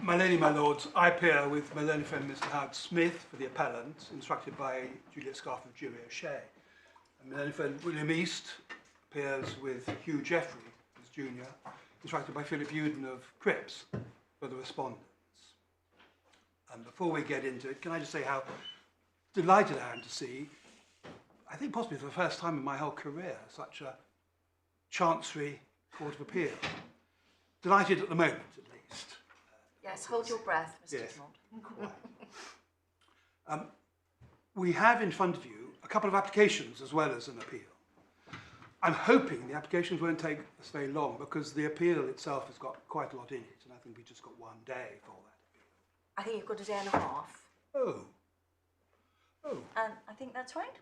My Lady, my Lords, I appear with my learned friend Mr. Howard Smith for the appellant, instructed by Juliet Scarf of Jury O'Shea. And my learned friend William East appears with Hugh Jeffrey as junior, instructed by Philip Uden of Cripps for the respondents. And before we get into it, can I just say how delighted I am to see, I think possibly for the first time in my whole career, such a Chancery Court of Appeal. Delighted at the moment, at least. Yes, hold your breath, Mr. Yes. Dumont. We have in front of you a couple of applications as well as an appeal. I'm hoping the applications won't take us very long because the appeal itself has got quite a lot in it, and I think we've just got one day for that appeal. I think you've got a day and a half. Oh. And I think that's right.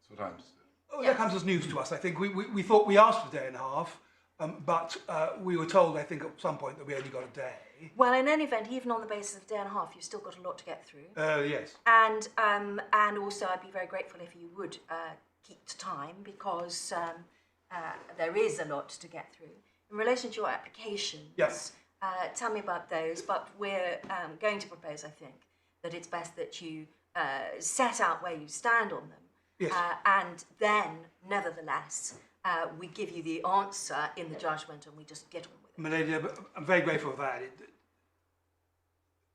That's what I'm saying. Oh, Yeah. that comes as news to us, I think. We thought we asked for a day and a half, but we were told, I think, at some point that we only got a day. Well, in any event, even on the basis of a day and a half, you've still got a lot to get through. Yes. And also, I'd be very grateful if you would keep to time because there is a lot to get through. In relation to your applications, Yes. Tell me about those. But we're going to propose, I think, that it's best that you set out where you stand on them. Yes. And then, nevertheless, we give you the answer in the judgment and we just get on with it. My Lady, I'm very grateful for that.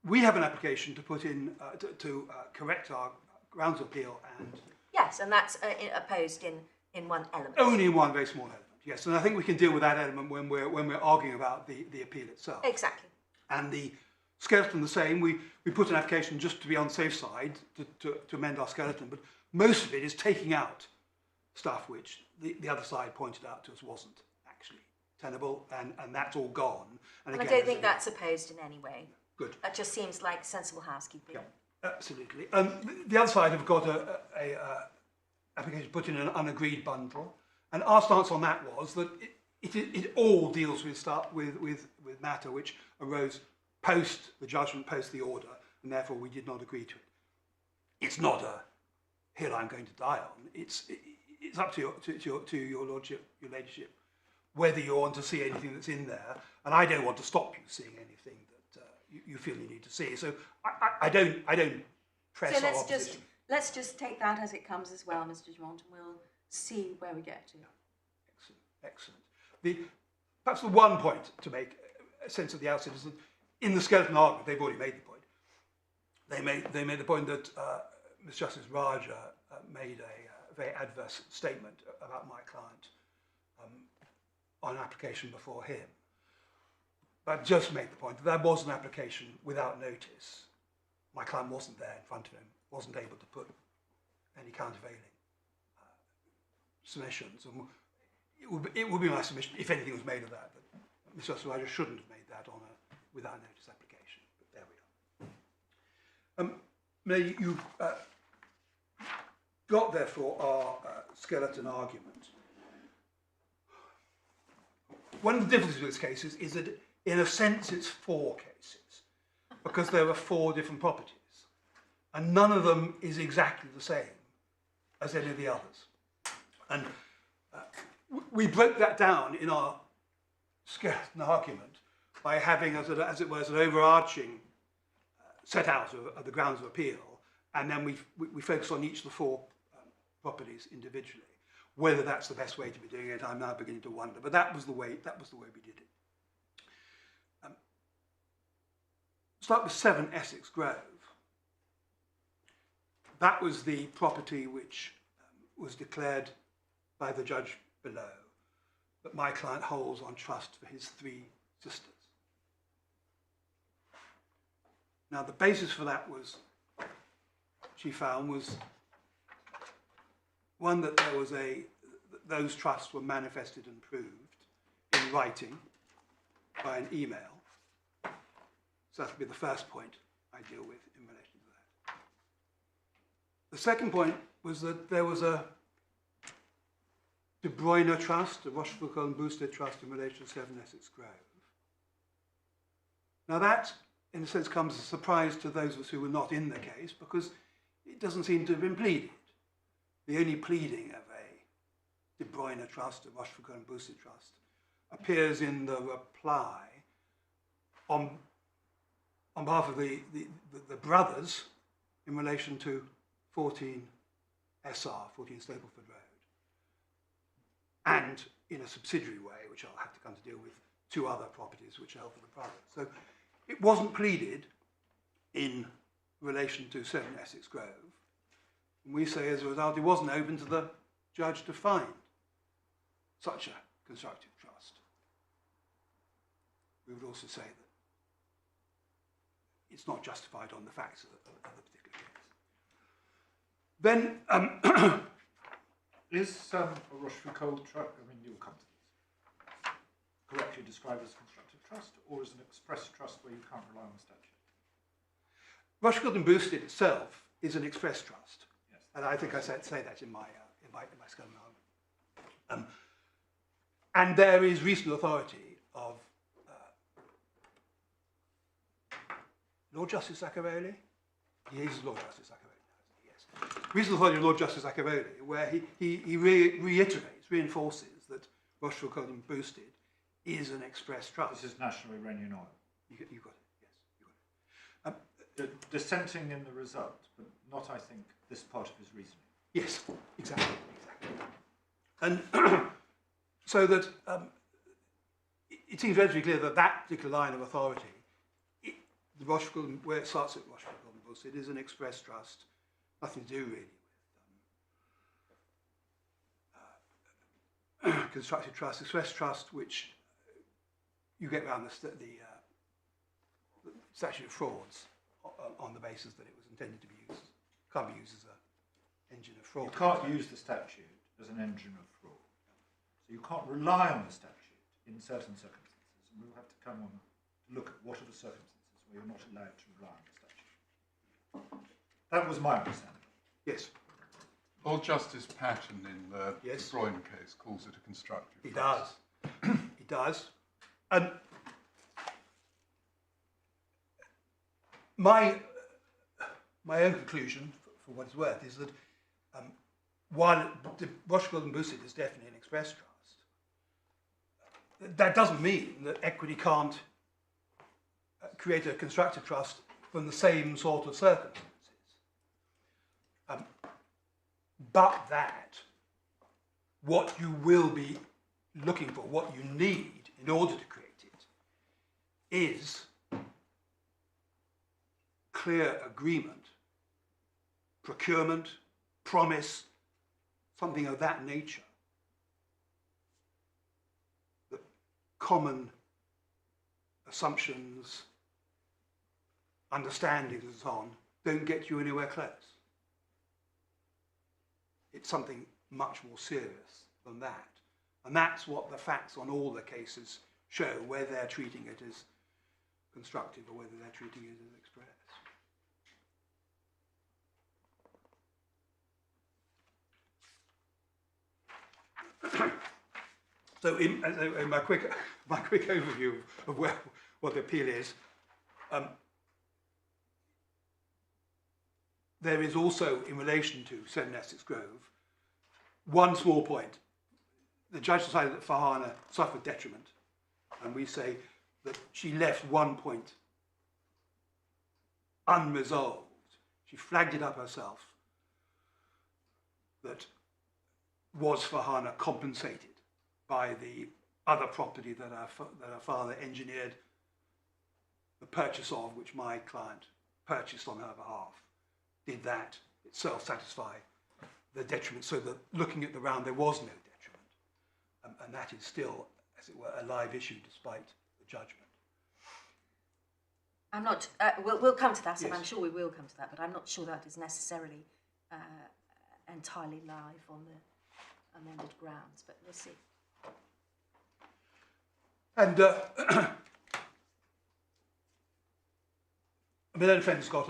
We have an application to put in to correct our grounds of appeal, and Yes, and that's opposed in one element. only in one very small element. Yes, and I think we can deal with that element when we're arguing about the appeal itself. Exactly. And the skeleton the same. We put an application just to be on the safe side to amend our skeleton, but most of it is taking out stuff which the other side pointed out to us wasn't actually tenable, and that's all gone. And And I again, don't think that's opposed in any way. good. That just seems like sensible housekeeping. Yeah, absolutely. The other side have got a application to put in an unagreed bundle, and our stance on that was that it all deals with matter which arose post the judgment, post the order, and therefore we did not agree to it. It's not a hill I'm going to die on. It's up to your lordship, your ladyship, whether you want to see anything that's in there, and I don't want to stop you seeing anything that you feel you need to see. So I don't press. So our opposition. let's just take that as it comes as well, Mr. Dumont, and we'll see where we get to. Excellent. Perhaps the one point to make a sense at the outset is that in the skeleton argument, they've already made the point. They made the point that Miss Justice Raja made a very adverse statement about my client on an application before him. But just made the point that there was an application without notice. My client wasn't there in front of him, wasn't able to put any countervailing submissions. And it would be my submission, if anything was made of that Miss Justice Raja shouldn't have made that on a without notice application. But there we are. You've got, therefore, our skeleton argument. One of the difficulties with this case is that, in a sense, it's 4 cases, because there are 4 different properties, and none of them is exactly the same as any of the others. And we broke that down in our skeleton argument by having, as it was, an overarching set out of the grounds of appeal, and then we focus on each of the 4 properties individually. Whether that's the best way to be doing it, I'm now beginning to wonder. But that was the way we did it. Start with 7 Essex Grove. That was the property which was declared by the judge below that my client holds on trust for his 3 sisters. Now, the basis for that was, she found, was one, that there was those trusts were manifested and proved in writing by an email. So that would be the first point I deal with in relation to that. The second point was that there was a De Bruyne Trust, a Rochefoucauld and Boosted Trust in relation to 7 Essex Grove. Now that, in a sense, comes as a surprise to those of us who were not in the case, because it doesn't seem to have been pleaded. The only pleading of a De Bruyne Trust, a Rochefoucauld and Boosted Trust, appears in the reply on on behalf of the brothers in relation to 14 SR, 14 Stapleford Road, and in a subsidiary way, which I'll have to come to deal with, 2 other properties which are held for the brothers. So it wasn't pleaded in relation to 7 Essex Grove. And we say, as a result, it wasn't open to the judge to find such a constructive trust. We would also say that it's not justified on the facts of the particular case. Then, is a Rochefoucauld trust, I mean, you'll come to this, correctly described as constructive trust, or as an express trust where you can't rely on the statute? Rochefoucauld and Boosted itself is an express trust. Yes. And I think I say that in my Scullin argument. And there is reasonable authority of Lord Justice Zaccaroli. He is Lord Justice Zaccaroli, yes. Reasonable authority of Lord Justice Zaccaroli, where he reinforces that Rochefoucauld and Boosted is an express trust. This is National Iranian Oil. You got it, yes. You got it. Dissenting in the result, but not, I think, this part of his reasoning. Yes, exactly. And so that it seems relatively clear that that particular line of authority, the Rochefoucauld, where it starts at Rochefoucauld and Boosted, is an express trust, nothing to do really with constructive trust, express trust, which you get around the statute of frauds on the basis that it was intended to be used, can't be used as an engine of fraud. You can't use the statute as an engine of fraud. So you can't rely on the statute in certain circumstances. And we'll have to come on to look at what are the circumstances where you're not allowed to rely on the statute. That was my understanding. Yes. Lord Justice Patton in the Yes. De Bruyne case calls it a constructive He trust. does. He does. And my own conclusion, for what it's worth, is that while Rochefoucauld and Boosted is definitely an express trust, that doesn't mean that equity can't create a constructive trust from the same sort of circumstances. But that what you will be looking for, what you need in order to create it, is clear agreement, procurement, promise, something of that nature. That common assumptions, understandings and so on don't get you anywhere close. It's something much more serious than that. And that's what the facts on all the cases show, whether they're treating it as constructive or whether they're treating it as express. So in my quick overview of what the appeal is, there is also, in relation to 7 Essex Grove, one small point. The judge decided that Farhana suffered detriment, and we say that she left one point unresolved. She flagged it up herself, that was Farhana compensated by the other property that her father engineered the purchase of, which my client purchased on her behalf. Did that itself satisfy the detriment, so that looking at the round there was no detriment, and that is still, as it were, a live issue despite the judgment. I'm not, we'll come to that, and Yes. I'm sure we will come to that, but I'm not sure that is necessarily entirely live on the amended grounds, but we'll see. And the defendant's got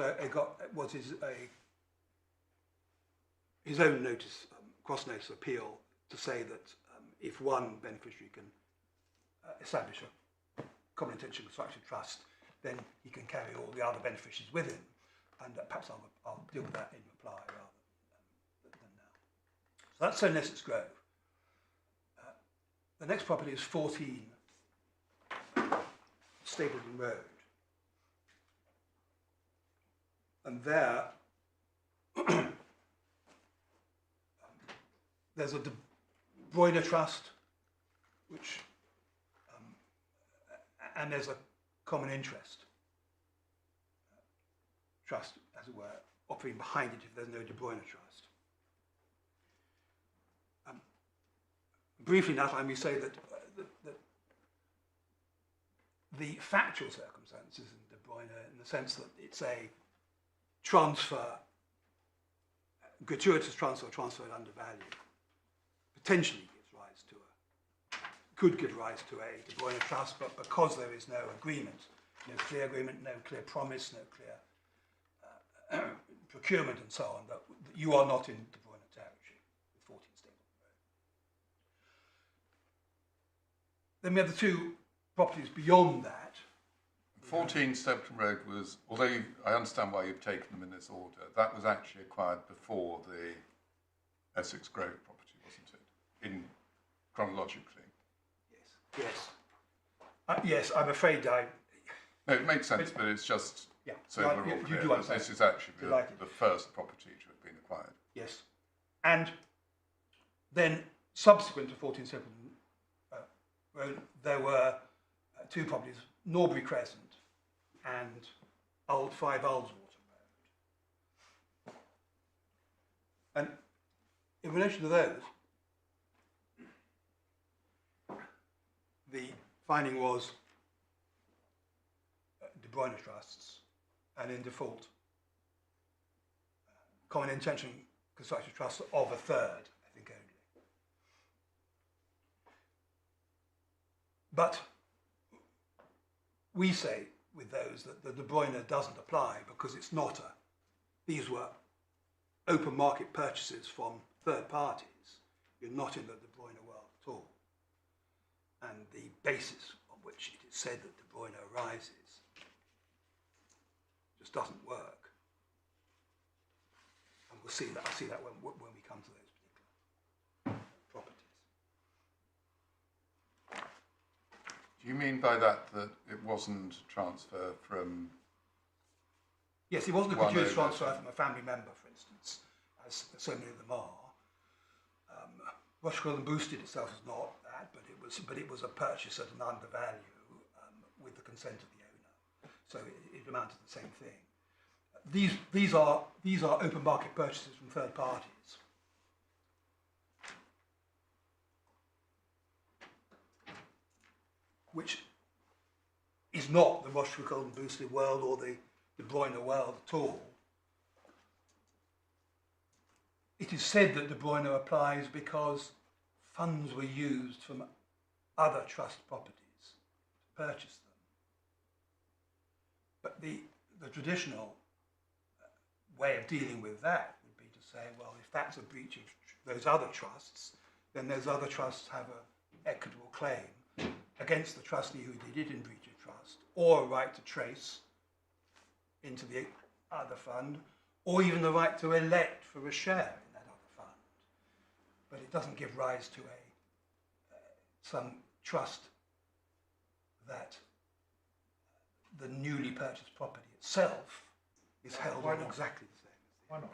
his own notice, cross-notice appeal, to say that if one beneficiary can establish a common intention constructive trust, then he can carry all the other beneficiaries with him. And perhaps I'll deal with that in reply rather than now. So that's 7 Essex Grove. The next property is 14 Stapleton Road. And there, there's a De Bruyne trust, which, and there's a common interest trust, as it were, operating behind it if there's no De Bruyne trust. Briefly now, I may say that, that the factual circumstances in De Bruyne, in the sense that it's a transfer, gratuitous transfer, transferred under value, potentially gives rise to could give rise to a De Bruyne trust, but because there is no agreement, no clear agreement, no clear promise, no clear procurement and so on, that you are not in De Bruyne territory with 14 Stapleton Road. Then we have the two properties beyond that. 14 Stapleton Road was, although I understand why you've taken them in this order, that was actually acquired before the Essex Grove property, wasn't it? In chronologically. Yes. Yes, I'm afraid I... No, it makes sense, but it's just Yeah, so no, we're all you clear do that understand. this is actually Delighted. the first property to have been acquired. Yes. And then subsequent to 14 Stapleton Road, there were two properties, Norbury Crescent and 5 Ullswater Road. And in relation to those, the finding was De Bruyne trusts, and in default, common intention constructive trusts of a third, I think only. But we say with those that the De Bruyne doesn't apply because it's not these were open market purchases from third parties. You're not in the De Bruyne world at all. And the basis on which it is said that De Bruyne arises just doesn't work. And we'll see that. I'll see that when we come to those particular properties. Do you mean by that that it wasn't transfer from... Yes, it wasn't a One gratuitous over. transfer from a family member, for instance, as so many of them are. Rochelle and Boosted itself is not that, but it was a purchase at an undervalue with the consent of the owner. So it amounted to the same thing. These are open market purchases from third parties. Which is not the Rochelle and Boosted world or the De Bruyne world at all. It is said that De Bruyne applies because funds were used from other trust properties to purchase them. But the traditional way of dealing with that would be to say, well, if that's a breach of those other trusts, then those other trusts have an equitable claim against the trustee who did it in breach of trust, or a right to trace into the other fund, or even the right to elect for a share in that other fund. But it doesn't give rise to some trust that the newly purchased property itself is held Why on not? exactly the same. Why not?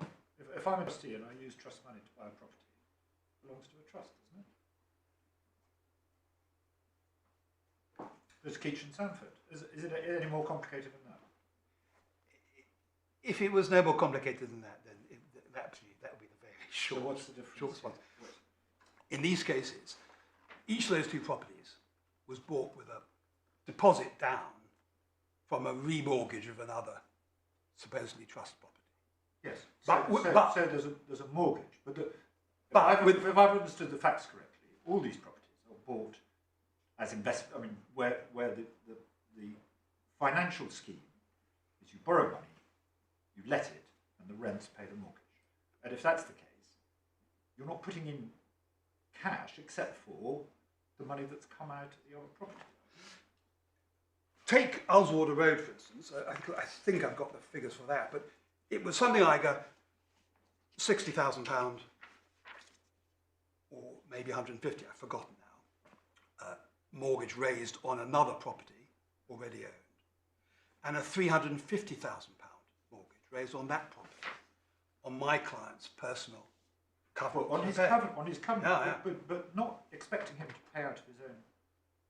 If I'm a trustee and I use trust money to buy a property, it belongs to a trust, doesn't it? There's Keach and Sanford. Is it any more complicated than that? If it was no more complicated than that, then that would be the very So short. what's the difference? short response. What? In these cases, each of those two properties was bought with a deposit down from a remortgage of another supposedly trust property. Yes. But- So there's a mortgage. But if I've understood the facts correctly, all these properties are bought as investment. I mean, where the financial scheme is you borrow money, you let it, and the rents pay the mortgage. And if that's the case, you're not putting in cash except for the money that's come out of the old property. Take Ullswater Road, for instance. I think I've got the figures for that, but it was something like a £60,000 or maybe 150, I've forgotten now, mortgage raised on another property already owned, and a £350,000 mortgage raised on that property, on my client's personal covenant. Well, on his covenant, Yeah. but not expecting him to pay out of his own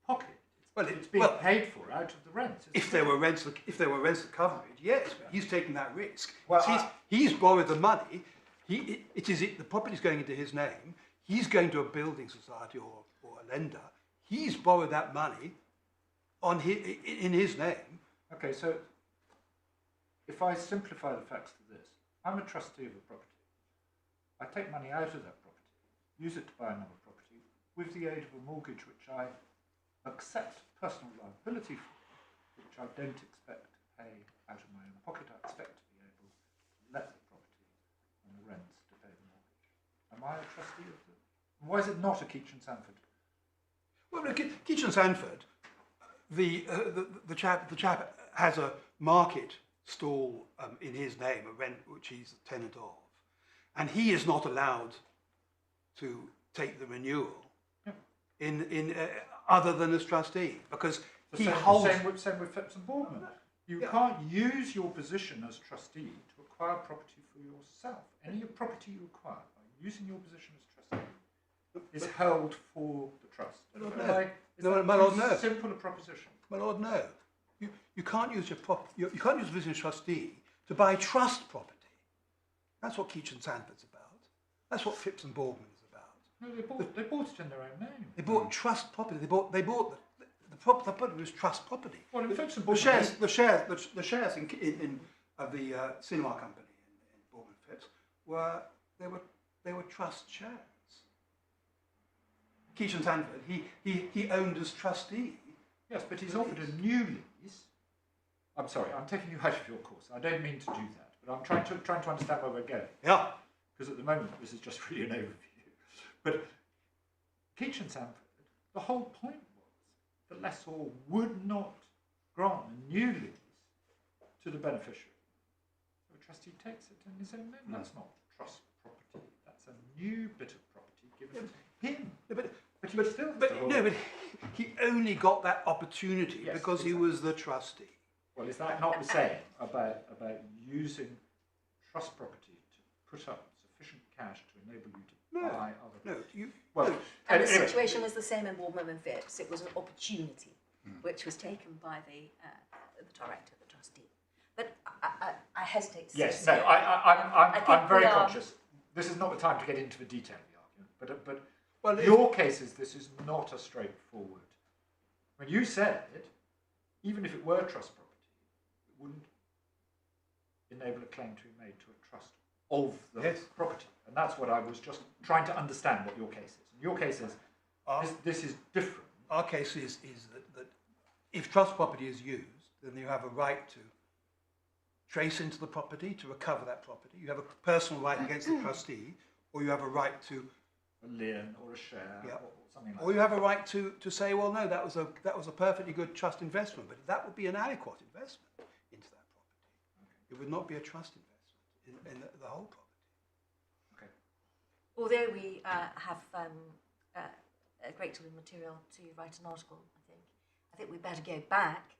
pocket. Well, It's being paid for out of the rent. If there were rents that cover it, yes, but he's taking that risk. Well, He's borrowed the money. The property's going into his name. He's going to a building society or a lender. He's borrowed that money in his name. Okay, so if I simplify the facts to this, I'm a trustee of a property. I take money out of that property, use it to buy another property, with the aid of a mortgage which I accept personal liability for, which I don't expect to pay out of my own pocket. I expect to be able to let the property and the rents to pay the mortgage. Am I a trustee of it? Why is it not a Keach and Sanford? Well, Keach and Sanford, the chap has a market stall in his name, a rent which he's a tenant of, and he is not allowed to take the renewal in other than as trustee, because he holds. Same with Phipps and Boardman. You can't use your position as trustee to acquire property for yourself. Any property you acquire by using your position as trustee is held for the trust. My Lord, no. Simple a proposition. My Lord, no. You can't use you can't use position as trustee to buy trust property. That's what Keach and Sanford's about. That's what Phipps and Boardman is about. No, they bought it in their own name. They bought trust property. They bought the property was trust property. Well, in Phipps and The Boardman, shares in of the cinema company in Boardman Phipps were trust shares. Keach and Sanford, he owned as trustee. yes, but he's offered a new lease. I'm sorry, I'm taking you out of your course. I don't mean to do that, but I'm trying to understand where we're going. Yeah. Because at the moment this is just really an overview. But Keach and Sanford, the whole point was the lessor would not grant a new lease to the beneficiary. So a trustee takes it in his own name. That's not trust property. That's a new bit of property given to him. But he only got that opportunity Yes, because he was the trustee. Well, is that not the same about using trust property to put up sufficient cash to enable you to buy other? And the situation was the same in Boardman and Phipps. It was an opportunity which was taken by the director, the trustee. But I hesitate to Yes, say. no, I'm very we are- conscious. This is not the time to get into the detail of the argument, but Well, your cases, this is not a straightforward. When you said, even if it were trust property, it wouldn't enable a claim to be made to a trust of the property. And that's what I was just trying to understand what your case is. And your case is, this is different. Our case is that if trust property is used, then you have a right to trace into the property to recover that property. You have a personal right against the trustee, or you have a right to A lien or a share or something like or you have a right to say, well, no, that was a perfectly good trust investment, but that would be an aliquot investment into that property. It would not be a trust investment in the whole property. Okay. Although we have a great deal of material to write an article, I think we'd better go back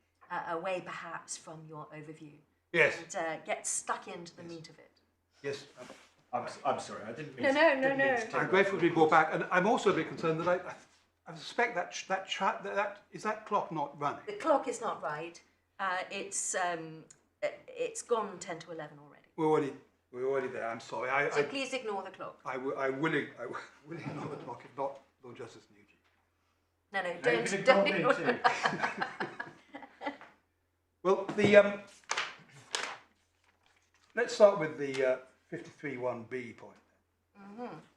away perhaps from your overview. Yes. And get stuck into the meat of it. Yes. I'm sorry, I didn't mean No, to. no, didn't no, mean no. to take I'm grateful to be brought back, and I'm also a bit concerned that I suspect that is that clock not running? The clock is not right. It's gone 10 to 11 already. We're already there. I'm sorry. So please ignore the clock. I will ignore the clock, if not Lord Justice Nugee. No, No, you don't can don't ignore ignore me too. Well, let's start with the 53(1)(b) point.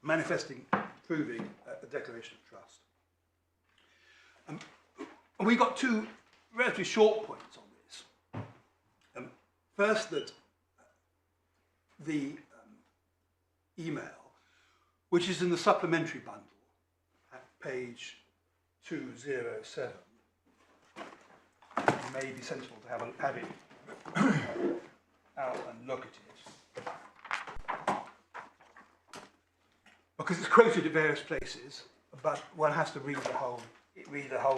Manifesting, proving a declaration of trust. And we got two relatively short points on this. First, that the email, which is in the supplementary bundle at page 207, it may be sensible to have it out and look at it. Because it's quoted at various places, but one has to read the whole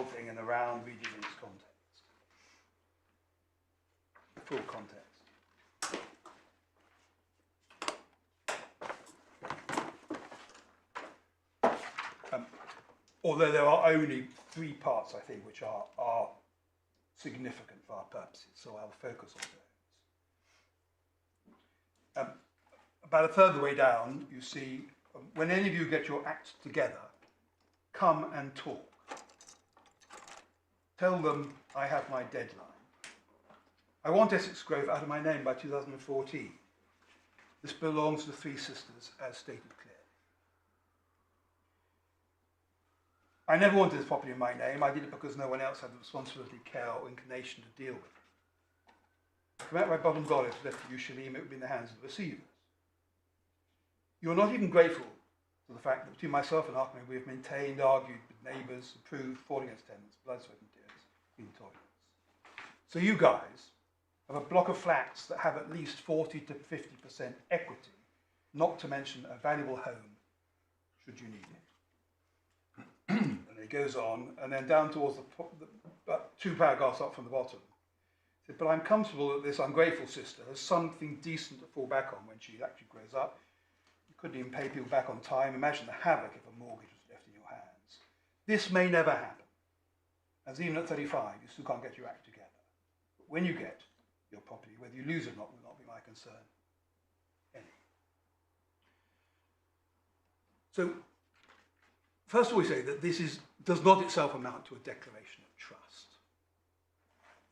thing in around, read it in its context. The full context. although there are only 3 parts, I think, which are significant for our purposes, so I'll focus on those. About a third of the way down, you see, when any of you get your acts together, come and talk. Tell them I have my deadline. I want Essex Grove out of my name by 2014. This belongs to the 3 sisters, as stated clearly. I never wanted this property in my name. I did it because no one else had the responsibility, care, or inclination to deal with it. If I met my bottom dollar to left to you, Salimi, it would be in the hands of the receivers. You are not even grateful for the fact that between myself and Arkman we have maintained, argued with neighbours, approved, fought against tenants, blood, sweat and tears, in toilets. So you guys have a block of flats that have at least 40 to 50% equity, not to mention a valuable home, should you need it. And it goes on, and then down towards the 2 paragraphs up from the bottom. It said, but I'm comfortable that this ungrateful sister has something decent to fall back on when she actually grows up. You couldn't even pay people back on time. Imagine the havoc if a mortgage was left in your hands. This may never happen, as even at 35, you still can't get your act together. But when you get your property, whether you lose it or not, will not be my concern. Any. So, first of all, we say that this does not itself amount to a declaration of trust.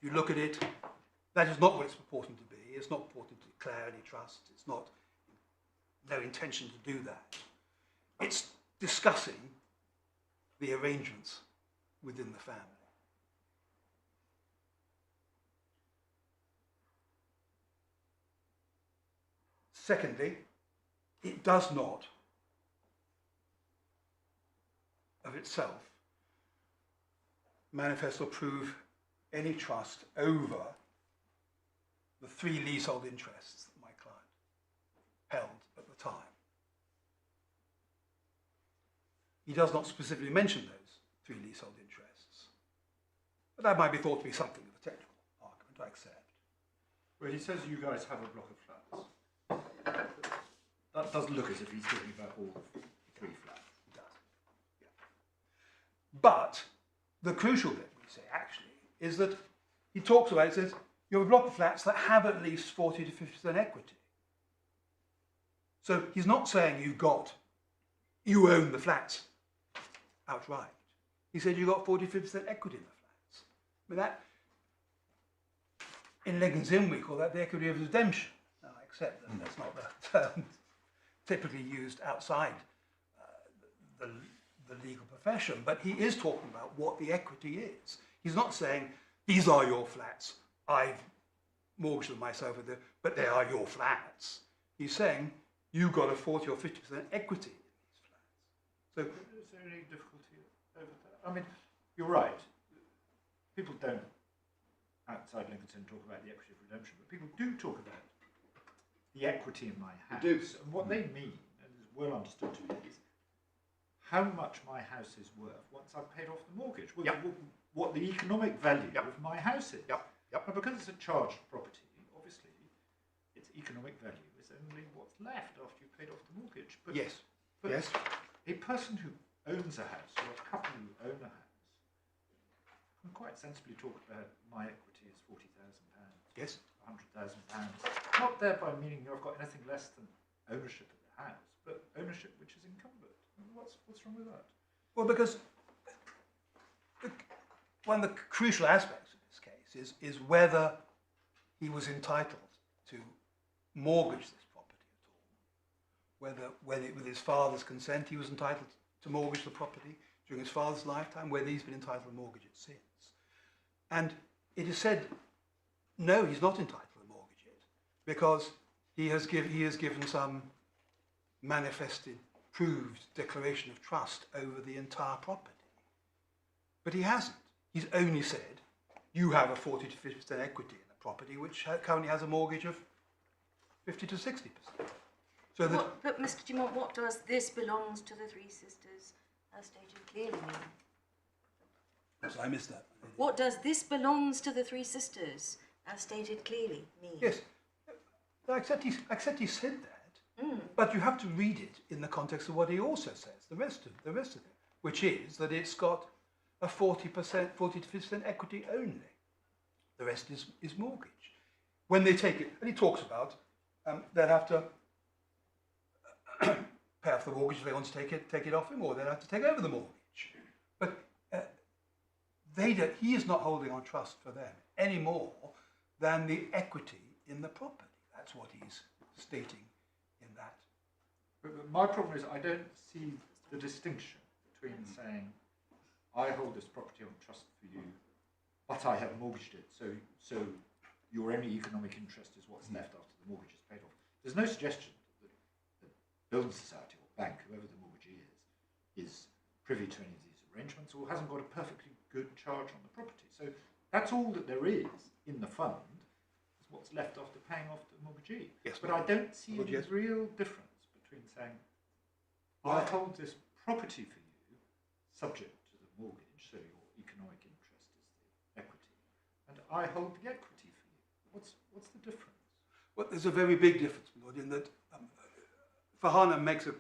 You look at it, that is not what it's purporting to be. It's not purporting to declare any trust. It's not, no intention to do that. It's discussing the arrangements within the family. Secondly, it does not, of itself, manifest or prove any trust over the 3 leasehold interests that my client held at the time. He does not specifically mention those 3 leasehold interests, but that might be thought to be something of a technical argument, I accept. Well, he says you guys have a block of flats. That doesn't look as if he's talking about all 3 flats. It does, yeah. But the crucial bit, we say, actually, is that he talks about, it says, you have a block of flats that have at least 40 to 50% equity. So he's not saying you own the flats outright. He said you got 40 to 50% equity in the flats. I mean, that, in Lincoln's Inn, we call that the equity of redemption. Now, I accept that that's not the term typically used outside the legal profession, but he is talking about what the equity is. He's not saying, these are your flats, I've mortgaged them myself, but they are your flats. He's saying, you got a 40 or 50% equity in these flats. So, is there any difficulty over that? I mean, you're right. People don't, outside Lincoln's Inn, talk about the equity of redemption, but people do talk about the equity in my house. And what they mean, and is well understood to me, is how much my house is worth once I've paid off the mortgage. Well, what the economic value of my house is. And because it's a charged property, obviously, its economic value is only what's left after you've paid off the mortgage. But, yes. But Yes. a person who owns a house, or a couple who own a house, can quite sensibly talk about my equity is £40,000. Yes. £100,000. Not thereby meaning you've got anything less than ownership of the house, but ownership which is encumbered. What's wrong with that? Well, because one of the crucial aspects of this case is whether he was entitled to mortgage this property at all. Whether with his father's consent he was entitled to mortgage the property during his father's lifetime, whether he's been entitled to mortgage it since. And it is said, no, he's not entitled to mortgage it, because he has given some manifested, proved declaration of trust over the entire property. But he hasn't. He's only said, you have a 40 to 50% equity in the property, which currently has a mortgage of 50 to 60%. So that, but Mr. Dumont, what does this belongs to the 3 sisters, as stated clearly, mean? so I missed that. What does this belongs to the 3 sisters, as stated clearly, mean? Yes, I accept he said that, but you have to read it in the context of what he also says. The rest of it. which is that it's got a 40% to 50% equity only. The rest is mortgage. When they take it, and he talks about they'll have to pay off the mortgage if they want to take it off him, or they'll have to take over the mortgage. But he is not holding on trust for them any more than the equity in the property. That's what he's stating in that. But my problem is I don't see the distinction between saying I hold this property on trust for you, but I have mortgaged it, so your only economic interest is what's left after the mortgage is paid off. There's no suggestion that the building society or bank, whoever the mortgagee is privy to any of these arrangements or hasn't got a perfectly good charge on the property. So that's all that there is in the fund, is what's left after paying off the mortgagee. Yes, but I don't see well, any yes. real difference between saying I hold this property for you, subject to the mortgage, so your economic interest is the equity, and I hold the equity for you. What's the difference? Well, there's a very big difference, my lord, in that Farhana makes a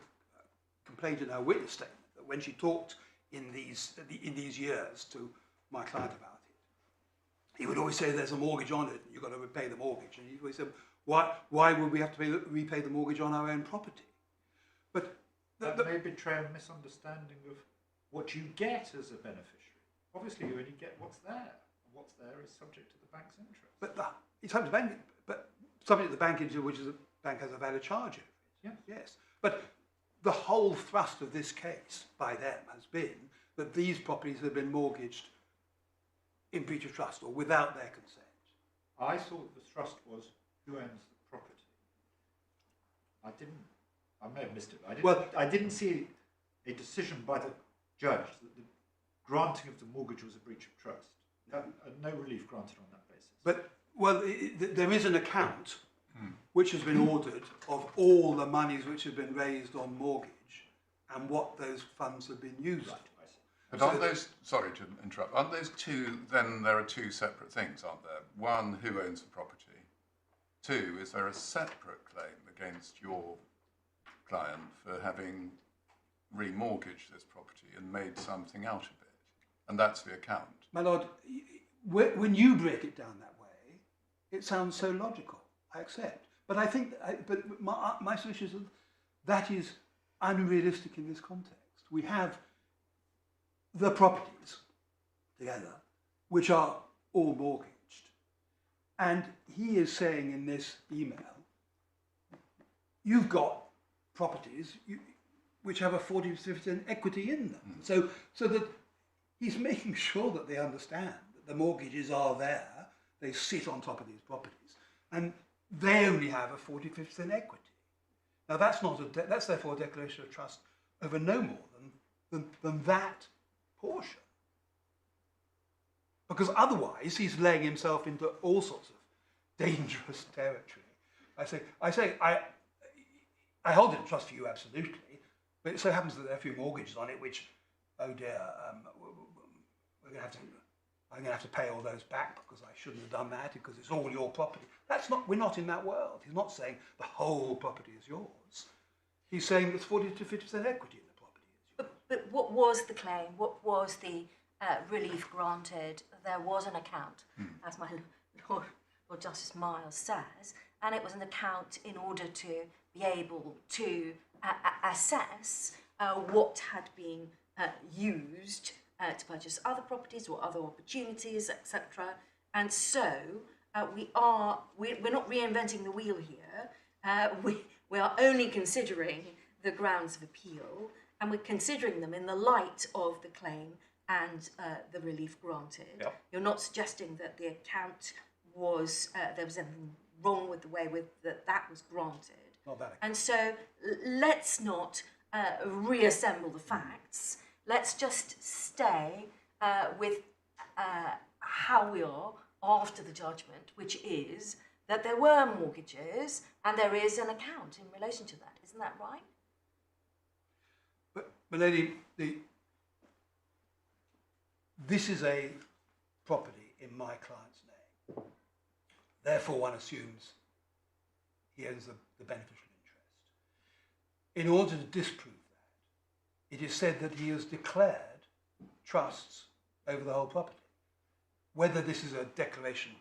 complaint in her witness statement that when she talked in these years to my client about it, he would always say there's a mortgage on it and you've got to repay the mortgage. And he always said, why would we have to repay the mortgage on our own property? But that may betray a misunderstanding of what you get as a beneficiary. Obviously, you only get what's there, and what's there is subject to the bank's interest. But it's subject to the bank, but subject to the bank into which the bank has a valid charge over it. Yeah. Yes. But the whole thrust of this case by them has been that these properties have been mortgaged in breach of trust or without their consent. I thought the thrust was who owns the property. I may have missed it. I didn't see a decision by the judge that the granting of the mortgage was a breach of trust. No relief granted on that basis. But there is an account which has been ordered of all the monies which have been raised on mortgage and what those funds have been used. Right, I see. But aren't those, sorry to interrupt, aren't those two, then there are two separate things, aren't there? One, who owns the property? Two, is there a separate claim against your client for having remortgaged this property and made something out of it? And that's the account. My lord, when you break it down that way, it sounds so logical. I accept. But I think, my solution is that is unrealistic in this context. We have the properties together, which are all mortgaged. And he is saying in this email, you've got properties which have a 40% equity in them. So that he's making sure that they understand that the mortgages are there, they sit on top of these properties, and they only have a 40% equity. Now that's that's therefore a declaration of trust over no more than that portion. Because otherwise he's laying himself into all sorts of dangerous territory. I hold it in trust for you absolutely, but it so happens that there are a few mortgages on it which, oh dear, I'm going to have to pay all those back because I shouldn't have done that because it's all your property. We're not in that world. He's not saying the whole property is yours. He's saying there's 40 to 50% equity in the property. But what was the claim? What was the relief granted? There was an account, as my Lord Justice Miles says, and it was an account in order to be able to assess what had been used to purchase other properties or other opportunities, etc. And so we're not reinventing the wheel here. We are only considering the grounds of appeal, and we're considering them in the light of the claim and the relief granted. Yep. You're not suggesting that the account was there was anything wrong with the way that was granted. Not that. And so let's not reassemble the facts. Let's just stay with how we are after the judgment, which is that there were mortgages and there is an account in relation to that. Isn't that right? But, Milady, this is a property in my client's name. Therefore, one assumes he owns the beneficial interest. In order to disprove it is said that he has declared trusts over the whole property. Whether this is a declaration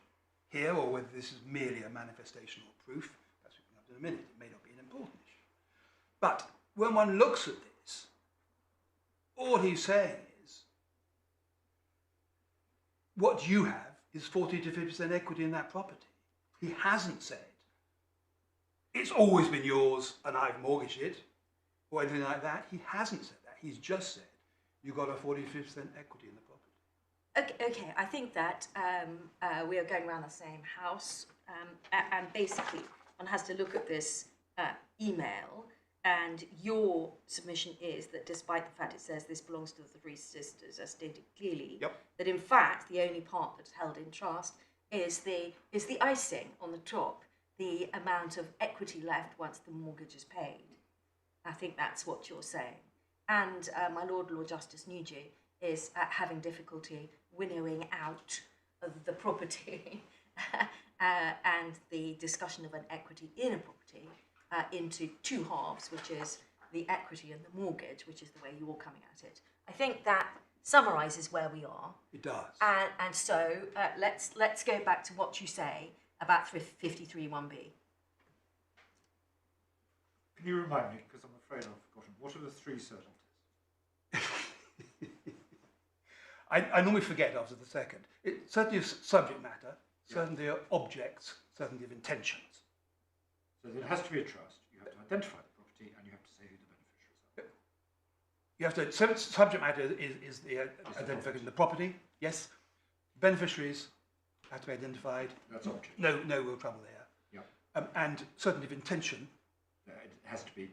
here or whether this is merely a manifestation or proof, that's what we can have in a minute. It may not be an important issue. But when one looks at this, all he's saying is, what you have is 40 to 50% equity in that property. He hasn't said, it's always been yours and I've mortgaged it, or anything like that. He hasn't said that. He's just said, you've got a 40 to 50% equity in the property. Okay, I think that we are going around the same house, and basically one has to look at this email, and your submission is that despite the fact it says this belongs to the three sisters, as stated clearly, Yep. that in fact the only part that's held in trust is the icing on the top, the amount of equity left once the mortgage is paid. I think that's what you're saying. And my Lord Justice Nugee is having difficulty winnowing out of the property and the discussion of an equity in a property into two halves, which is the equity and the mortgage, which is the way you're coming at it. I think that summarises where we are. It does. And so let's go back to what you say about 53(1)(b). Can you remind me, because I'm afraid I've forgotten, what are the three certainties? I normally forget after the second. Certainty of subject matter, certainty of objects, certainty of intentions. So there has to be a trust, you have to identify the property, and you have to say who the beneficiaries are. You have to, subject matter is the identification of the property, yes. Beneficiaries have to be identified. That's object. No real trouble there. Yeah. And certainty of intention. It has to be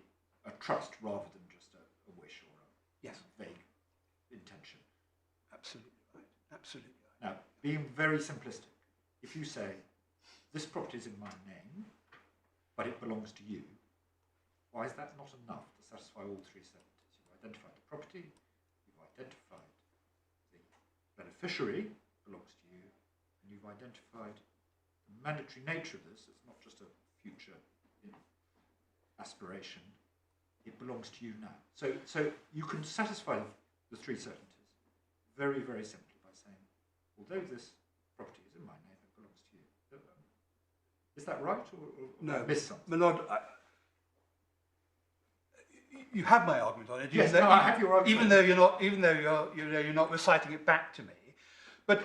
a trust rather than just a wish or a vague intention. Absolutely right. Absolutely right. Now, being very simplistic, if you say, this property is in my name, but it belongs to you, why is that not enough to satisfy all three certainties? You've identified the property, you've identified the beneficiary, belongs to you, and you've identified the mandatory nature of this. It's not just a future aspiration, it belongs to you now. So you can satisfy the three certainties very, very simply by saying, although this property is in my name, it belongs to you. Is that right, or No, I missed something? my lord, you have my argument on it. Yes, no, I have your argument. Even though you're not reciting it back to me, but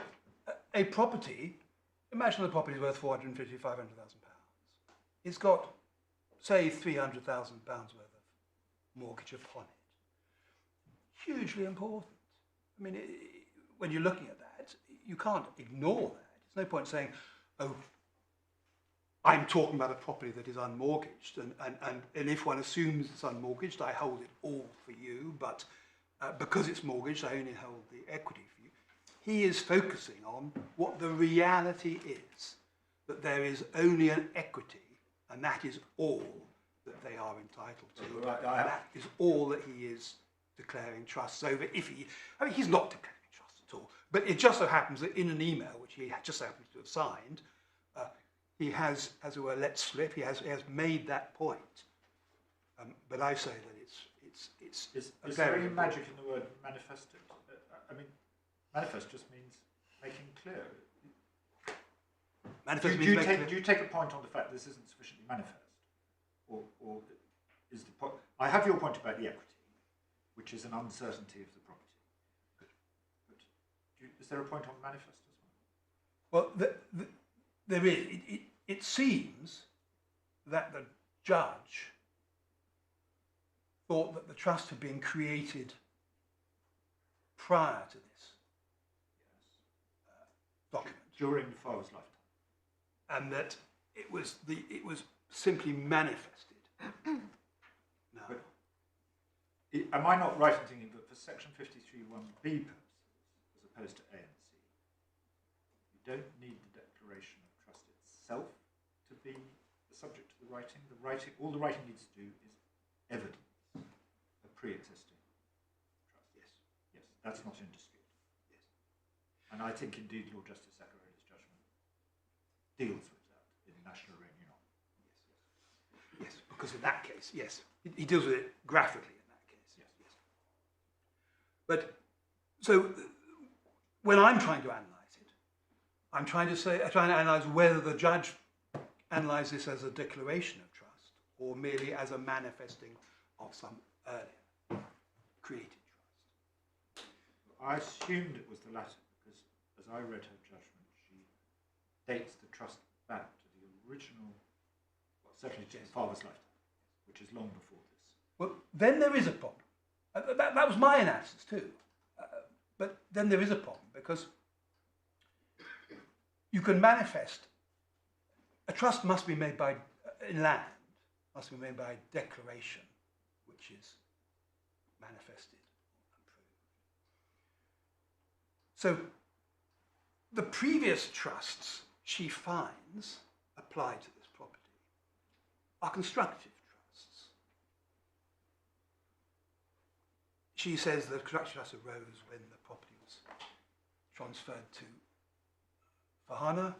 a property. Imagine the property is worth 450,000, 500,000 pounds. It's got, say, 300,000 pounds worth of mortgage upon it. Hugely important. I mean, when you're looking at that, you can't ignore that. There's no point saying, oh, I'm talking about a property that is unmortgaged, and if one assumes it's unmortgaged, I hold it all for you, but because it's mortgaged, I only hold the equity for you. He is focusing on what the reality is, that there is only an equity, and that is all that they are entitled to. Right, That is all that he is declaring trusts over. He's not declaring trusts at all, but it just so happens that in an email, which he just happens to have signed, he has, as it were, let slip. He has made that point. But I say that it's Is there any magic in the word manifested? I mean, manifest just means making clear. manifest Do means you make clear. do you take a point on the fact this isn't sufficiently manifest, or is the point? I have your point about the equity, which is an uncertainty of the property. But is there a point on manifest as well? Well, there is. It seems that the judge thought that the trust had been created prior to this document, During the father's lifetime. and that it was simply manifested. No. But am I not right in thinking that for section 53(1)(b) purposes, as opposed to A and C, you don't need the declaration of trust itself to be the subject of the writing? All the writing needs to do is evidence of pre-existing trust. Yes, that's not in dispute. Yes. And I think indeed Lord Justice Saira's judgment deals with that in National Reunion. Yes, because in that case, yes, he deals with it graphically in that case. Yes. But so when I'm trying to analyse it, I'm trying to analyse whether the judge analysed this as a declaration of trust or merely as a manifesting of some earlier created trust. I assumed it was the latter because, as I read her judgment, she dates the trust back to the original, well, certainly to the father's lifetime, which is long before this. Well, then there is a problem. That was my analysis too. But then there is a problem because you can manifest, a trust must be made by, in land, must be made by declaration, which is manifested and proved. So the previous trusts she finds applied to this property are constructive trusts. She says the constructive trust arose when the property was transferred to Fahana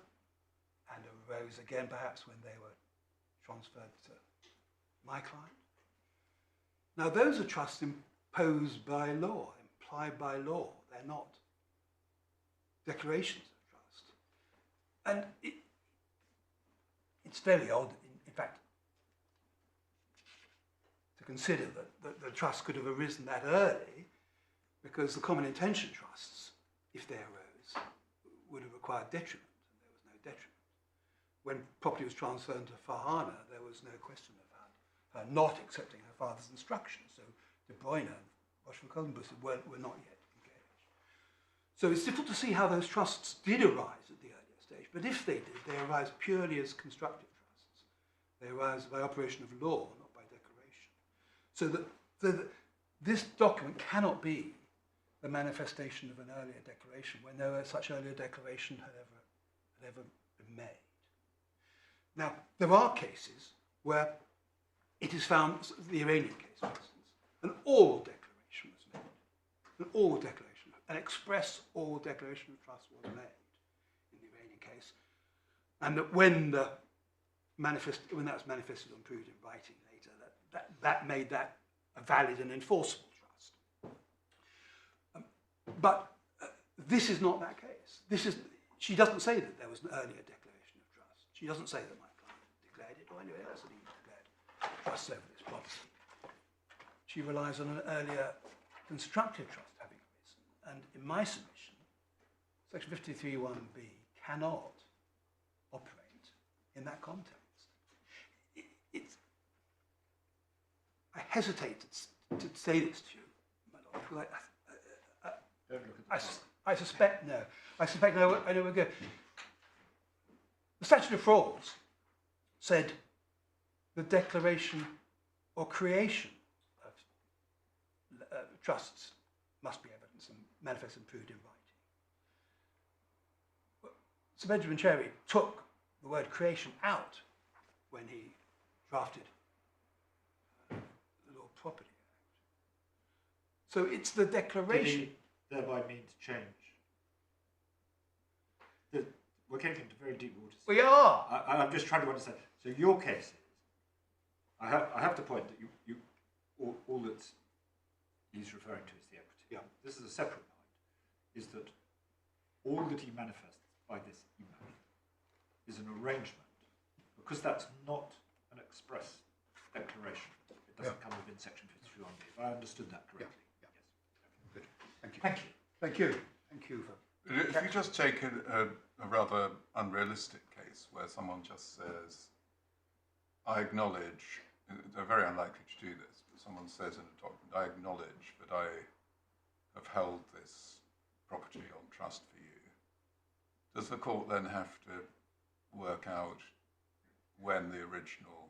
and arose again perhaps when they were transferred to my client. Now those are trusts imposed by law, implied by law. They're not declarations of trust. And it's very odd, in fact, to consider that the trust could have arisen that early because the common intention trusts, if they arose, would have required detriment, and there was no detriment. When property was transferred to Fahana, there was no question about her not accepting her father's instructions. So De Bruyne and Rochefort-Coldenbus were not yet engaged. So it's difficult to see how those trusts did arise at the earlier stage, but if they did, they arise purely as constructive trusts. They arise by operation of law, not by declaration. So that this document cannot be the manifestation of an earlier declaration when no such earlier declaration had ever been made. Now, there are cases where it is found, the Iranian case, for instance, an oral declaration was made. An oral declaration, an express oral declaration of trust was made in the Iranian case. And that when that was manifested and proved in writing later, that made that a valid and enforceable trust. But this is not that case. She doesn't say that there was an earlier declaration of trust. She doesn't say that my client declared it or anyone else that he declared trust over this property. She relies on an earlier constructive trust having arisen. And in my submission, Section 53(1)(b) cannot operate in that context. I hesitate to say this to you, my Lord, because I suspect no. I know where we go. The statute of frauds said the declaration or creation of trusts must be evidence and manifest and proved in writing. Sir Benjamin Cherry took the word creation out when he drafted the Law Property Act. So it's the declaration. Did he thereby mean to change? We're getting into very deep waters. We are. I'm just trying to understand. So your case is, I have to point that you all that he's referring to is the equity. Yeah. This is a separate point, is that all that he manifests by this email is an arrangement, because that's not an express declaration. It doesn't come within Section 53(1)(b). If I understood that correctly. Yeah. Yes. Good. Thank you. Thank you. Thank you. Thank you for. If you just take a rather unrealistic case where someone just says, I acknowledge, they're very unlikely to do this, but someone says in a document, I acknowledge that I have held this property on trust for you. Does the court then have to work out when the original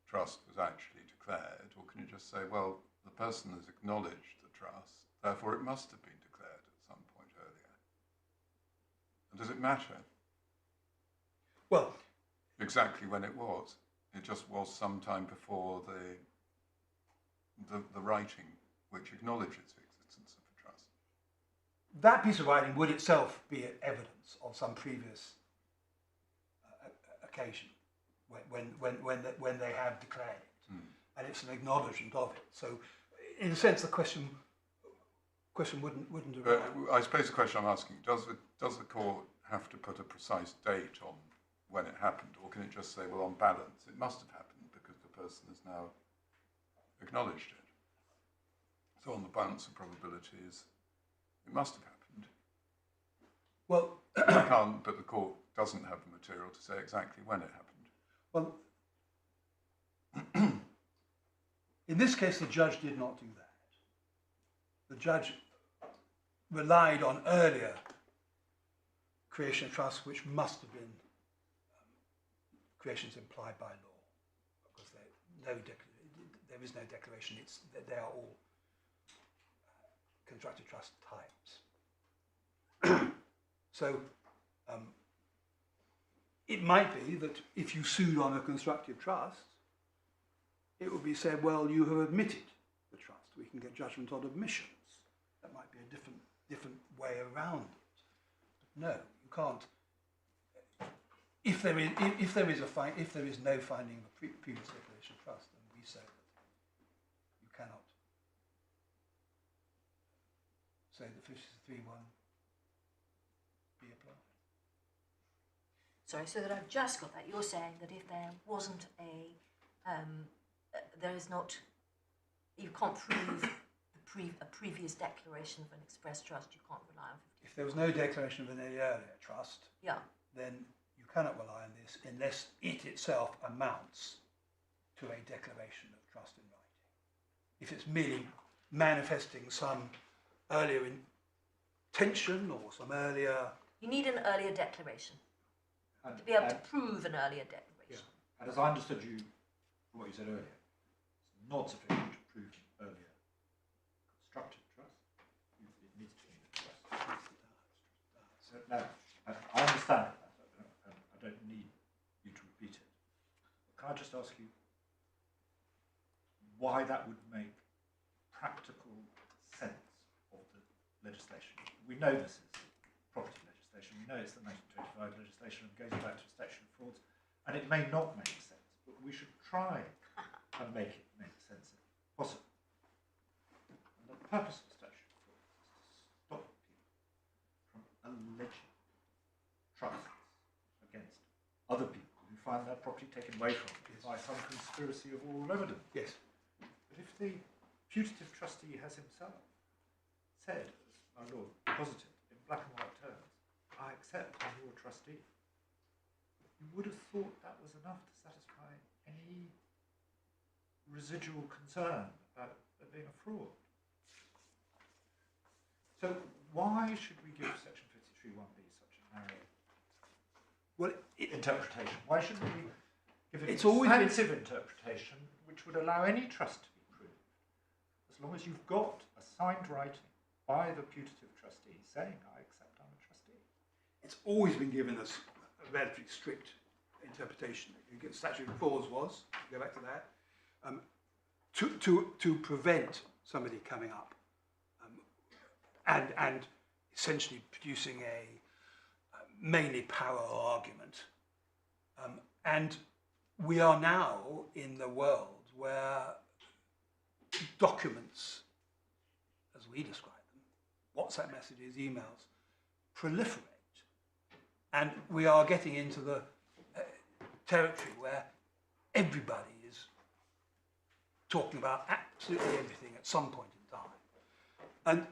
trust was actually declared, or can you just say, well, the person has acknowledged the trust, therefore it must have been declared at some point earlier? And does it matter Well, exactly when it was? It just was sometime before the writing which acknowledges the existence of a trust. that piece of writing would itself be evidence of some previous occasion when they have declared it, and it's an acknowledgement of it. So, in a sense, the question question wouldn't arise. I suppose the question I'm asking, does the court have to put a precise date on when it happened, or can it just say, well, on balance, it must have happened because the person has now acknowledged it? So on the balance of probabilities, it must have happened. Well, But the court doesn't have the material to say exactly when it happened. well, in this case, the judge did not do that. The judge relied on earlier creation of trusts, which must have been creations implied by law, because there is no declaration. They are all constructed trust types. So it might be that if you sued on a constructive trust, it would be said, well, you have admitted the trust. We can get judgment on admissions. That might be a different way around it. But no, you can't. If there is no finding of a previous declaration of trust, then we say that you cannot say that 53(1) be applied. Sorry, so that I've just got that, you're saying that if there wasn't there is not, you can't prove a previous declaration of an express trust, you can't rely on 50. If there was no declaration of an earlier trust, Yeah. then you cannot rely on this unless it itself amounts to a declaration of trust in writing. If it's merely manifesting some earlier intention or some earlier... You need an earlier declaration And, to be able to prove an earlier declaration. and as I understood you, from what you said earlier, it's not sufficient to prove an earlier constructed trust. It needs to be a trust. So now, I understand that, and I don't need you to repeat it. But can I just ask you why that would make practical sense of the legislation? We know this is property legislation, we know it's the 1925 legislation and goes back to statute of frauds, and it may not make sense, but we should try and make it make sense if possible. And the purpose of statute of frauds is to stop people from alleging trusts against other people who find their property taken away from them by some conspiracy of oral evidence. Yes. But if the putative trustee has himself said, as my lord posited in black and white terms, I accept I'm your trustee, you would have thought that was enough to satisfy any residual concern about there being a fraud. So why should we give section 53(1)(b) such a narrow interpretation? Why shouldn't we give it an expansive interpretation which would allow any trust to be proved, as long as you've got a signed writing by the putative trustee saying, I accept I'm a trustee? It's always been given us a relatively strict interpretation. Statute of frauds was, go back to that, to prevent somebody coming up and essentially producing a mainly power argument. And we are now in the world where documents, as we describe them, WhatsApp messages, emails, proliferate. And we are getting into the territory where everybody is talking about absolutely everything at some point in time. And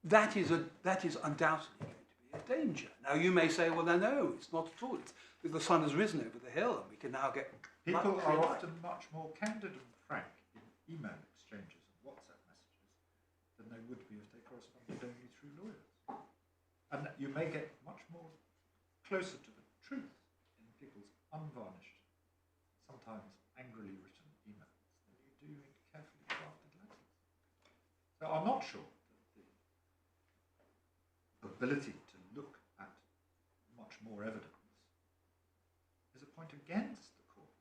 that is undoubtedly going to be a danger. Now you may say, well, no, it's not at all. The sun has risen over the hill and we can now get... People are often much more candid and frank in email exchanges and WhatsApp messages than they would be if they corresponded only through lawyers. And you may get much more closer to the truth in people's unvarnished, sometimes angrily written emails than you do in carefully crafted letters. So I'm not sure that the ability to look at much more evidence is a point against the court.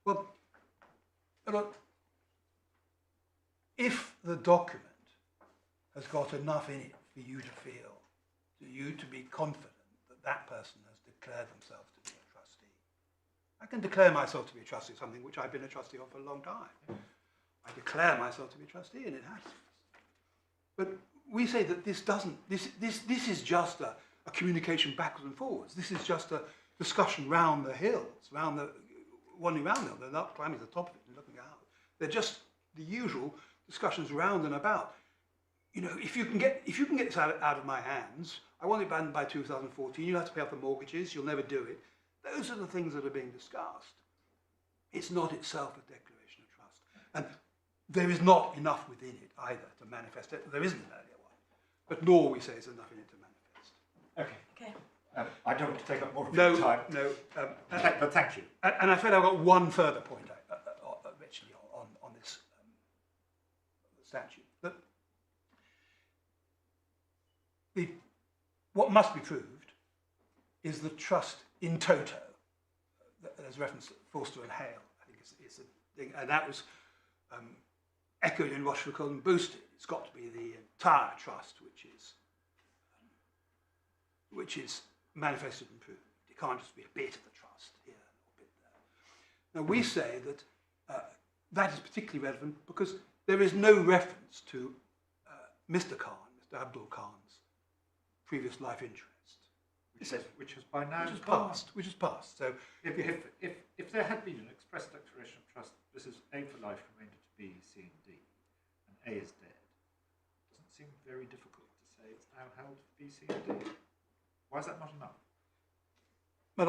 Well, look, if the document has got enough in it for you to feel, for you to be confident that that person has declared themselves to be a trustee. I can declare myself to be a trustee of something which I've been a trustee of for a long time. I declare myself to be a trustee and it has. But we say that this doesn't, this is just a communication backwards and forwards. This is just a discussion round the hills, wandering around them. They're not climbing to the top of it and looking out. They're just the usual discussions round and about. You know, if you can get this out of my hands, I want it banned by 2014, you'll have to pay off the mortgages, you'll never do it. Those are the things that are being discussed. It's not itself a declaration of trust. And there is not enough within it either to manifest it. There isn't an earlier one. But nor, we say, is enough in it to manifest. Okay. I don't want to take up more of No, your time. no. But thank you. And I feel I've got one further point, actually, on this statute. That what must be proved is the trust in toto. There's reference to Forster and Hale, I think it's a thing, and that was echoed in Rochefoucauld and boosted. It's got to be the entire trust which is manifested and proved. It can't just be a bit of the trust here or a bit there. Now we say that that is particularly relevant because there is no reference to Mr. Khan, Mr. Abdul Khan's previous life interest. Which has by now passed. Which has passed. So if there had been an express declaration of trust, this is A for life, remainder to B, C and D, and A is dead, it doesn't seem very difficult to say it's now held for B, C and D. Why is that not enough? But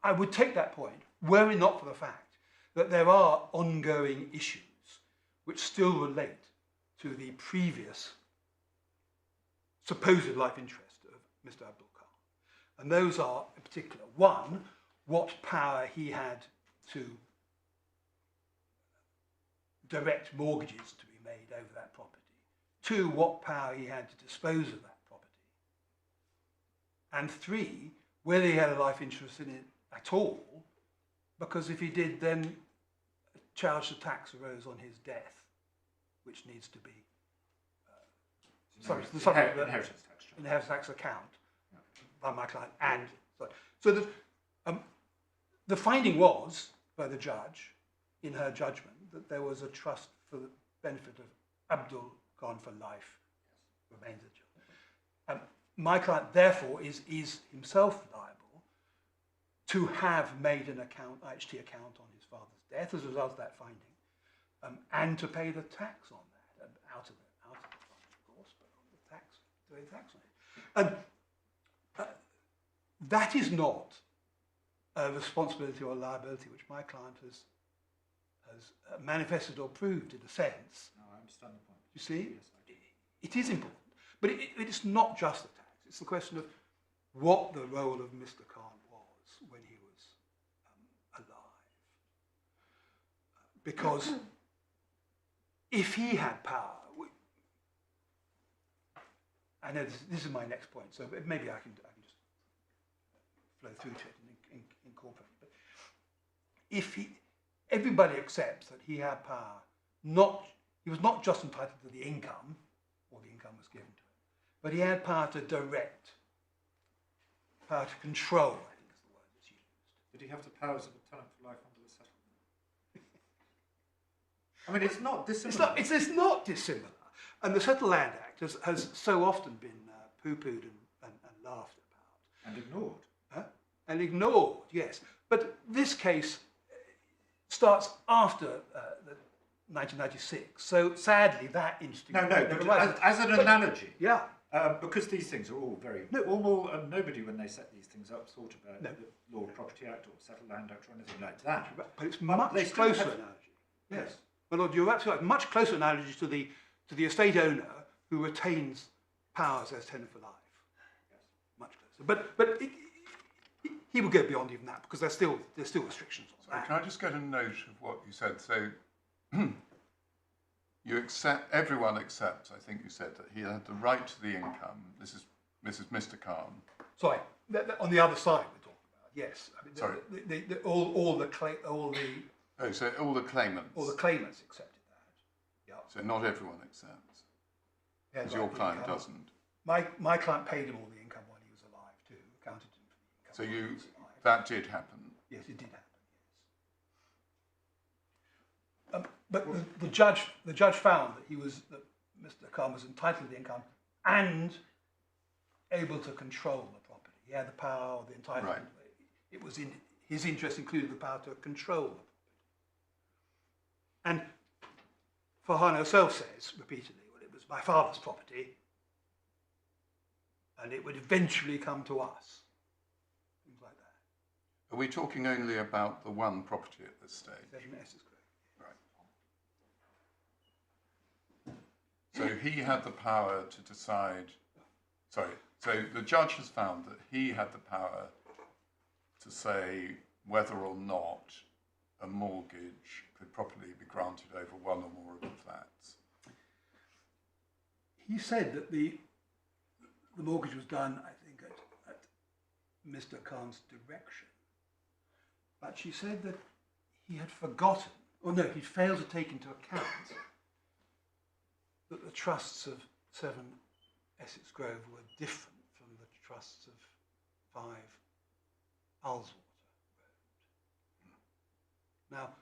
I would take that point were it not for the fact that there are ongoing issues which still relate to the previous supposed life interest of Mr. Abdul Khan. And those are, in particular, one, what power he had to direct mortgages to be made over that property. Two, what power he had to dispose of that property. And three, whether he had a life interest in it at all, because if he did, then a charge of tax arose on his death, which needs to be inheritance tax account by my client. And so that the finding was by the judge in her judgment that there was a trust for the benefit of Abdul Khan for life, remains a children. My client therefore is himself liable to have made an IHT account on his father's death as a result of that finding, and to pay the tax on that out of the fund, of course, but on the tax, to pay the tax on it. And that is not a responsibility or a liability which my client has manifested or proved in a sense. No, I understand the point. You see, Yes, I do. it is important, but it's not just the tax. It's the question of what the role of Mr. Khan was when he was alive. Because if he had power, and this is my next point, so maybe I can just flow through to it and incorporate it. But if everybody accepts that he had power, he was not just entitled to the income, or the income was given to him, but he had power to direct, power to control, I think is the word that's used. Did he have the powers of a tenant for life under the settlement? I mean, it's not dissimilar. It's not dissimilar. And the Settled Land Act has so often been poo-pooed and laughed about. And ignored. And ignored, yes. But this case starts after 1996. So sadly, that instinct. No, but as an analogy. Yeah. Because these things are all very formal, and nobody, when they set these things up, thought about the Law of Property Act or Settled Land Act or anything like that. But it's much closer analogy. Yes. Well, Lord, you're absolutely right. Much closer analogy to the estate owner who retains powers as tenant for life. Yes. Much closer. But he will go beyond even that because there's still restrictions on that. Can I just get a note of what you said? So everyone accepts, I think you said, that he had the right to the income. This is Mr. Khan. Sorry, on the other side we're talking about. Yes. I mean, Sorry. All the claimants. So all the claimants. All the claimants accepted that. Yeah. So not everyone accepts. Because your client doesn't. My client paid him all the income while he was alive too. Accounted him for the income. So that did happen. Yes, it did happen. Yes. But the judge found that Mr. Khan was entitled to the income and able to control the property. He had the power, the entitlement. Right. It was in his interest included the power to control the property. And Farhana herself says repeatedly, well, it was my father's property and it would eventually come to us. Things like that. Are we talking only about the one property at this stage? 7 Essex Grove. Right. So he had the power to decide, sorry, so the judge has found that he had the power to say whether or not a mortgage could properly be granted over one or more of the flats. He said that the mortgage was done, I think, at Mr. Khan's direction. But she said that he had forgotten, or no, he'd failed to take into account that the trusts of 7 Essex Grove were different from the trusts of 5 Ullswater Road. Now,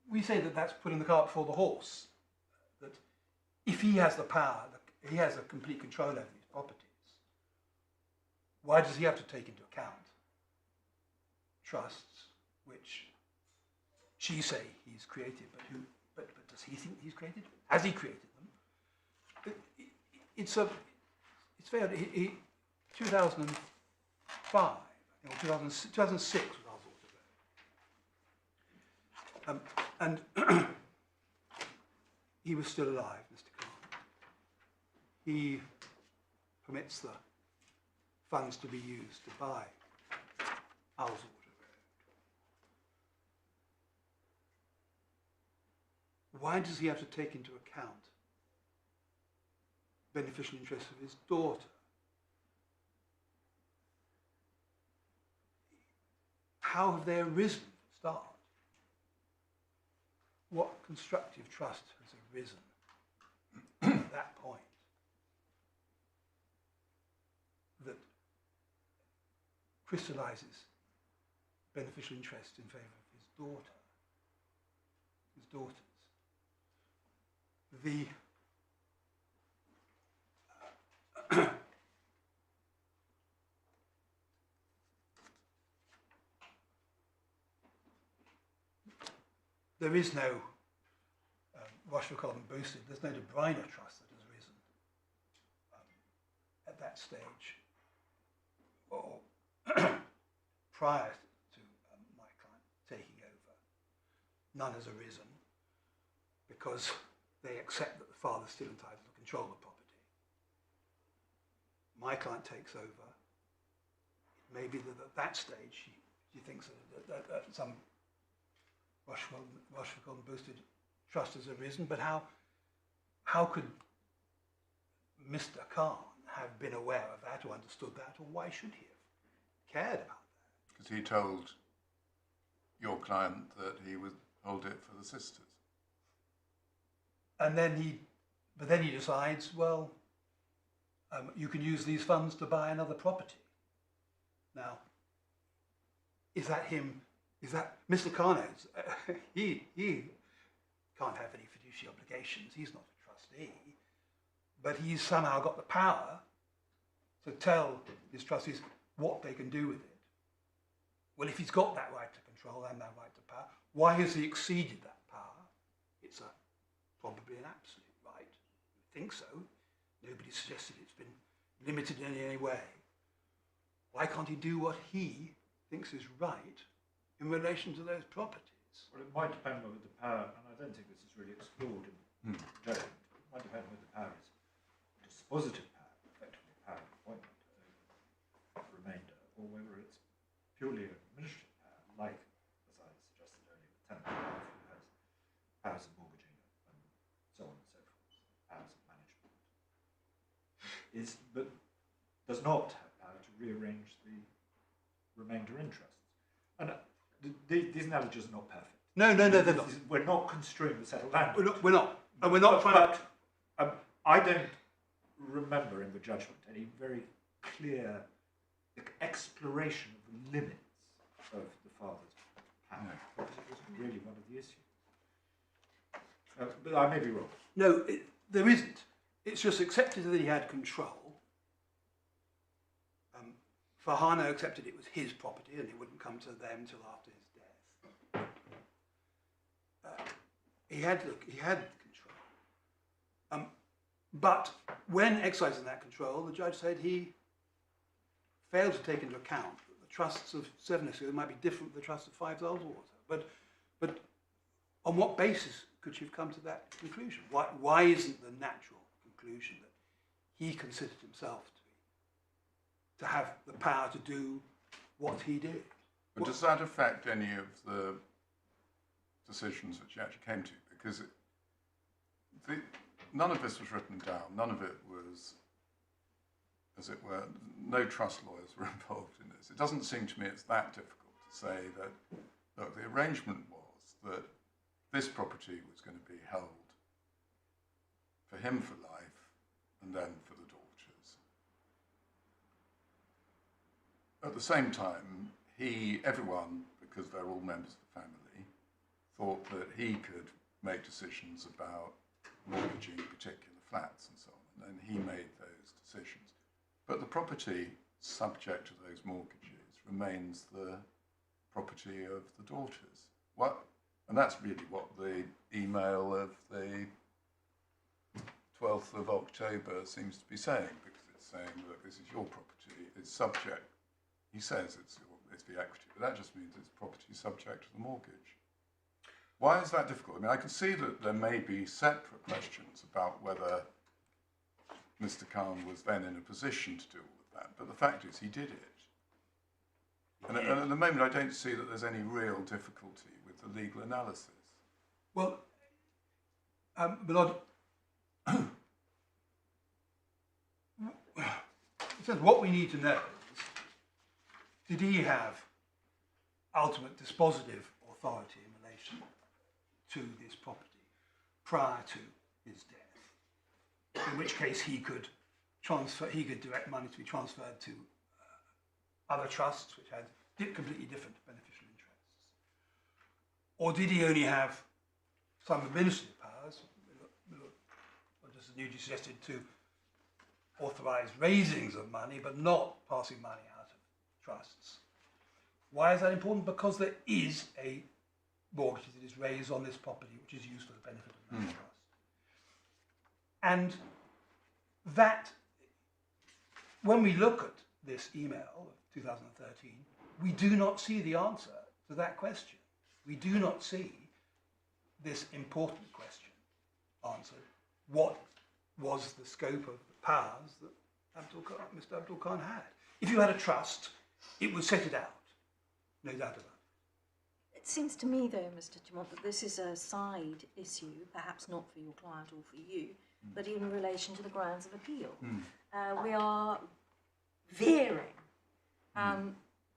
we say that that's putting the cart before the horse, that if he has the power, he has a complete control over these properties, why does he have to take into account trusts which she say he's created, but does he think he's created? Has he created them? It's very 2005, or 2006 was Ullswater Road. And he was still alive, Mr. Khan. He permits the funds to be used to buy Ullswater Road. Why does he have to take into account beneficial interests of his daughter? How have they arisen for start? What constructive trust has arisen at that point that crystallizes beneficial interest in favour of his daughters? There is no Rochefort and boosted. There's no De Bruyne trust that has risen at that stage, or prior to my client taking over. None has arisen because they accept that the father's still entitled to control the property. My client takes over. It may be that at that stage she thinks that some Rochefort and boosted trust has arisen, but how could Mr. Khan have been aware of that or understood that, or why should he have cared about that? Because he told your client that he would hold it for the sisters. And then he decides, well, you can use these funds to buy another property. Now, is that him? Is that Mr. Khan? He can't have any fiduciary obligations. He's not a trustee, but he's somehow got the power to tell his trustees what they can do with it. Well, if he's got that right to control and that right to power, why has he exceeded that power? It's probably an absolute right. You think so? Nobody suggested it's been limited in any way. Why can't he do what he thinks is right in relation to those properties? Well, it might depend whether the power, and I don't think this is really explored in judgment, it might depend whether the power is dispositive power, effectively power of appointment over remainder, or whether it's purely an administrative power, like, as I suggested earlier, the tenant who has powers of mortgaging and so on and so forth, powers of management, but does not have power to rearrange the remainder interests. And these analogies are not perfect. No, they're not. We're not construing the settled land. We're not. And we're not trying to... But I don't remember in the judgment any very clear exploration of the limits of the father's power. Because it was really one of the issues. But I may be wrong. No, there isn't. It's just accepted that he had control. Farhana accepted it was his property and it wouldn't come to them till after his death. He had control. But when exercising that control, the judge said he failed to take into account that the trusts of 7 estates might be different from the trusts of 5 Water. But on what basis could she have come to that conclusion? Why isn't the natural conclusion that he considered himself to have the power to do what he did? And does that affect any of the decisions that she actually came to? Because none of this was written down. None of it was, as it were, no trust lawyers were involved in this. It doesn't seem to me it's that difficult to say that, look, the arrangement was that this property was going to be held for him for life and then for the daughters. At the same time, everyone, because they're all members of the family, thought that he could make decisions about mortgaging particular flats and so on, and he made those decisions. But the property subject to those mortgages remains the property of the daughters. And that's really what the email of the 12th of October seems to be saying, because it's saying, look, this is your property, it's subject. He says it's the equity, but that just means it's property subject to the mortgage. Why is that difficult? I mean, I can see that there may be separate questions about whether Mr. Khan was then in a position to do all of that, but the fact is he did it. And at the moment, I don't see that there's any real difficulty with the legal analysis. Well, Milord, it says what we need to know is, did he have ultimate dispositive authority in relation to this property prior to his death? In which case he could direct money to be transferred to other trusts which had completely different beneficial interests. Or did he only have some administrative powers, or just as Nugee suggested, to authorise raisings of money but not passing money out of trusts? Why is that important? Because there is a mortgage that is raised on this property which is used for the benefit of the trust. And that, when we look at this email of 2013, we do not see the answer to that question. We do not see this important question answered. What was the scope of the powers that Mr. Abdul Khan had? If you had a trust, it would set it out, no doubt about it. It seems to me, though, Mr. Dumont, that this is a side issue, perhaps not for your client or for you, but in relation to the grounds of appeal. We are veering.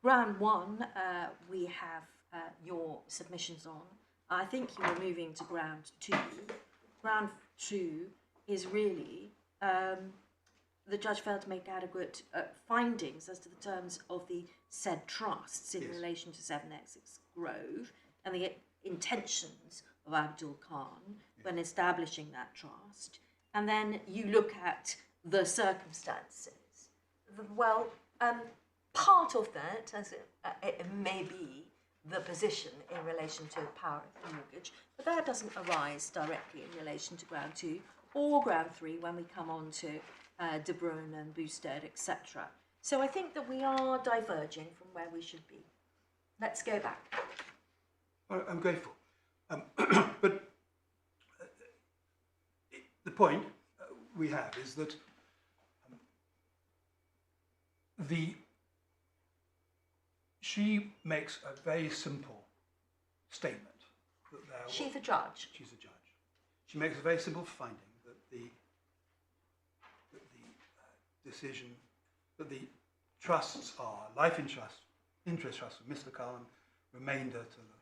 Ground 1, we have your submissions on. I think you are moving to ground 2. Ground 2 is really the judge failed to make adequate findings as to the terms of the said trusts in relation to 7 Essex Grove and the intentions of Abdul Khan when establishing that trust. And then you look at the circumstances. Part of that, as it may be, the position in relation to power of the mortgage, but that doesn't arise directly in relation to ground 2 or ground 3 when we come on to De Bruyne and Boosted, etc. So I think that we are diverging from where we should be. Let's go back. I'm grateful. But the point we have is that she makes a very simple statement. She's a judge. She's a judge. She makes a very simple finding that the decision, that the trusts are life interest trusts for Mr. Khan, remainder to the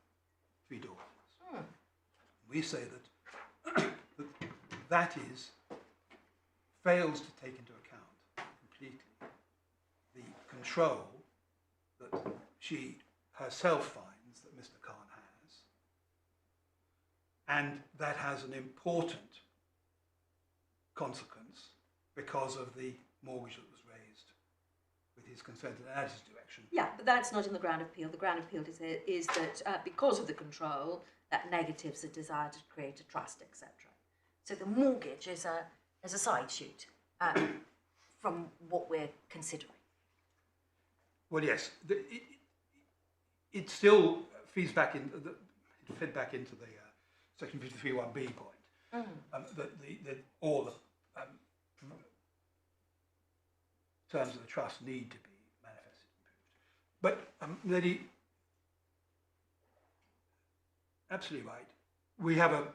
3 daughters. We say that that fails to take into account completely the control that she herself finds that Mr. Khan has, and that has an important consequence because of the mortgage that was raised with his consent and at his direction. Yeah, but that's not in the ground appeal. The ground appeal is that because of the control, that negatives the desire to create a trust, etc. So the mortgage is a side shoot from what we're considering. Well, yes, it still feeds back in. It fed back into the section 53(1)(b) point. All the terms of the trust need to be manifested and proved. But Lady, absolutely right. We have a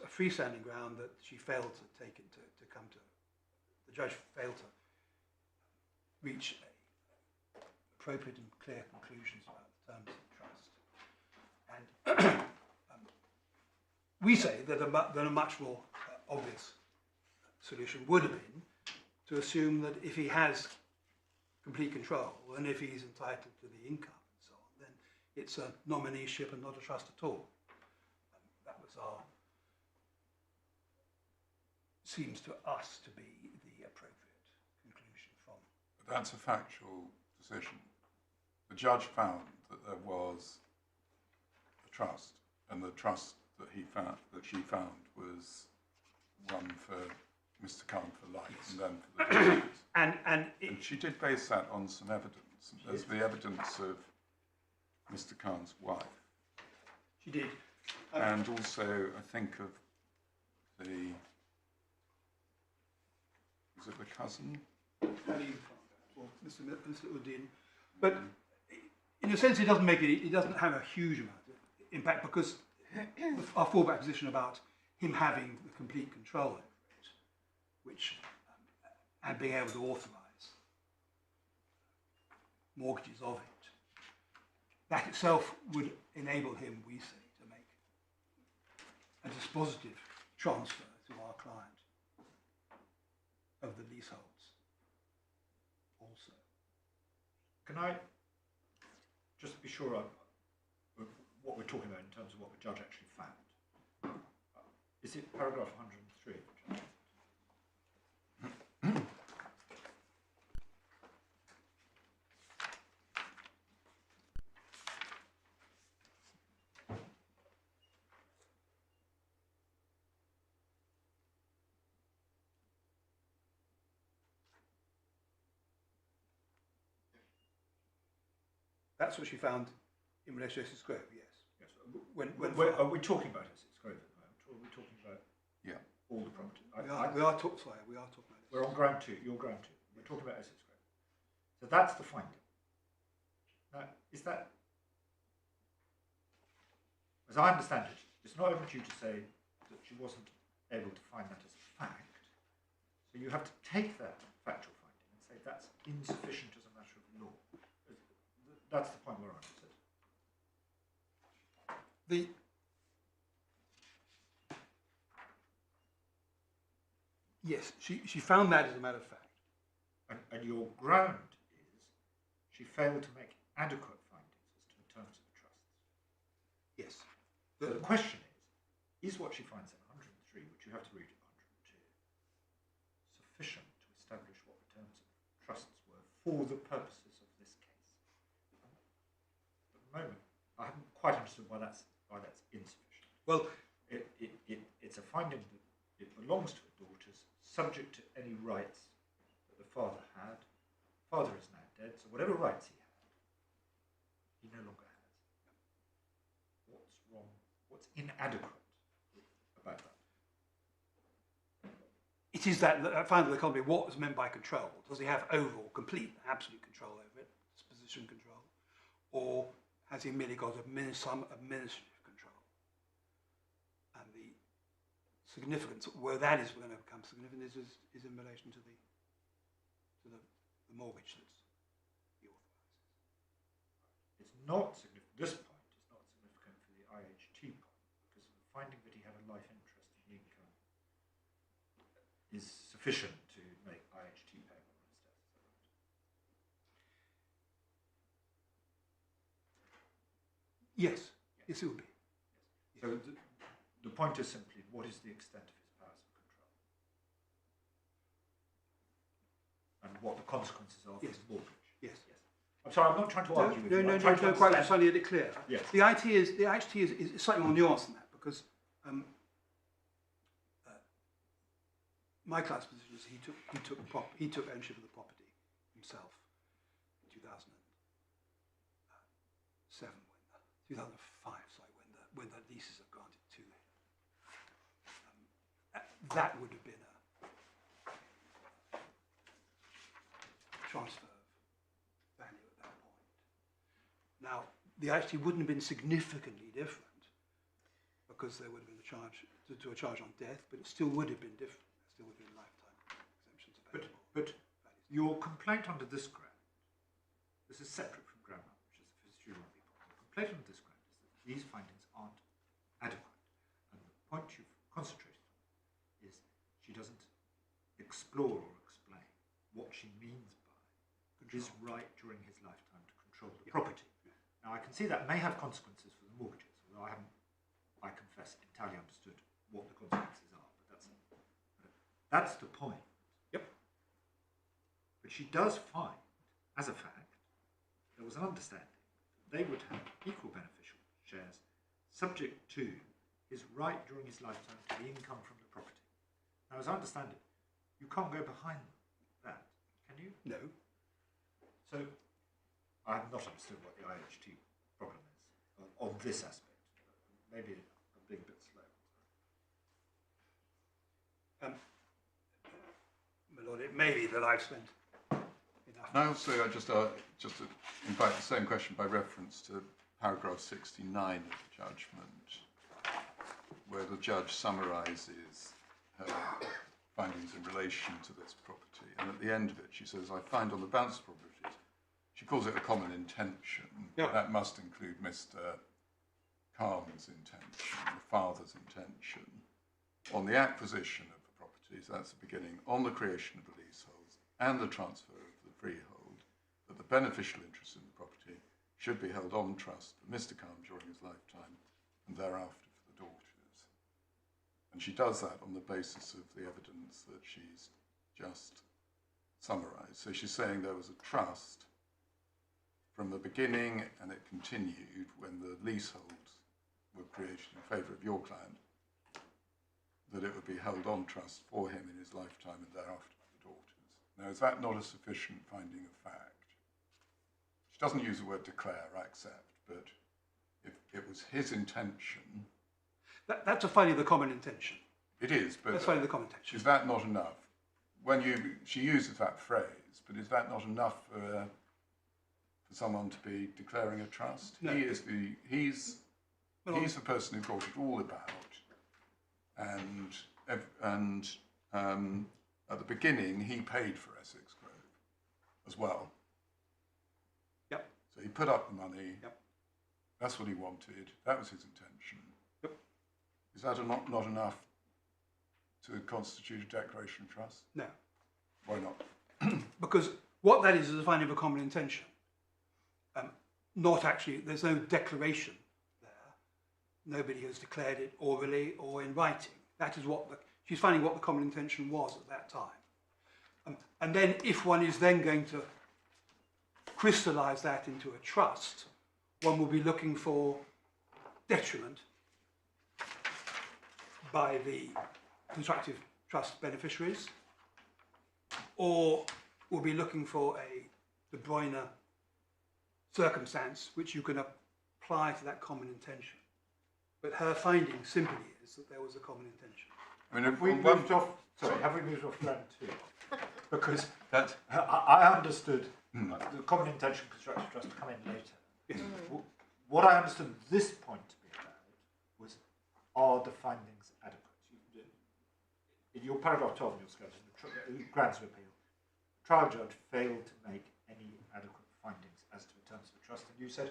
freestanding ground that she failed to take it to come to. The judge failed to reach appropriate and clear conclusions about the terms of the trust. And we say that a much more obvious solution would have been to assume that if he has complete control and if he's entitled to the income and so on, then it's a nomineeship and not a trust at all. That was seems to us to be the appropriate conclusion from. But that's a factual decision. The judge found that there was a trust, and the trust that she found was one for Mr. Khan for life, yes, and then for the disease. And she did base that on some evidence. There's the evidence of Mr. Khan's wife. She did. And also, I think of was it the cousin? Or Mr. Uddin. But in a sense, it doesn't have a huge amount of impact because our fallback position about him having the complete control over it, which and being able to authorise mortgages of it, that itself would enable him, we say, to make a dispositive transfer to our client of the leaseholds also. Can I just be sure of what we're talking about in terms of what the judge actually found? Is it paragraph 103? That's what she found in relation to Essex Grove, yes. Yes. Are we talking about Essex Grove at the moment, or are we talking about all the property? We are talking about it. We're on ground two. You're ground two. We're talking about Essex Grove. So that's the finding. Now, is that, as I understand it, it's not open to you to say that she wasn't able to find that as a fact. So you have to take that factual finding and say that's insufficient as a matter of law. That's the point we're on, is it? Yes, she found that as a matter of fact. And your ground is she failed to make adequate findings as to the terms of the trusts. Yes. So the question is what she finds in 103, which you have to read at 102, sufficient to establish what the terms of trusts were for the purposes of this case? At the moment, I haven't quite understood why that's insufficient. Well, it's a finding that it belongs to a daughter's, subject to any rights that the father had. Father is now dead, so whatever rights he had, he no longer has. What's wrong? What's inadequate about that? it is that final economy. What was meant by control? Does he have overall, complete, absolute control over it, disposition control, or has he merely got some administrative control? And the significance, where that is going to become significant, is in relation to the mortgage that's he authorises. It's not significant. This point is not significant for the IHT point, because the finding that he had a life interest in the income is sufficient to make IHT payable on his death. Yes, yes, it would be. So the point is simply, what is the extent of his powers of control? what the consequences are for Yes. the mortgage. Yes. I'm sorry, I'm not trying to argue with you. No, I'm trying to quite understand- trying to get it clear. Yes. The IHT is slightly more nuanced than that, because my client's position is he took ownership of the property himself in 2005, when the leases are granted to him. That would have been a transfer of value at that point. Now, the IHT wouldn't have been significantly different, because there would have been a charge to a charge on death, but it still would have been different. There still would have been lifetime exemptions available. But your complaint under this ground, this is separate from ground one, which is the history of people. The complaint under this ground is that these findings aren't adequate. And the point you've concentrated on is she doesn't explore or explain what she means by his right during his lifetime to control the property. Now, I can see that may have consequences for the mortgages, although I confess, entirely understood what the consequences are, but that's the point. Yep. But she does find, as a fact, there was an understanding that they would have equal beneficial shares subject to his right during his lifetime to the income from the property. Now, as I understand it, you can't go behind that, can you? No. So, I have not understood what the IHT problem is on this aspect. Maybe I'm being a bit slow. My lord, it may be that I've spent enough. And I also, in fact, the same question by reference to paragraph 69 of the judgment, where the judge summarises her findings in relation to this property. And at the end of it, she says, I find on the balance of properties, she calls it a common intention. Yeah. That must include Mr. Calm's intention, the father's intention, on the acquisition of the properties, that's the beginning, on the creation of the leaseholds and the transfer of the freehold, that the beneficial interest in the property should be held on trust for Mr. Calm during his lifetime and thereafter for the daughters. And she does that on the basis of the evidence that she's just summarised. So she's saying there was a trust from the beginning, and it continued when the leaseholds were created in favour of your client, that it would be held on trust for him in his lifetime and thereafter for the daughters. Now, is that not a sufficient finding of fact? She doesn't use the word declare, I accept, but if it was his intention... That's a finding of the common intention. It is, but... That's finding of the common intention. Is that not enough? She uses that phrase, but is that not enough for someone to be declaring a trust? No. He's the person who brought it all about, and at the beginning he paid for Essex Grove as well. Yep. So he put up the money. Yep. That's what he wanted. That was his intention. Yep. Is that not enough to constitute a declaration of trust? No. Why not? Because what that is a finding of a common intention. Not actually, there's no declaration there. Nobody has declared it orally or in writing. That is what she's finding what the common intention was at that time. And then if one is then going to crystallise that into a trust, one will be looking for detriment by the constructive trust beneficiaries, or will be looking for a De Bruyne circumstance which you can apply to that common intention. But her finding simply is that there was a common intention. I mean, Have we moved off ground two? Because I understood the common intention constructive trust to come in later. Yes. What I understood this point to be about was, are the findings adequate? In your paragraph 12 in your skeleton, the grounds of appeal, the trial judge failed to make any adequate findings as to the terms of the trust, and you said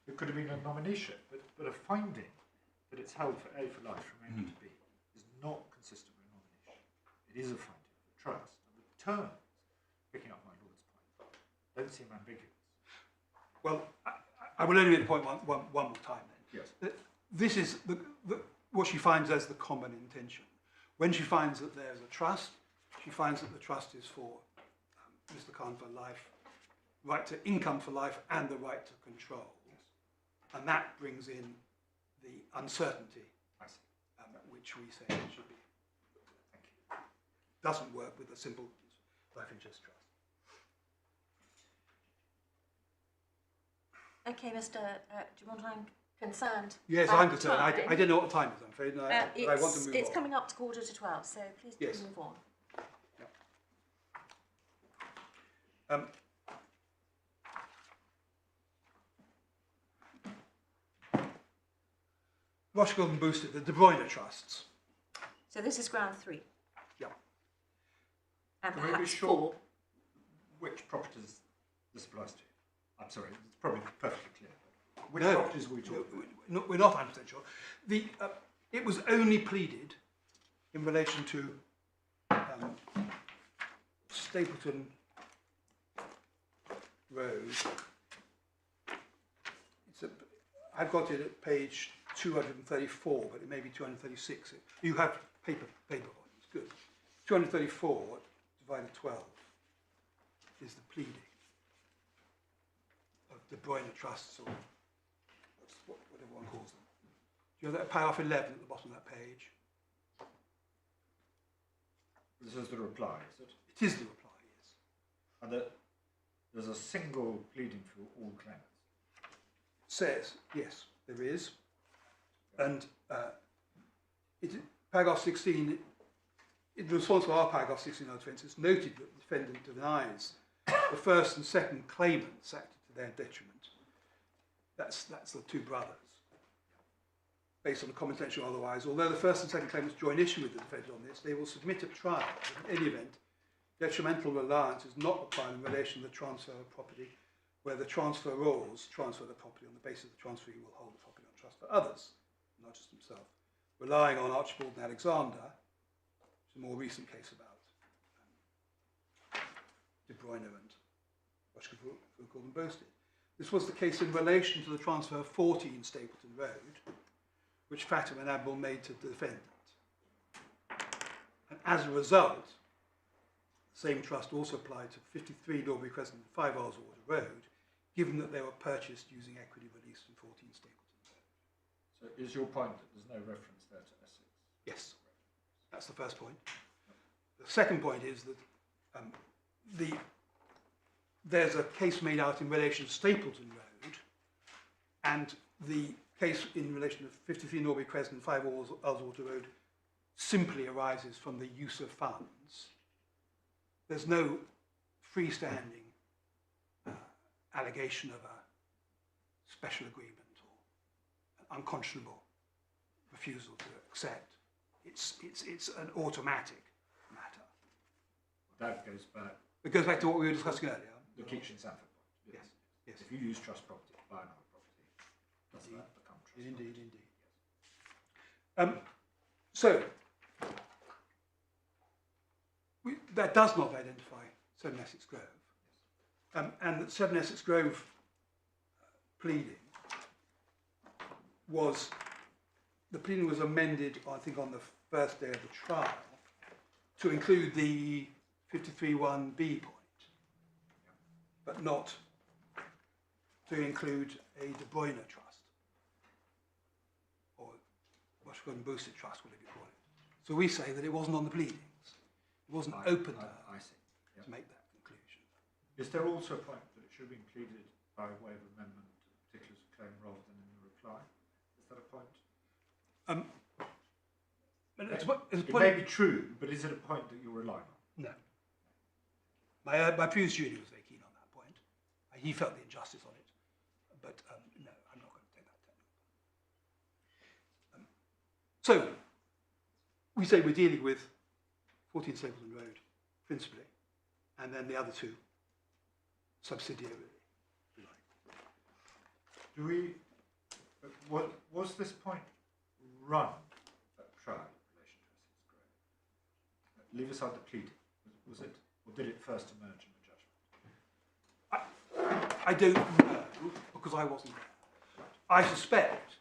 it could have been a nomination, but a finding that it's held for A for life from A to B is not consistent with a nomination. It is a finding of the trust, and the terms, picking up my lord's point, don't seem ambiguous. Well, I will only make the point one more time then. Yes. This is what she finds as the common intention. When she finds that there's a trust, she finds that the trust is for Mr. Khan for life, right to income for life, and the right to control. And that brings in the uncertainty, I see. which we say should be. Thank you. Doesn't work with a simple life interest trust. Okay, Mr. I'm concerned. Yes, about I'm concerned. I time. didn't know what the time is, I'm afraid, but I want to move It's on. coming up to 11:45, so please do Yes. move on. Rothschild and Boosted, the De Bruyne trusts. So this is ground 3. Yeah. And Can we be perhaps sure 4. which properties this applies to? I'm sorry, it's probably perfectly clear. But which No, properties are we talking about? we're not 100% sure. It was only pleaded in relation to Stapleton Road. I've got it at page 234, but it may be 236. You have paper volumes, good. 234 divided 12 is the pleading of De Bruyne trusts, or whatever one calls them. Do you have that paragraph 11 at the bottom of that page? This is the reply, is it? It is the reply, yes. And there's a single pleading for all claimants. Says, yes, there is. And paragraph 16, in response to our paragraph 16 offence, it's noted that the defendant denies the first and second claimants acted to their detriment. That's the two brothers. Based on the commonsense or otherwise, although the first and second claimants join issue with the defendant on this, they will submit at trial. In any event, detrimental reliance is not required in relation to the transfer of property, where the transferors transfer the property on the basis the transferee will hold the property on trust for others, not just himself. Relying on Archibald and Alexander, which is a more recent case about De Bruyne and Rochefoucauld and Boasted. This was the case in relation to the transfer of 14 Stapleton Road, which Fatima and Abel made to the defendant. And as a result, the same trust also applied to 53 Norbury Crescent and 5 Islewater Road, given that they were purchased using equity release from 14 Stapleton Road. So is your point that there's no reference there to Essex? Yes, that's the first point. The second point is that there's a case made out in relation to Stapleton Road, and the case in relation to 53 Norbury Crescent and 5 Islewater Road simply arises from the use of funds. There's no freestanding allegation of a special agreement or an unconscionable refusal to accept. It's an automatic matter. That goes back It goes back to what we were discussing earlier. the Keach-and-Sanford point. Yes, yes. If you use trust property to buy another property, does that become trust Indeed, property? indeed. So, that does not identify 7 Essex Grove. And that 7 Essex Grove pleading was, the pleading was amended, I think, on the first day of the trial to include the 53(1)(b) point, but not to include a De Bruyne trust, or Rochefoucauld and Boosted trust, whatever you call it. So we say that it wasn't on the pleadings. It wasn't open to her I see. to make that conclusion. Is there also a point that it should be included by way of amendment to the particulars of claim rather than in the reply? Is that a point? But it's a It point, may be true, but is it a point that you're relying on? no. My previous junior was very keen on that point. He felt the injustice on it, but no, I'm not going to take that technical. So, we say we're dealing with 14 Stapleton Road, principally, and then the other two, subsidiarily. Do we? Was this point run at trial in relation to Essex Grove? Leave aside the pleading. Was it, or did it first emerge in the judgment? I don't know, because I wasn't there. I suspect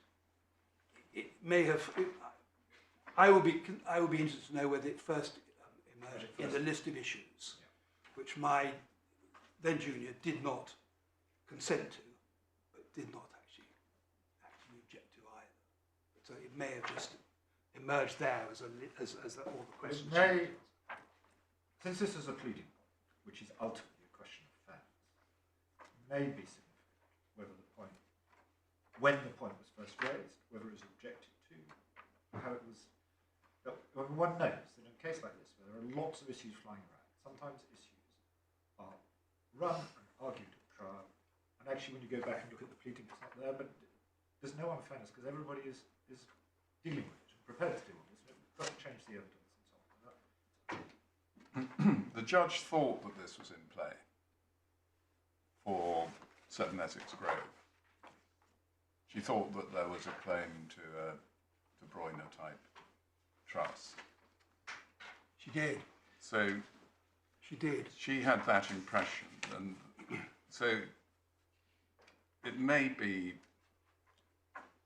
it may have. I would be interested to know whether it first emerged in the list of issues, which my then junior, did not consent to, but did not actually object to either. So it may have just emerged there as all the questions. It may, since this is a pleading point, which is ultimately a question of facts, may be significant whether the point, when the point was first raised, whether it was objected to, how it was. One knows that in a case like this, where there are lots of issues flying around, sometimes issues are run and argued at trial, and actually when you go back and look at the pleading, it's not there, but there's no unfairness because everybody is dealing with it and prepared to deal with it, and it doesn't change the evidence and so on. The judge thought that this was in play for 7 Essex Grove. She thought that there was a claim to a De Bruyne type trust. She did. So she did. She had that impression, and so it may be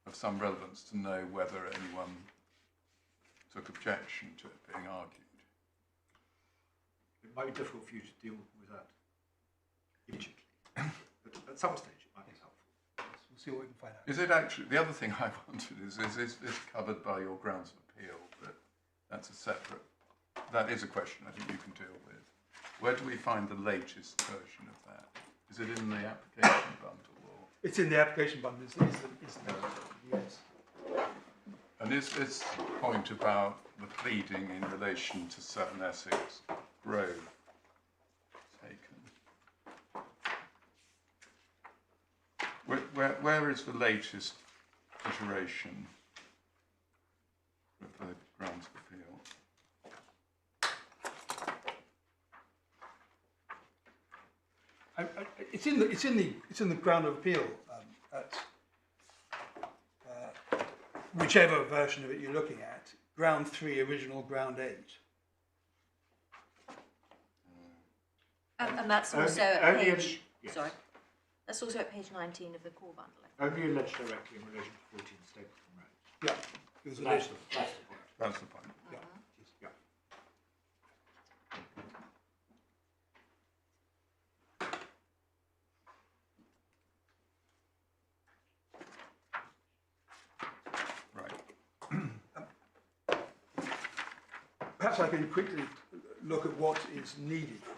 of some relevance to know whether anyone took objection to it being argued. It might be difficult for you to deal with that immediately, but at some stage it might be helpful. We'll see what we can find out. Is it actually, the other thing I wanted is this covered by your grounds of appeal? But that's a separate, that is a question I think you can deal with. Where do we find the latest version of that? Is it in the application bundle? Or? It's in the application bundle, yes. And is this point about the pleading in relation to 7 Essex Grove taken? Where is the latest iteration of the grounds of appeal? It's in the ground of appeal at whichever version of it you're looking at. Ground 3, original ground 8. And that's also at page. Yes. Sorry, that's also at page 19 of the core bundle. Only alleged directly in relation to 14 Stapleton Road. Yeah, it was That's alleged. the point. That's the point. Yeah. Yeah. Right. Perhaps I can quickly look at what is needed for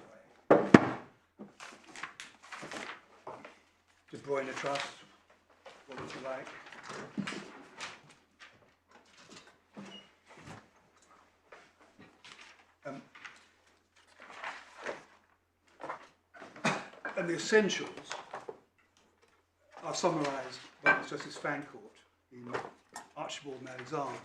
De Bruyne Trust, what would you like? And the essentials are summarised by Justice Fancourt in Archibald and Alexander.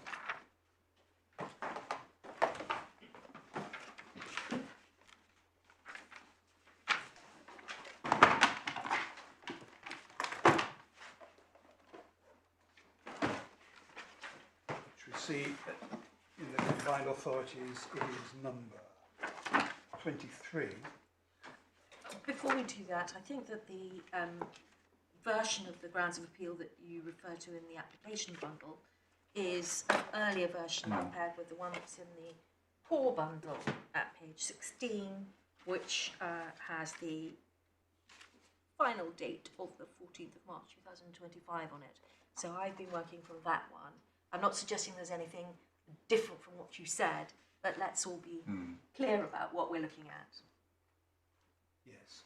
See in the combined authorities it is number 23. Before we do that, I think that the version of the grounds of appeal that you refer to in the application bundle is an earlier version compared with the one that's in the core bundle at page 16, which has the final date of the 14th of March 2025 on it. So I've been working from that one. I'm not suggesting there's anything different from what you said, but let's all be clear about what we're looking at. Yes.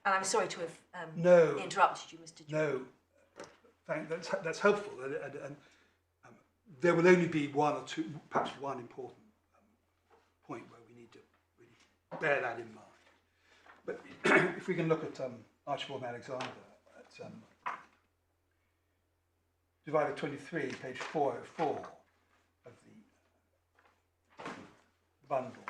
And I'm sorry to have interrupted you, Mr. No, that's helpful. And there will only be one or two, perhaps one important point where we need to really bear that in mind. But if we can look at Archibald and Alexander at Divided 23, page 404 of the bundle.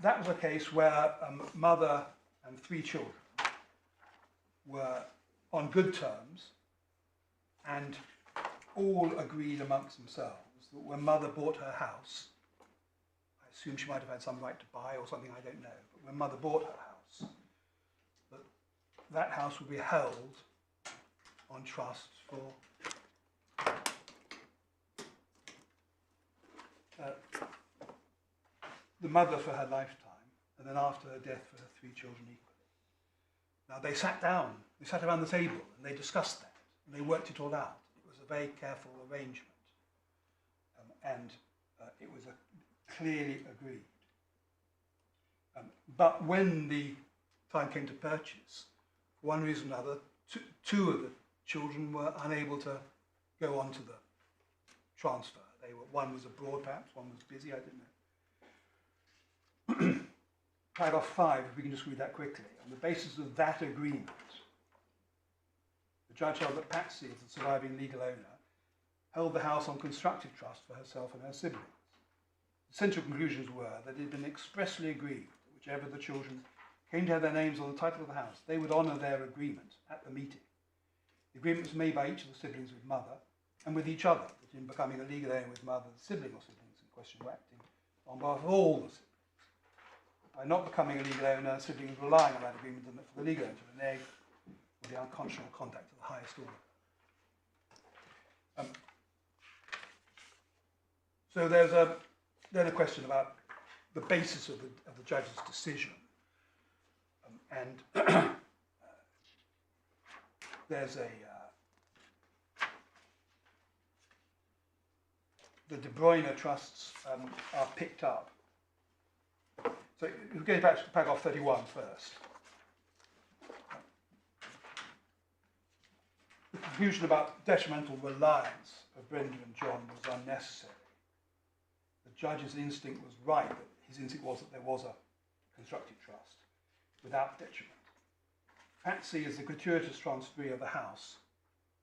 That was a case where mother and 3 children were on good terms and all agreed amongst themselves that when mother bought her house, I assume she might have had some right to buy or something, I don't know, but when mother bought her house, that house will be held on trust for the mother for her lifetime, and then after her death for her 3 children equally. Now they sat down, they sat around the table, and they discussed that, and they worked it all out. It was a very careful arrangement, and it was clearly agreed. But when the time came to purchase, for one reason or another, two of the children were unable to go on to the transfer. One was abroad perhaps, one was busy, I don't know. Paragraph 5, if we can just read that quickly. On the basis of that agreement, the judge held that Patsy, as the surviving legal owner, held the house on constructive trust for herself and her siblings. The central conclusions were that it had been expressly agreed that whichever of the children came to have their names on the title of the house, they would honour their agreement at the meeting. The agreement was made by each of the siblings with mother and with each other, that in becoming a legal heir with mother, the sibling or siblings in question were acting on behalf of all the siblings. By not becoming a legal owner, siblings relying on that agreement and for the legal owner to renege with the unconscionable conduct of the highest order. So there's then a question about the basis of the judge's decision. And there's the De Bruyne trusts are picked up. So we'll go back to paragraph 31 first. The conclusion about detrimental reliance of Brenda and John was unnecessary. The judge's instinct was right, that his instinct was that there was a constructive trust without detriment. Patsy is the gratuitous transferee of the house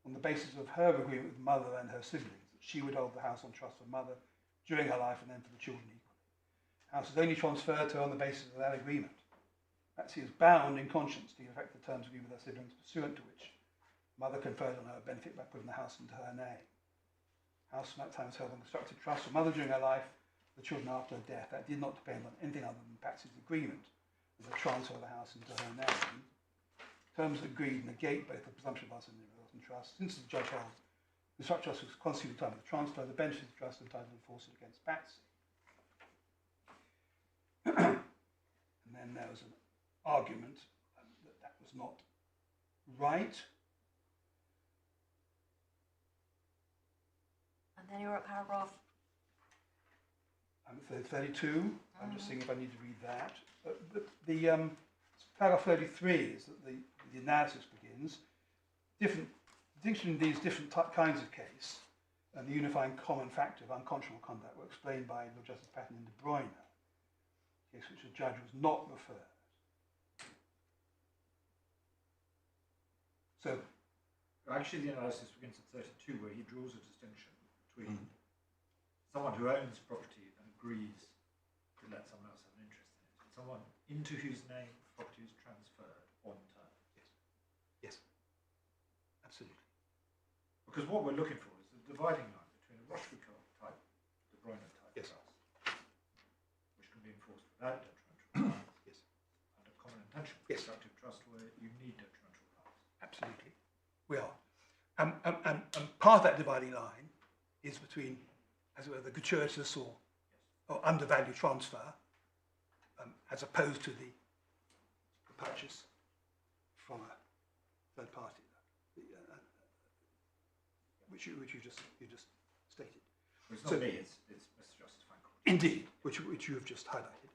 on the basis of her agreement with mother and her siblings that she would hold the house on trust for mother during her life and then for the children equally. The house is only transferred to her on the basis of that agreement. Patsy is bound in conscience to effect the terms agreed with her siblings, pursuant to which mother conferred on her a benefit by putting the house into her name. The house from that time was held on constructive trust for mother during her life, the children after her death. That did not depend on anything other than Patsy's agreement with the transfer of the house into her name. Terms agreed negate both the presumption of us and the inheritance trust. Since the judge held the constructive trust was constituted at the time of the transfer, the benefit of the trust entitled to enforce it against Patsy. And then there was an argument that was not right. And then you're at paragraph 32. I'm just seeing if I need to read that. Paragraph 33 is that the analysis begins. Distinction in these different kinds of case and the unifying common factor of unconscionable conduct were explained by Lord Justice Patton in De Bruyne, a case which the judge was not referred. So, actually, the analysis begins at 32, where he draws a distinction between someone who owns property and agrees to let someone else have an interest in it, and someone into whose name property is transferred on terms. yes, absolutely. Because what we're looking for is the dividing line between a Rochefoucauld type, De Bruyne type Yes. trust, which can be enforced without detrimental rights, Yes, and a common intention Yes. constructive trust where you need detrimental rights. absolutely. We are. And part of that dividing line is between, as it were, the gratuitous or undervalued transfer, as opposed to the purchase from a third party, which you just stated. Well, it's not So- me, it's Mr. Justice Frankel. Indeed, which you have just highlighted.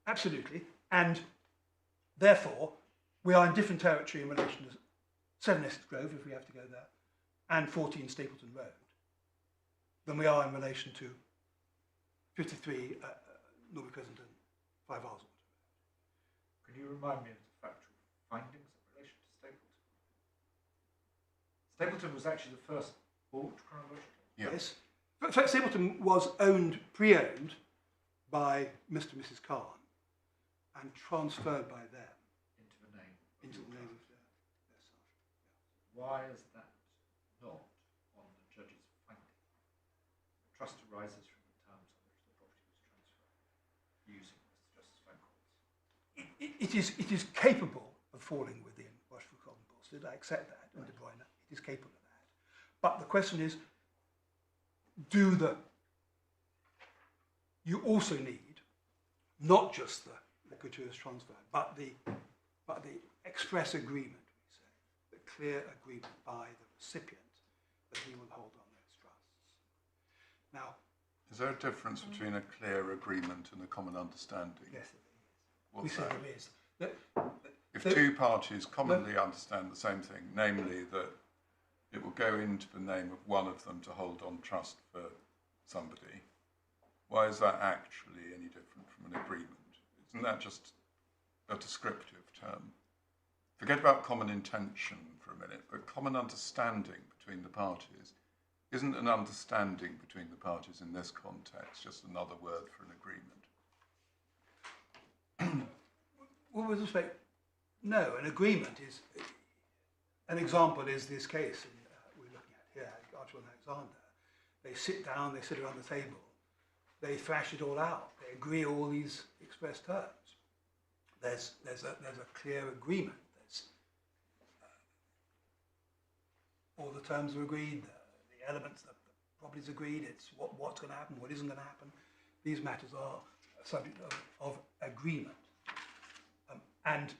Absolutely. And therefore, we are in different territory in relation to 7 Essex Grove, if we have to go there, and 14 Stapleton Road, than we are in relation to 53 Norby Crescent and 5 Arswood. Can you remind me of the factual findings in relation to Stapleton? Stapleton was actually the first bought chronologically. Yeah. Yes. But Stapleton was pre-owned by Mr. and Mrs. Khan and transferred by them Into the name. into the name of their son. Why is that not on the judge's finding? The trust arises from the terms on which the property was transferred, using Mr. Justice Frankel's. It is capable of falling within Rochefoucauld and Bulstead. I accept that, and De Bruyne. It is capable of that. But the question is, do the you also need not just the gratuitous transfer, but the express agreement, we say, the clear agreement by the recipient that he will hold on those trusts. Now, is there a difference between a clear agreement and a common understanding? yes, we What's say that? there is. If two parties commonly understand the same thing, namely that it will go into the name of one of them to hold on trust for somebody, why is that actually any different from an agreement? Isn't that just a descriptive term? Forget about common intention for a minute, but common understanding between the parties. Isn't an understanding between the parties in this context just another word for an agreement? Well, with respect, no, an agreement is, an example is this case we're looking at here, Archibald and Alexander. They sit down, they sit around the table, they thrash it all out, they agree all these express terms. There's a clear agreement. All the terms are agreed, the elements, the properties agreed, it's what's going to happen, what isn't going to happen. These matters are a subject of agreement. And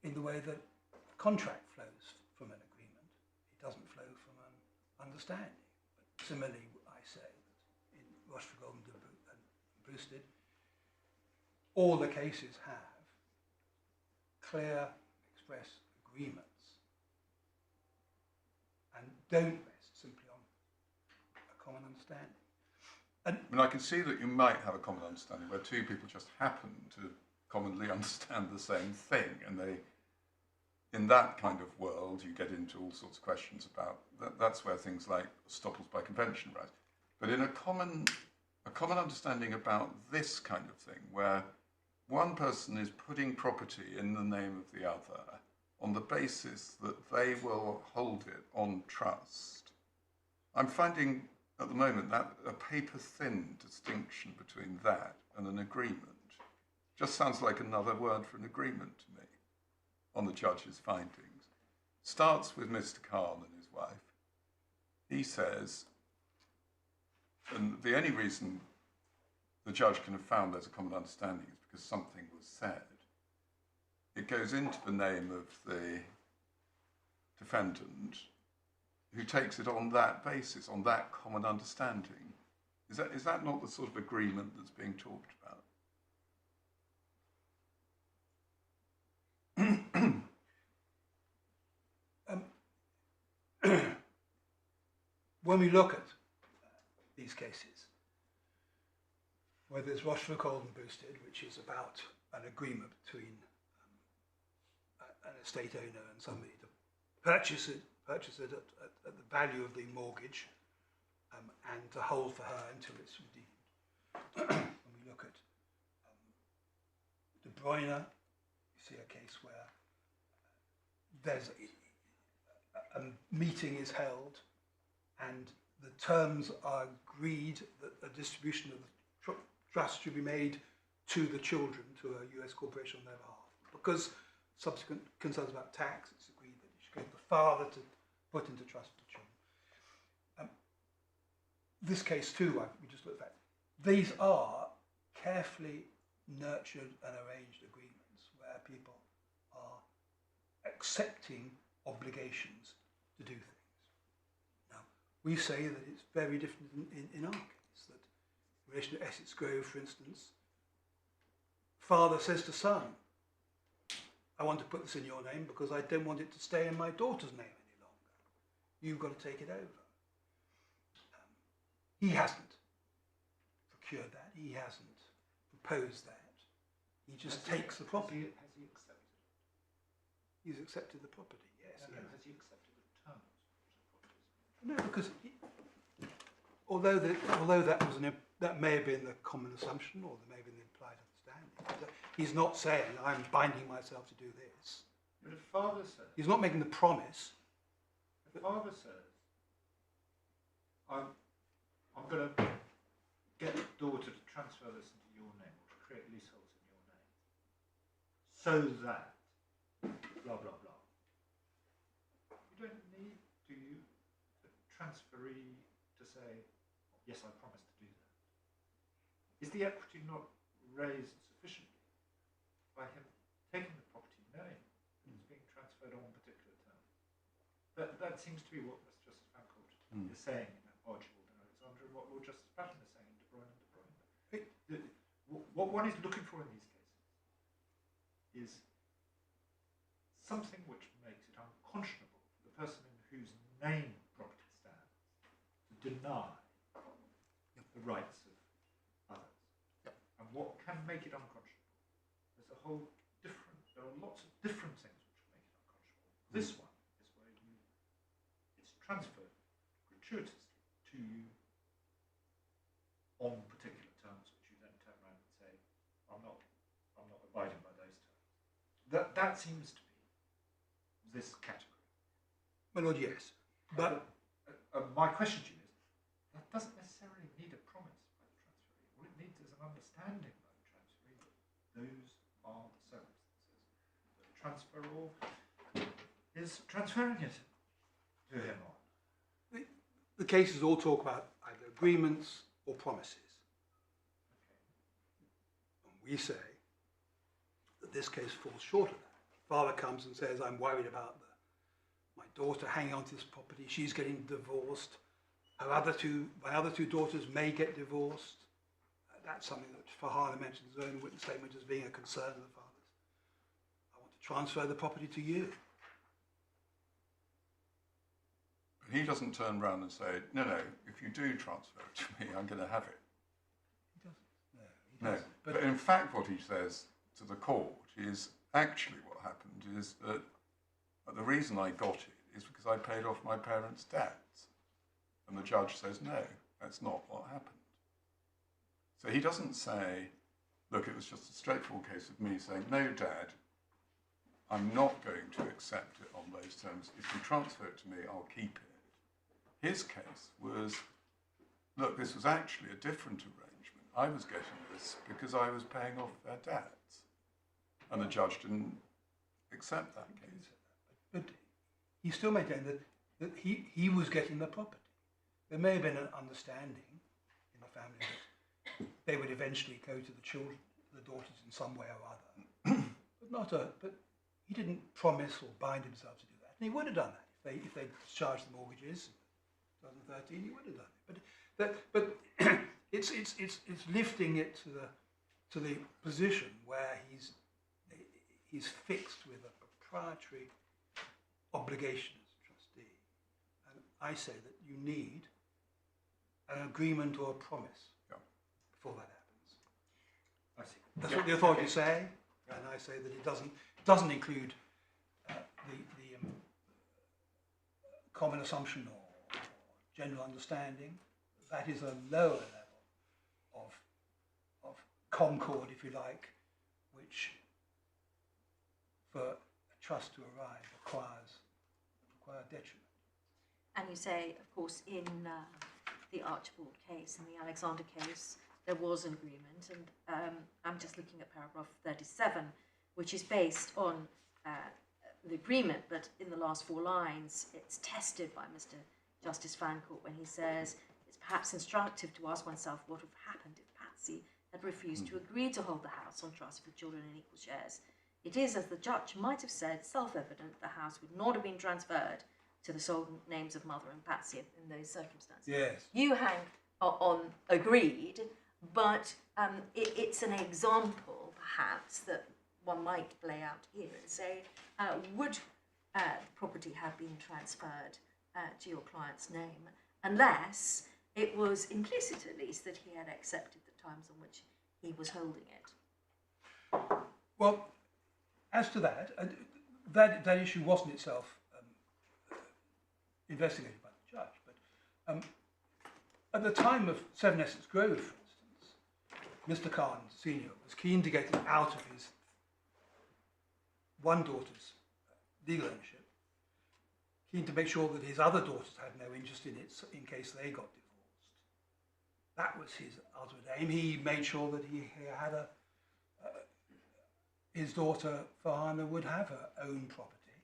in the way that a contract flows from an agreement, it doesn't flow from an understanding. But similarly, I say that in Rochefort and Boosted, all the cases have clear express agreements and don't rest simply on a common understanding. And I mean, I can see that you might have a common understanding where two people just happen to commonly understand the same thing, and they, in that kind of world, you get into all sorts of questions about that's where things like estoppels by convention arise. But in a common understanding about this kind of thing, where one person is putting property in the name of the other on the basis that they will hold it on trust, I'm finding at the moment that a paper-thin distinction between that and an agreement just sounds like another word for an agreement to me on the judge's findings. Starts with Mr. Khan and his wife. He says, and the only reason the judge can have found there's a common understanding is because something was said. It goes into the name of the defendant, who takes it on that basis, on that common understanding. Is that not the sort of agreement that's being talked about? When we look at these cases, whether it's Rochefort and Boosted, which is about an agreement between an estate owner and somebody to purchase it at the value of the mortgage, and to hold for her until it's redeemed. When we look at De Bruyne, you see a case where there's a meeting is held and the terms are agreed that a distribution of the trust should be made to the children, to a US corporation on their behalf. Because subsequent concerns about tax, it's agreed that it should go to the father to put into trust for the children. This case too, we just looked at, these are carefully nurtured and arranged agreements where people are accepting obligations to do things. Now, we say that it's very different in our case, that in relation to Essex Grove, for instance, father says to son, I want to put this in your name because I don't want it to stay in my daughter's name any longer. You've got to take it over. He hasn't procured that. He hasn't proposed that. He just takes the property. Has he accepted it? He's accepted the property, yes. No, has he accepted the terms? No, because although that may have been the common assumption, or there may have been the implied understanding, he's not saying I'm binding myself to do this. But if father says, He's not making the promise. if father says, I'm going to get the daughter to transfer this into your name, or to create leaseholds in your name, so that blah blah blah. You don't need, do you, a transferee to say, yes, I promise to do that. is the equity not raised sufficiently by him taking the property knowing it's being transferred on particular terms? That seems to be what Mr. Justice Fancourt is saying in Archibald and Alexander, and what Lord Justice Appellant is saying in De Bruyne and De Bruyne. What one is looking for in these cases is something which makes it unconscionable for the person in whose name property stands to deny the rights of others. Yep. And what can make it unconscionable? There are lots of different things which will make it unconscionable. This one is where it's transferred gratuitously to you on particular terms, which you then turn around and say, I'm not abiding by those terms. That seems to be this category. My lord, yes. But My question to you is, that doesn't necessarily need a promise by the transferee. All it needs is an understanding by the transferee that those are the circumstances. The transferor is transferring it to him or her. the cases all talk about either agreements or promises. And we say that this case falls short of that. Father comes and says, I'm worried about my daughter hanging on to this property. She's getting divorced. My other two daughters may get divorced. That's something that Farhana mentioned in his own witness statement as being a concern of the father's. I want to transfer the property to you. But he doesn't turn around and say, no, if you do transfer it to me, I'm going to have it. He doesn't. No, but in fact what he says to the court is actually what happened is that the reason I got it is because I paid off my parents' debts. And the judge says, no, that's not what happened. So he doesn't say, look, it was just a straightforward case of me saying, no, Dad, I'm not going to accept it on those terms. If you transfer it to me, I'll keep it. His case was, look, this was actually a different arrangement. I was getting this because I was paying off their debts. And the judge didn't accept that case. But he still maintained that he was getting the property. There may have been an understanding in the family that they would eventually go to the children, the daughters in some way or other. But he didn't promise or bind himself to do that. And he would have done that if they discharged the mortgages in 2013. He would have done it. But it's lifting it to the position where he's fixed with a proprietary obligation as a trustee. And I say that you need an agreement or a promise before that happens. I see. That's what the authorities say, and I say that it doesn't include the common assumption or general understanding. That is a lower level of concord, if you like, which for a trust to arrive require detriment. And you say, of course, in the Archibald case and the Alexander case, there was an agreement, and I'm just looking at paragraph 37, which is based on the agreement, but in the last 4 lines, it's tested by Mr. Justice Fancourt when he says, it's perhaps instructive to ask oneself what would have happened if Patsy had refused to agree to hold the house on trust for children in equal shares. It is, as the judge might have said, self-evident the house would not have been transferred to the sole names of Mother and Patsy in those circumstances. Yes. You hang on agreed, but it's an example, perhaps, that one might lay out here and say, would the property have been transferred to your client's name, unless it was implicit, at least, that he had accepted the terms on which he was holding it? Well, as to that issue wasn't itself investigated by the judge, but at the time of 7 Essex Grove, for instance, Mr. Khan Sr. was keen to get it out of his one daughter's legal ownership, keen to make sure that his other daughters had no interest in it in case they got divorced. That was his ultimate aim. He made sure that he had his daughter Farhana would have her own property,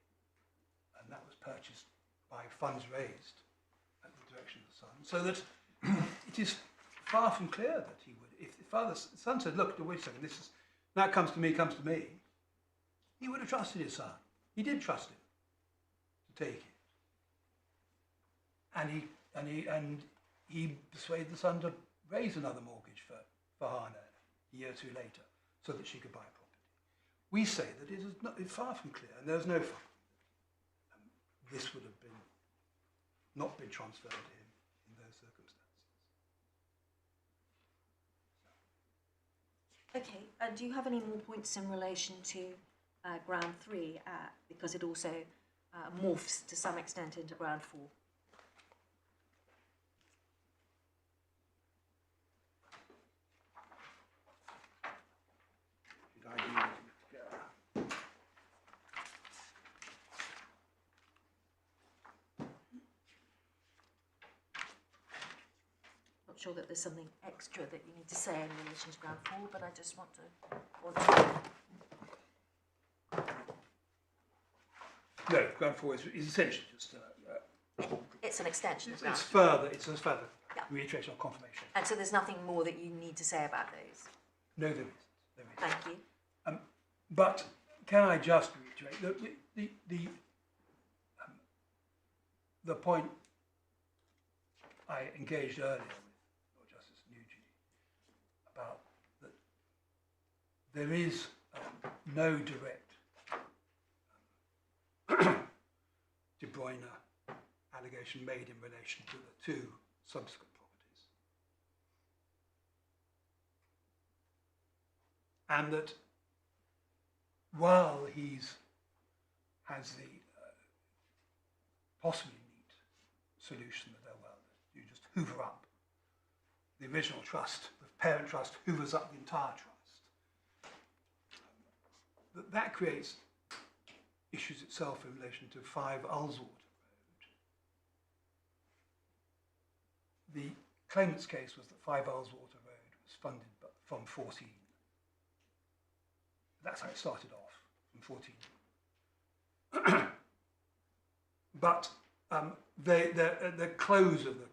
and that was purchased by funds raised at the direction of the son, so that it is far from clear that he would if the son said, look, wait a second, that comes to me, he would have trusted his son. He did trust him to take it. And he persuaded the son to raise another mortgage for Hannah a year or two later so that she could buy property. We say that it's far from clear, and there's no far. This would have not been transferred to him in those circumstances. Okay, do you have any more points in relation to ground 3, because it also morphs to some extent into ground 4? Should I do it together? Not sure that there's something extra that you need to say in relation to ground 4, but I just want to. No, ground 4 is essentially just It's an extension of ground. it's a further Yeah. reiteration or confirmation. And so there's nothing more that you need to say about those. No, there isn't. Thank you. But can I just reiterate the point I engaged earlier with Lord Justice Nugee about that there is no direct De Bruyne allegation made in relation to the two subsequent properties, and that while has the possibly neat solution that you just hoover up the original trust, the parent trust hoovers up the entire trust, that creates issues itself in relation to 5 Ullswater Road. The claimant's case was that 5 Ullswater Road was funded from 14. That's how it started off, from 14. But the close of the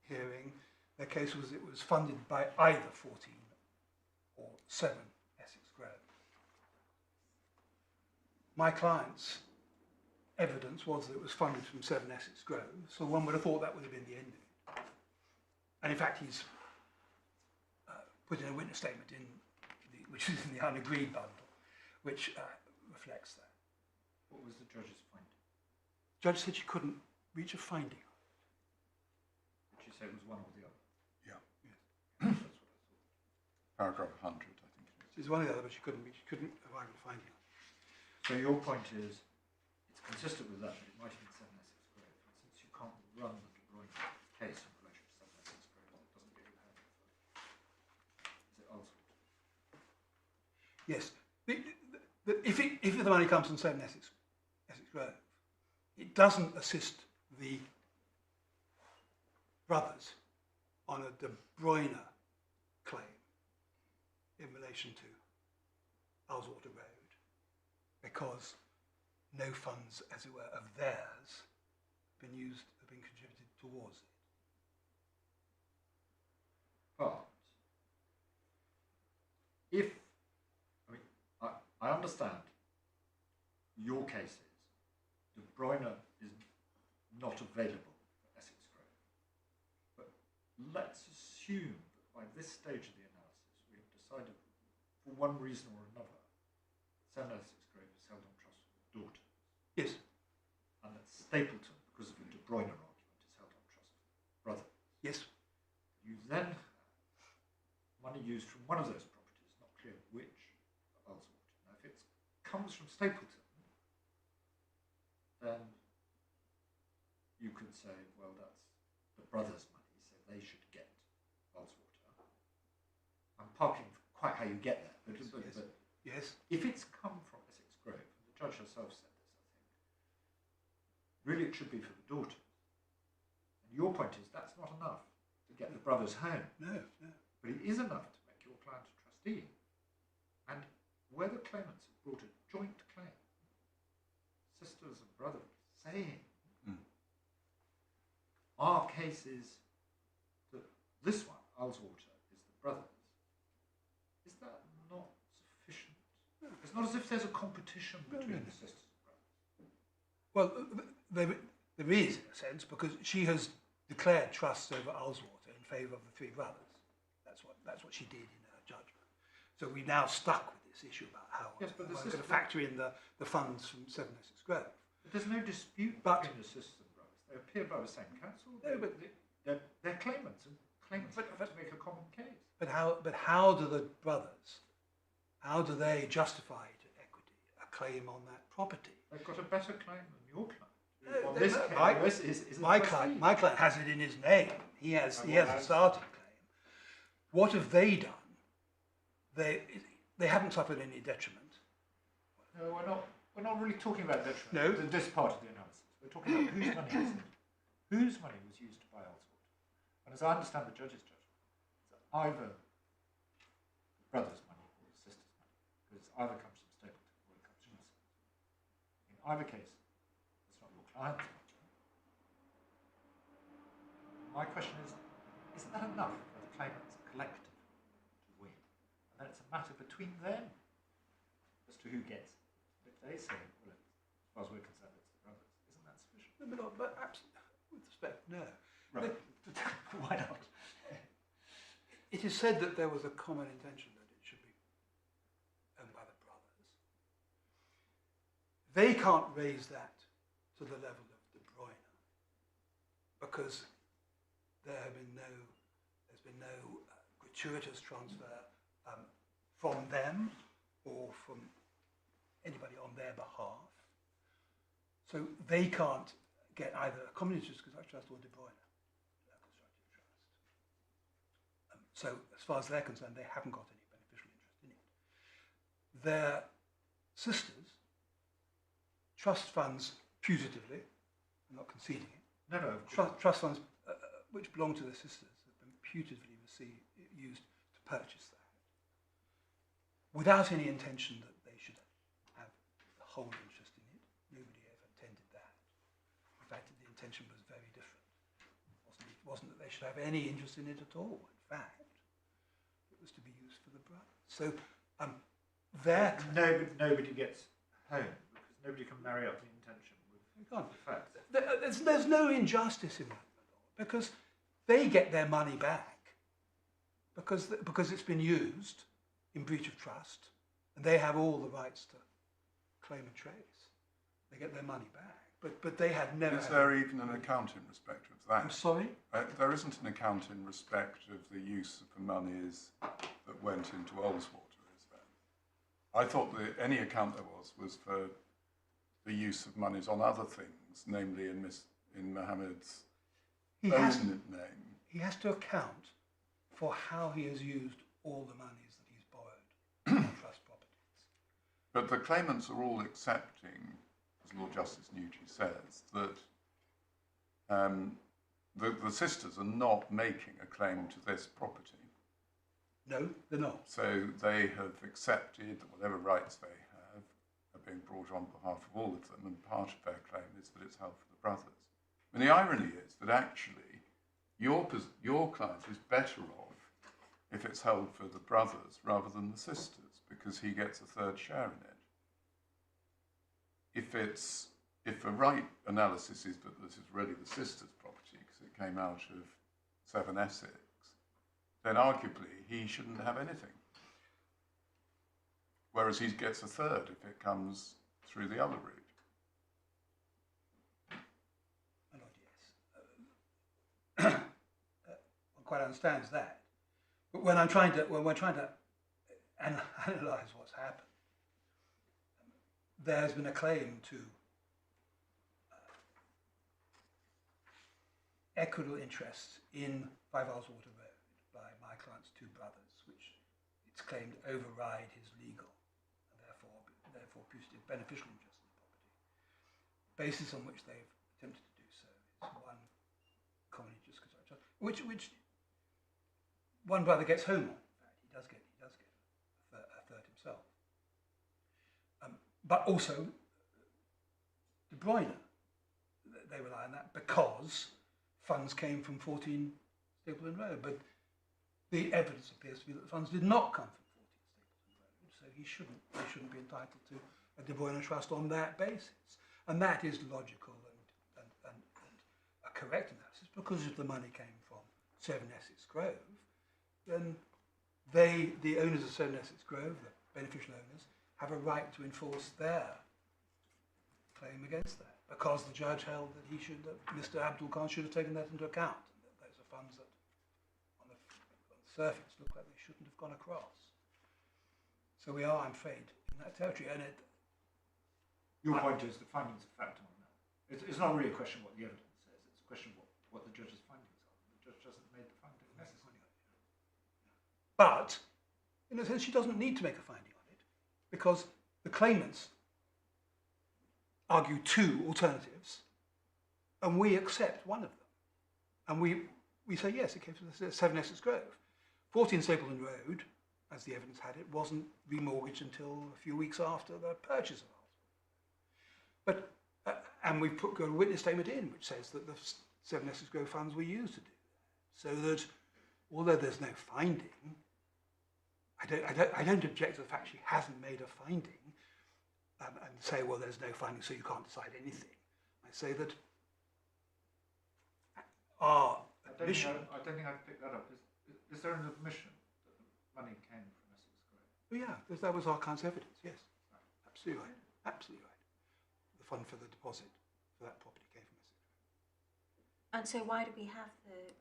hearing, their case was it was funded by either 14 or 7 Essex Grove. My client's evidence was that it was funded from 7 Essex Grove, so one would have thought that would have been the end of it. And in fact, he's put in a witness statement which is in the unagreed bundle, which reflects that. What was the judge's point? The judge said she couldn't reach a finding. Did she say it was one or the other? Yeah. Yes. That's what I thought. Paragraph 100, I think it is. It's one or the other, but she couldn't arrive at a finding. So your point is, it's consistent with that, but it might have been 7 Essex Grove. And since you can't run the De Bruyne case in relation to 7 Essex Grove, it doesn't get you hand in foot. Is it Ullswater? Yes. If the money comes from 7 Essex Grove, it doesn't assist the brothers on a De Bruyne claim in relation to Ullswater Road, because no funds, as it were, of theirs have been contributed towards it. But if, I understand your cases, De Bruyne is not available for Essex Grove. But let's assume that by this stage of the analysis we have decided, for one reason or another, 7 Essex Grove is held on trust for the daughter. Yes. And that Stapleton, because of the De Bruyne argument, is held on trust for the brother. Yes. You then have money used from one of those properties, not clear which, for Ullswater. Now, if it comes from Stapleton, then you could say, well, that's the brother's money, so they should get Ullswater. I'm parking quite how you get there, but Yes. if it's come from Essex Grove, and the judge herself said this, I think, really it should be for the daughter. And your point is that's not enough to get the brothers home. No. But it is enough to make your client a trustee. And where the claimants have brought a joint claim, sisters and brothers, saying our case is that this one, Ullswater, is the brother's, distinction between the sisters and brothers? Well, there is, in a sense, because she has declared trust over Ullswater in favour of the three brothers. That's what she did in her judgment. So we're now stuck with this issue about how Yes, but we're going to factor in the funds from 706 Grove. But there's no dispute But- between the sisters and brothers. They appear by the same council. No, but- They're claimants, and claimants But- have to make a common case. But how do the brothers, how do they justify to equity a claim on that property? They've got a better claim than your client. No, On they- this no, case, is a My trustee. client has it in his name. He has Oh, a well, starting claim. What have they done? They haven't suffered any detriment. No, we're not really talking about detriment. No. This part of the analysis. We're talking about whose money is it? Whose money was used to buy Ullswater? And as I understand the judge's judgment, it's either the brother's money or the sister's money, because it either comes from Stapleton or it comes from yourself. In either case, it's not your client's money. My question is, isn't that enough for the claimants collectively to win? And then it's a matter between them as to who gets it. If they say, well, as far as we're concerned, it's the brothers, isn't that sufficient? No, but with respect, no. Right. Why not? It is said that there was a common intention that it should be owned by the brothers. They can't raise that to the level of De Bruyne because there's been no gratuitous transfer from them or from anybody on their behalf. So they can't get either a common interest constructive trust or De Bruyne constructive trust. So as far as they're concerned, they haven't got any beneficial interest in it. Their sisters trust funds putatively, I'm not conceding it, No, of course. trust funds which belong to the sisters have been putatively used to purchase that, without any intention that they should have the whole interest in it. Nobody ever intended that. In fact, the intention was very different. It wasn't that they should have any interest in it at all. In fact, it was to be used for the brothers. So Nobody gets home because nobody can marry up the intention with the fact. there's no injustice in that, my lord, because they get their money back because it's been used in breach of trust, and they have all the rights to claim and trace. They get their money back, but they had never. Is there even an account in respect of that? I'm sorry? There isn't an account in respect of the use of the monies that went into Ullswater, is there? I thought that any account there was for the use of monies on other things, namely in Mohammed's He own has, name. he has to account for how he has used all the monies that he's borrowed on trust properties. But the claimants are all accepting, as Lord Justice Nugee says, that the sisters are not making a claim to this property. No, they're not. So they have accepted that whatever rights they have are being brought on behalf of all of them, and part of their claim is that it's held for the brothers. And the irony is that actually your client is better off if it's held for the brothers rather than the sisters, because he gets a third share in it. If a right analysis is that this is really the sisters' property because it came out of 7 Essex, then arguably he shouldn't have anything. Whereas he gets a third if it comes through the other route. My lord, yes. One quite understands that. But when we're trying to analyse what's happened, there's been a claim to equitable interest in 5 Ullswater Road by my client's 2 brothers, which it's claimed override his legal and therefore putative beneficial interest in the property. The basis on which they've attempted to do so is one common interest construction, which one brother gets home on. In fact, he does get a third himself. But also, De Bruyne, they rely on that because funds came from 14 Stapleton Road. But the evidence appears to be that the funds did not come from 14 Stapleton Road, so he shouldn't be entitled to a De Bruyne trust on that basis. And that is logical and a correct analysis, because if the money came from 7 Essex Grove, then the owners of 7 Essex Grove, the beneficial owners, have a right to enforce their claim against that, because the judge held that Mr. Abdul Khan should have taken that into account, and that those are funds that on the surface look like they shouldn't have gone across. So we are, I'm afraid, in that territory. And your point is the findings of fact on that. It's not really a question what the evidence says, it's a question of what the judge's findings are. The judge hasn't made the finding necessary. But, in a sense, she doesn't need to make a finding on it, because the claimants argue 2 alternatives, and we accept one of them. And we say, yes, it came from the 7 Essex Grove. 14 Stapleton Road, as the evidence had it, wasn't remortgaged until a few weeks after the purchase of it. But, and we've got a witness statement in which says that the 7 Essex Grove funds were used to do that. So that, although there's no finding, I don't object to the fact she hasn't made a finding and say, well, there's no finding, so you can't decide anything. I say that our admission... I don't think I've picked that up. Is there an admission that the money came from Essex Grove? Oh yeah, that was our client's evidence, yes. Right. Absolutely right. Absolutely right. The fund for the deposit for that property came from Essex Grove. And so why do we have the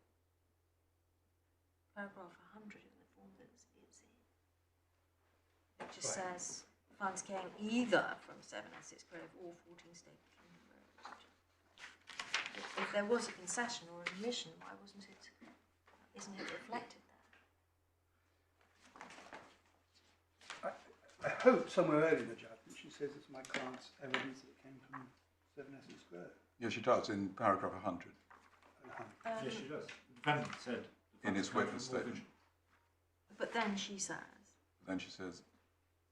paragraph 100 in the form that it's in? It just says funds came either from 7 Essex Grove or 14 Stapleton Road. If there was a concession or an admission, why isn't it reflected there? I hope somewhere early in the judgment she says it's my client's evidence that it came from 7 Essex Grove. Yes, she does, in paragraph 100. Yes, she does. The defendant said... In his witness statement. But then she says...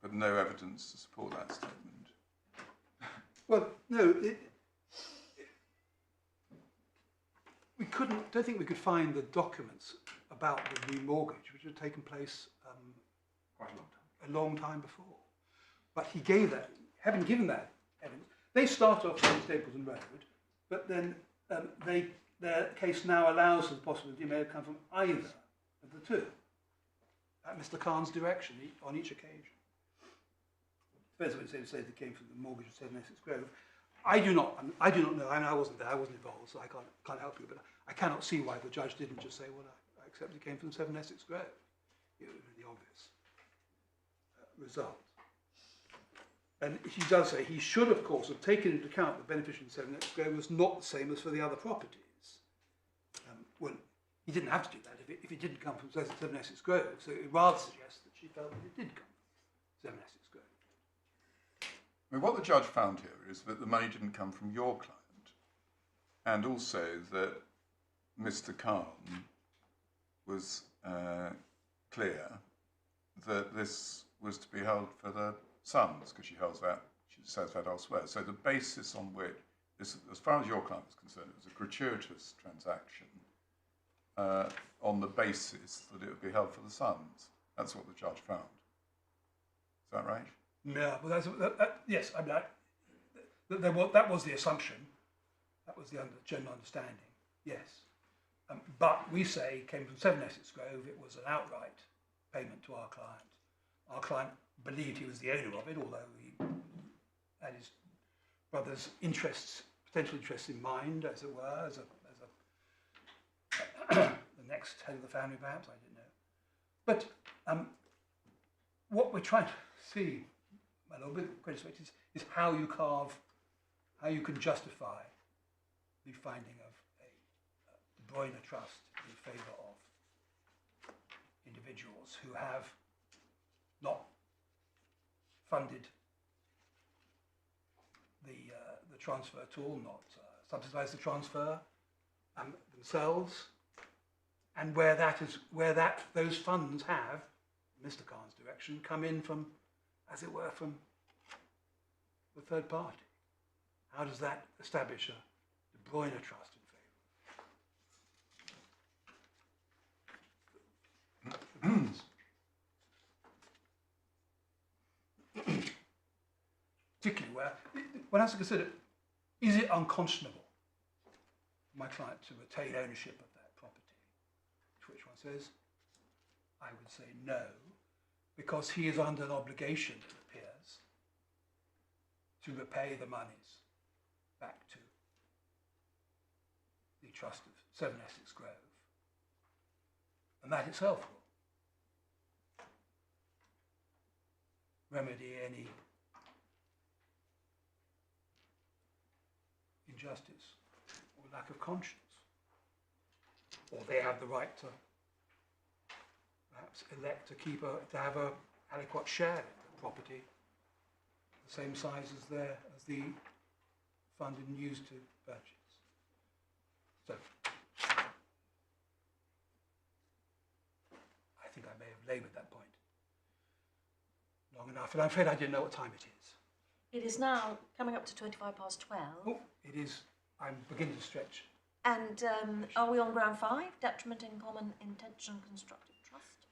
but no evidence to support that statement. Well, no, don't think we could find the documents about the remortgage, which had taken place quite a long time before. But he gave that, having given that evidence, they start off on Stapleton Road, but then their case now allows for the possibility it may have come from either of the two, at Mr. Khan's direction on each occasion. Depends on what it says it came from the mortgage of 7 Essex Grove. I do not know. I mean, I wasn't there. I wasn't involved, so I can't help you. But I cannot see why the judge didn't just say, "Well, I accept it came from 7 Essex Grove." It would be the obvious result. And he does say he should, of course, have taken into account the beneficiary in 7 Essex Grove was not the same as for the other properties. Well, he didn't have to do that if it didn't come from 7 Essex Grove. So it rather suggests that she felt that it did come from 7 Essex Grove. I mean, what the judge found here is that the money didn't come from your client, and also that Mr. Khan was clear that this was to be held for the sons, because she says that elsewhere. So the basis on which, this, as far as your client was concerned, it was a gratuitous transaction on the basis that it would be held for the sons. That's what the judge found. Is that right? Yeah, well, yes, I mean, that was the assumption. That was the general understanding, yes. But we say it came from 7 Essex Grove. It was an outright payment to our client. Our client believed he was the owner of it, although he had his brother's potential interests in mind, as it were, as the next head of the family, perhaps, I don't know. But what we're trying to see, my Lord, with great respect, is how you can justify the finding of a De Bruyne trust in favour of individuals who have not funded the transfer at all, not subsidised the transfer themselves, and where those funds have, Mr. Khan's direction, come in from, as it were, from the third party. How does that establish a De Bruyne trust in favour? particularly where one has to consider, is it unconscionable for my client to retain ownership of that property? To which one says, I would say no, because he is under an obligation, it appears, to repay the monies back to the trust of 7 Essex Grove. And that itself will remedy any injustice or lack of conscience. Or they have the right to perhaps elect to have a adequate share in the property, the same size as the fund used to purchase. So I think I may have laboured that point long enough, and I'm afraid I didn't know what time it is. It is now coming up to 12:25. Oh, it is. I'm beginning to stretch. And are we on ground 5? Detriment in common intention constructive trust?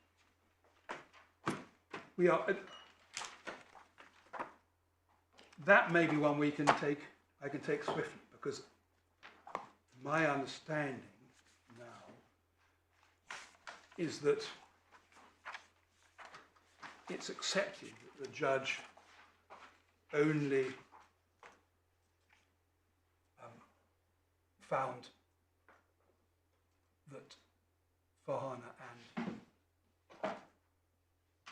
We are. That may be one we can take. I can take swiftly, because my understanding now is that it's accepted that the judge only found that Farhana and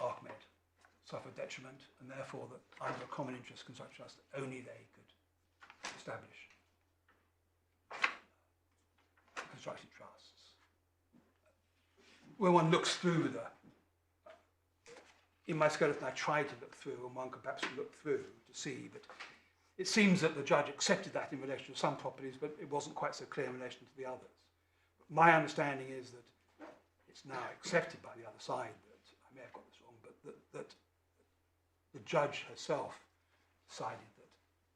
Ahmed suffered detriment, and therefore that under a common interest constructive trust only they could establish constructive trusts. When one looks through in my skeleton I tried to look through, and one could perhaps look through to see, but it seems that the judge accepted that in relation to some properties, but it wasn't quite so clear in relation to the others. My understanding is that it's now accepted by the other side, that I may have got this wrong, but that the judge herself decided that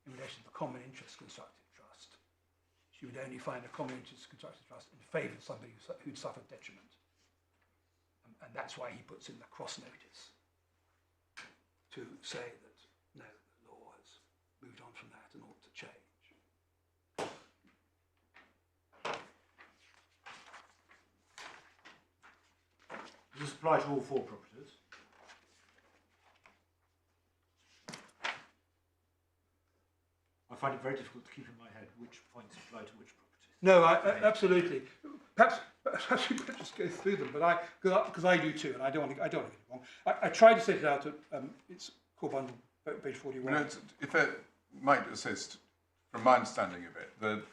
in relation to the common interest constructive trust, she would only find a common interest constructive trust in favour of somebody who'd suffered detriment. And that's why he puts in the cross notice to say that no, the law has moved on from that and ought to change. Does this apply to all 4 properties? I find it very difficult to keep in my head which points apply to which properties. No, absolutely. Perhaps we better just go through them, but because I do too, and I don't want to get it wrong. I tried to set it out at it's core bundle page 41. You know, if it might assist, from my understanding of it, that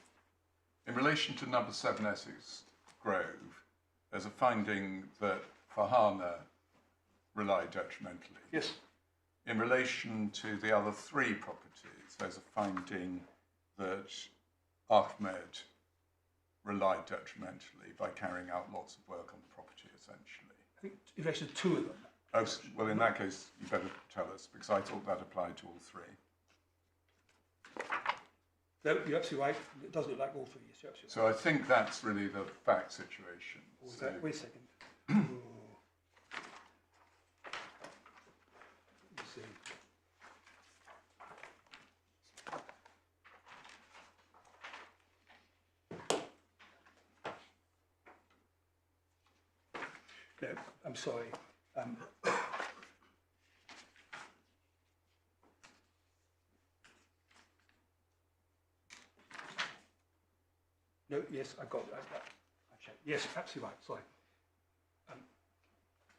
in relation to number 7 Essex Grove, there's a finding that Farhana relied detrimentally. Yes. In relation to the other 3 properties, there's a finding that Ahmed relied detrimentally by carrying out lots of work on the property, essentially. I think in relation to 2 of them. Oh, well, in that case, you better tell us, because I thought that applied to all 3. No, you're absolutely right. It does look like all 3. Yes, you're absolutely So I think that's really the fact situation. right. Wait a second. Let's see. No, I'm sorry. No, yes, I checked. Yes, absolutely right. Sorry.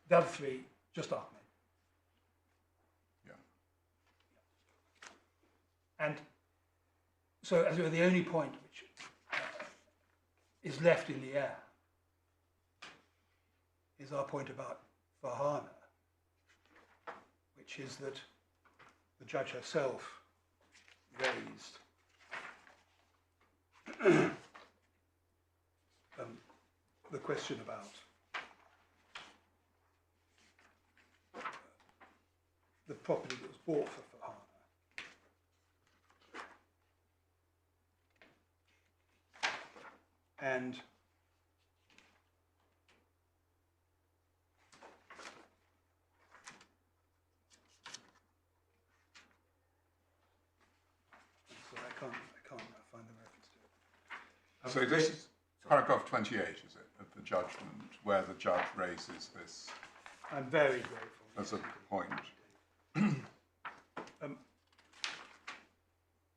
The other 3, just Ahmed. Yeah. And so, as it were, the only point which is left in the air is our point about Farhana, which is that the judge herself raised the question about the property that was bought for Farhana. And So this is paragraph 28, is it, of the judgment, where the judge raises this I'm very grateful. as a point.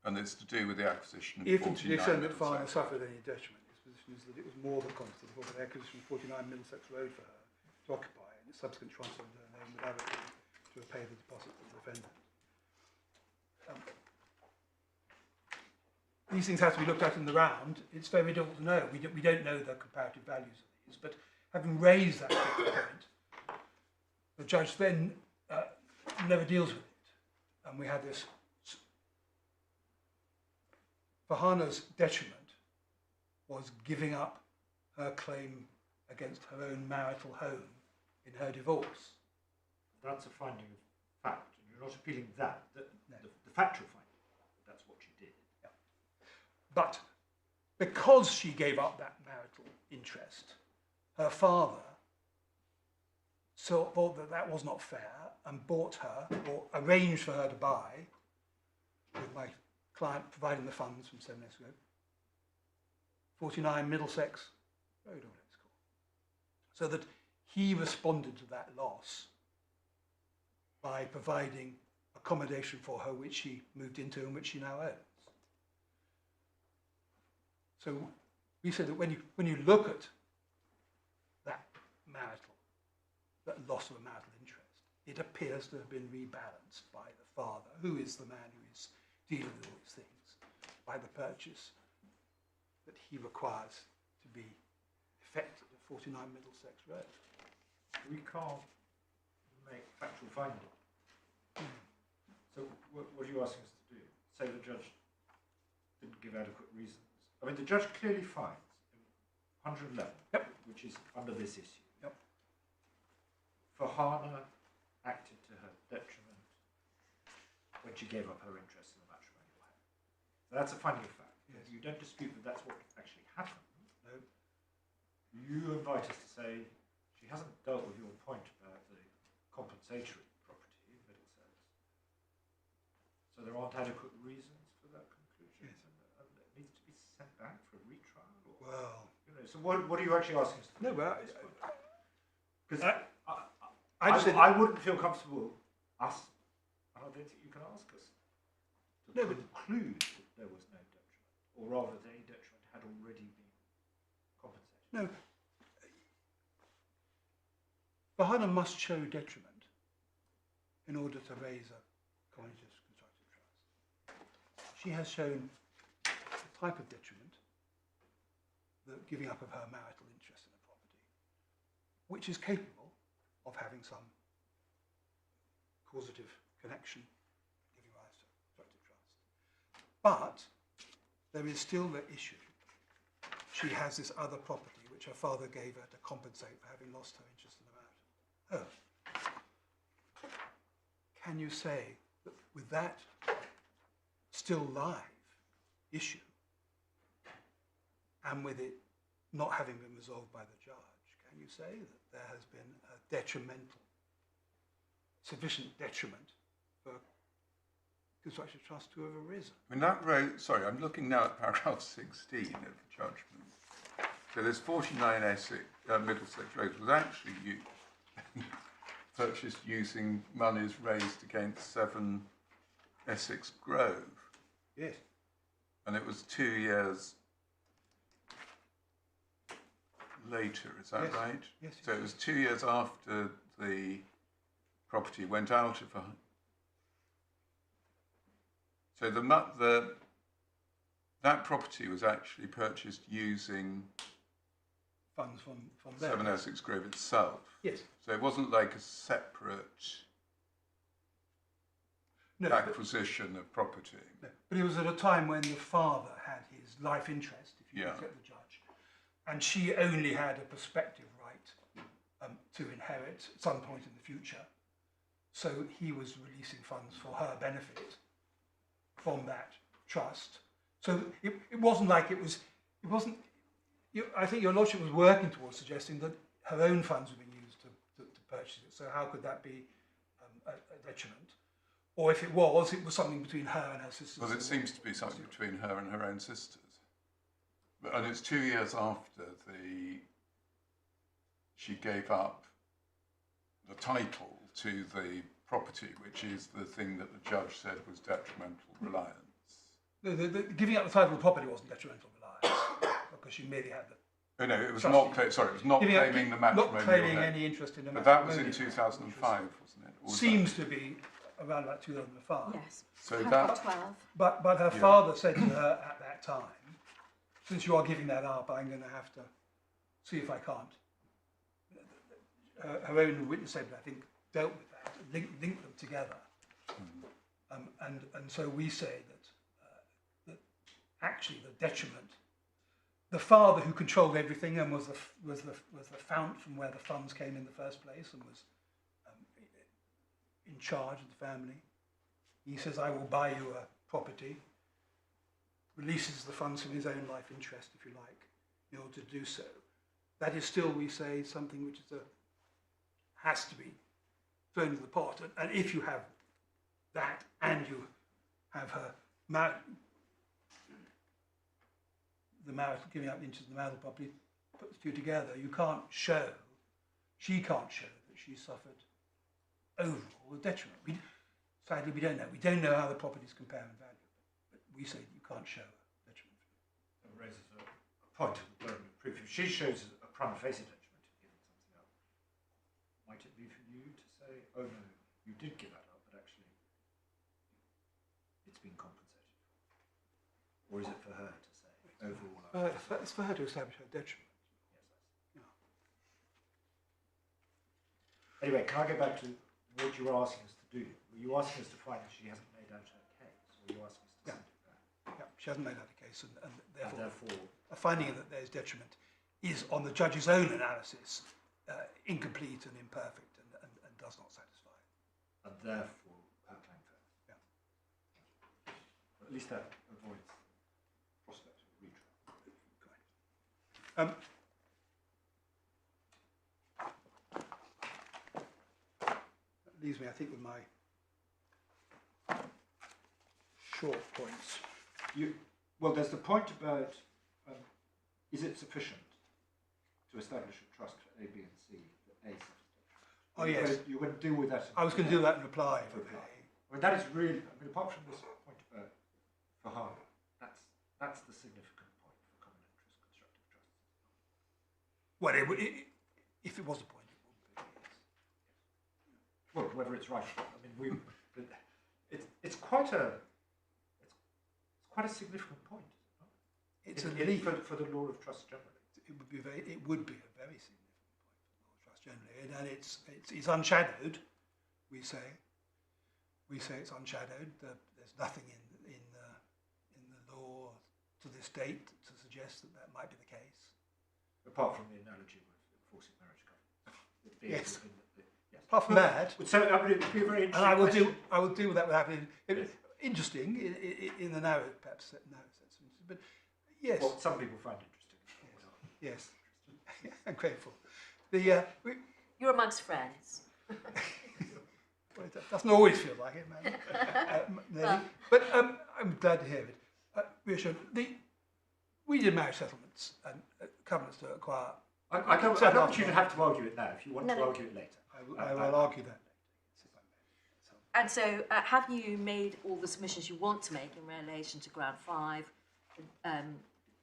And it's to do with the acquisition of If to 49 the extent that Middlesex. Farmer suffered any detriment, his position is that it was more than constable for the acquisition of 49 Middlesex Road for her to occupy, and its subsequent transfer into her name without it to repay the deposit of the defendant. These things have to be looked at in the round. It's very difficult to know. We don't know the comparative values of these, but having raised that particular point, the judge then never deals with it. And we had this. Fahana's detriment was giving up her claim against her own marital home in her divorce. That's a finding of fact, and you're not appealing that. The factual finding, that's what she did. Yeah. But because she gave up that marital interest, her father thought that that was not fair and bought her, or arranged for her to buy, with my client providing the funds from 7 years ago, 49 Middlesex Road, or whatever it's called. So that he responded to that loss by providing accommodation for her, which she moved into and which she now owns. So we said that when you look at that loss of a marital interest, it appears to have been rebalanced by the father, who is the man who is dealing with all these things, by the purchase that he requires to be effected at 49 Middlesex Road. We can't make factual findings. So what are you asking us to do? Say the judge didn't give adequate reasons. I mean, the judge clearly finds in 111, Yep. which is under this issue, Yep. Fahana acted to her detriment when she gave up her interest in the matrimonial home. So that's a finding of fact. Yes. You don't dispute that that's what actually happened. No. You invite us to say she hasn't dealt with your point about the compensatory property in Middlesex. So there aren't adequate reasons for that conclusion, Yes. and it needs to be sent back for a retrial. Or, Well, so what are you actually asking us to do? no, but Because I I wouldn't feel comfortable, and I don't think you can ask us to No, but- conclude that there was no detriment, or rather that any detriment had already been compensated. no. Fahana must show detriment in order to raise a commodities constructive trust. She has shown a type of detriment, the giving up of her marital interest in the property, which is capable of having some causative connection, giving rise to constructive trust. But there is still the issue. She has this other property which her father gave her to compensate for having lost her interest in the marital home. Can you say that with that still live issue, and with it not having been resolved by the judge, can you say that there has been a sufficient detriment for constructive trust to have arisen? I mean, that road, sorry, I'm looking now at paragraph 16 of the judgment. So there's 49 Middlesex Road was actually purchased using monies raised against 7 Essex Grove. Yes. And it was 2 years later, is that Yes. right? Yes. So it was 2 years after the property went out of her. So that property was actually purchased using Funds from there. 7 Essex Grove itself. Yes. So it wasn't like a separate No, but, acquisition of property. no, but it was at a time when the father had his life interest, if you Yeah. look at the judge, and she only had a prospective right to inherit at some point in the future. So he was releasing funds for her benefit from that trust. So it wasn't like it wasn't. I think your lordship was working towards suggesting that her own funds were being used to purchase it. So how could that be a detriment? Or if it was something between her and her sisters. Well, it seems to be something between her and her own sisters. And it's 2 years after she gave up the title to the property, which is the thing that the judge said was detrimental reliance. The giving up the title of the property wasn't detrimental reliance, because she merely had the... Oh, no, it was Trustee. not. Sorry, it was not claiming the matrimonial. Not claiming debt. any interest in the But that was in matrimonial, 2005, wasn't it? Or was seems to be around about 2005. Yes. So I've that- got 12. But her father said to her at that time, since you are giving that up, I'm going to have to see if I can't. Her own witness statement, I think, dealt with that, linked them together. And so we say that actually the detriment, the father who controlled everything and was the fount from where the funds came in the first place and was in charge of the family. He says, I will buy you a property, releases the funds from his own life interest, if you like, in order to do so. That is still, we say, something which is has to be thrown into the pot. And if you have that and you have her giving up interest in the marital property, put the two together, she can't show that she suffered overall a detriment. Sadly, we don't know. We don't know how the properties compare in value, but we say you can't show a detriment. That raises a point of the burden of proof. If she shows a prima facie detriment in giving something up, might it be for you to say, oh no, you did give that up, but actually it's been compensated for? Or is it for her to say, overall? It's for her to establish her detriment. Yes, Anyway, can I go back to what you were asking us to do? Were you asking us to find that she hasn't made out her case, or were you asking us to send it back? Yeah, she hasn't made out a case, and And therefore therefore, a finding that there's detriment is, on the judge's own analysis, incomplete and imperfect and does not satisfy. her claim fails. Yeah. But at least that avoids prospect of retrial. That leaves me, I think, with my short points. Well, there's the point about is it sufficient to establish a trust for A, B, and C that A satisfies? Oh, yes. You're going to deal with that. I was going to do that in reply. I mean, that is really. I mean, apart from this point about for harm, that's the significant point for common interest constructive trust. Well, if it was a point, it would be. Yes. Well, whether it's right. I mean, it's quite a significant point. It's a leap. For the law of trust generally. It would be a very significant point for the law of trust generally, and it's unshadowed. We say it's unshadowed. There's nothing in the law to this date to suggest that might be the case. Apart from the analogy with enforcing marriage covenants. Yes. Yes. Apart from that, So I mean, it would be a very interesting. and question. I will deal with that without having interesting in the narrow sense, but yes. What some people find interesting. Yes, I'm grateful. You're amongst friends. Well, it doesn't always feel like it, man. But I'm glad to hear it. Reassured. We did marriage settlements and covenants to acquire. I don't want you to have to argue it now. If you want to argue it later, I will argue that later. And so, have you made all the submissions you want to make in relation to ground 5,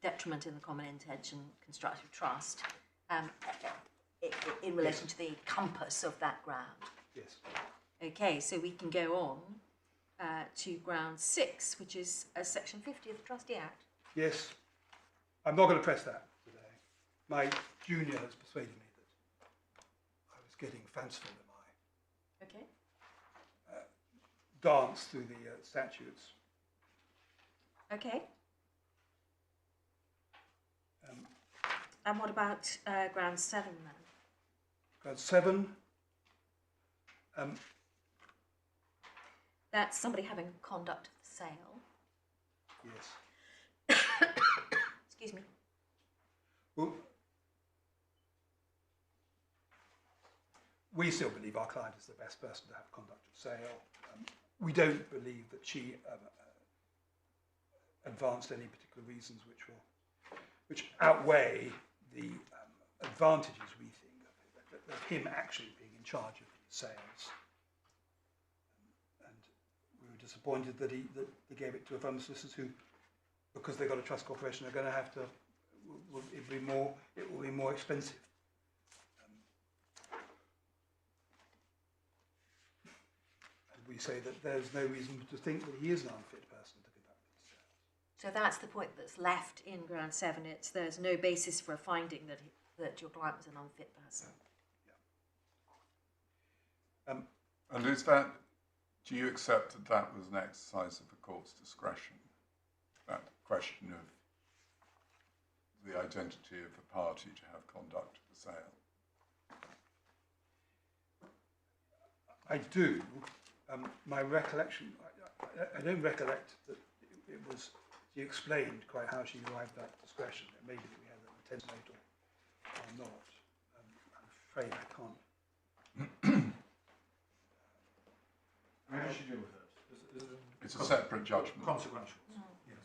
detriment in the common intention, constructive trust, in relation to the compass of that ground? Yes. Okay, so we can go on to ground 6, which is section 50 of the Trustee Act. Yes. I'm not going to press that today. My junior has persuaded me that I was getting fanciful in my Okay. dance through the statutes. Okay. And what about ground 7 then? Ground 7. That's somebody having conduct of the sale. Yes. Excuse me. Well, we still believe our client is the best person to have conduct of sale. We don't believe that she advanced any particular reasons which will which outweigh the advantages, we think, of him actually being in charge of the sales. And we were disappointed that they gave it to a firm of solicitors who, because they got a trust corporation, are going to have to. It will be more expensive. And we say that there's no reason to think that he is an unfit person to conduct these sales. So that's the point that's left in ground 7. There's no basis for a finding that your client was an unfit person. Yeah. And is that, do you accept that that was an exercise of the court's discretion? That question of the identity of the party to have conduct of the sale? I do. My recollection, I don't recollect that it was, she explained quite how she arrived at discretion. It may be that we had an intent note or not. I'm afraid I can't. How did she deal with it? Is it It's a separate judgment. consequential? Yes.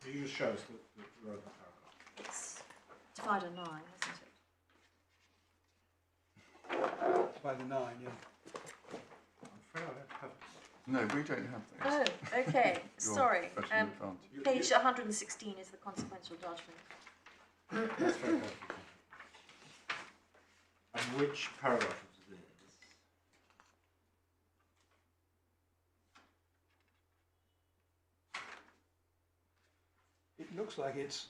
Can you just show us the relevant paragraph? It's divided 9, isn't it? By the 9, yeah. I'm afraid I don't have it. No, we don't have those. Oh, okay. You're Sorry. better than advantage. Page 116 is the consequential judgment. That's very helpful. And which paragraph is this? It looks like it's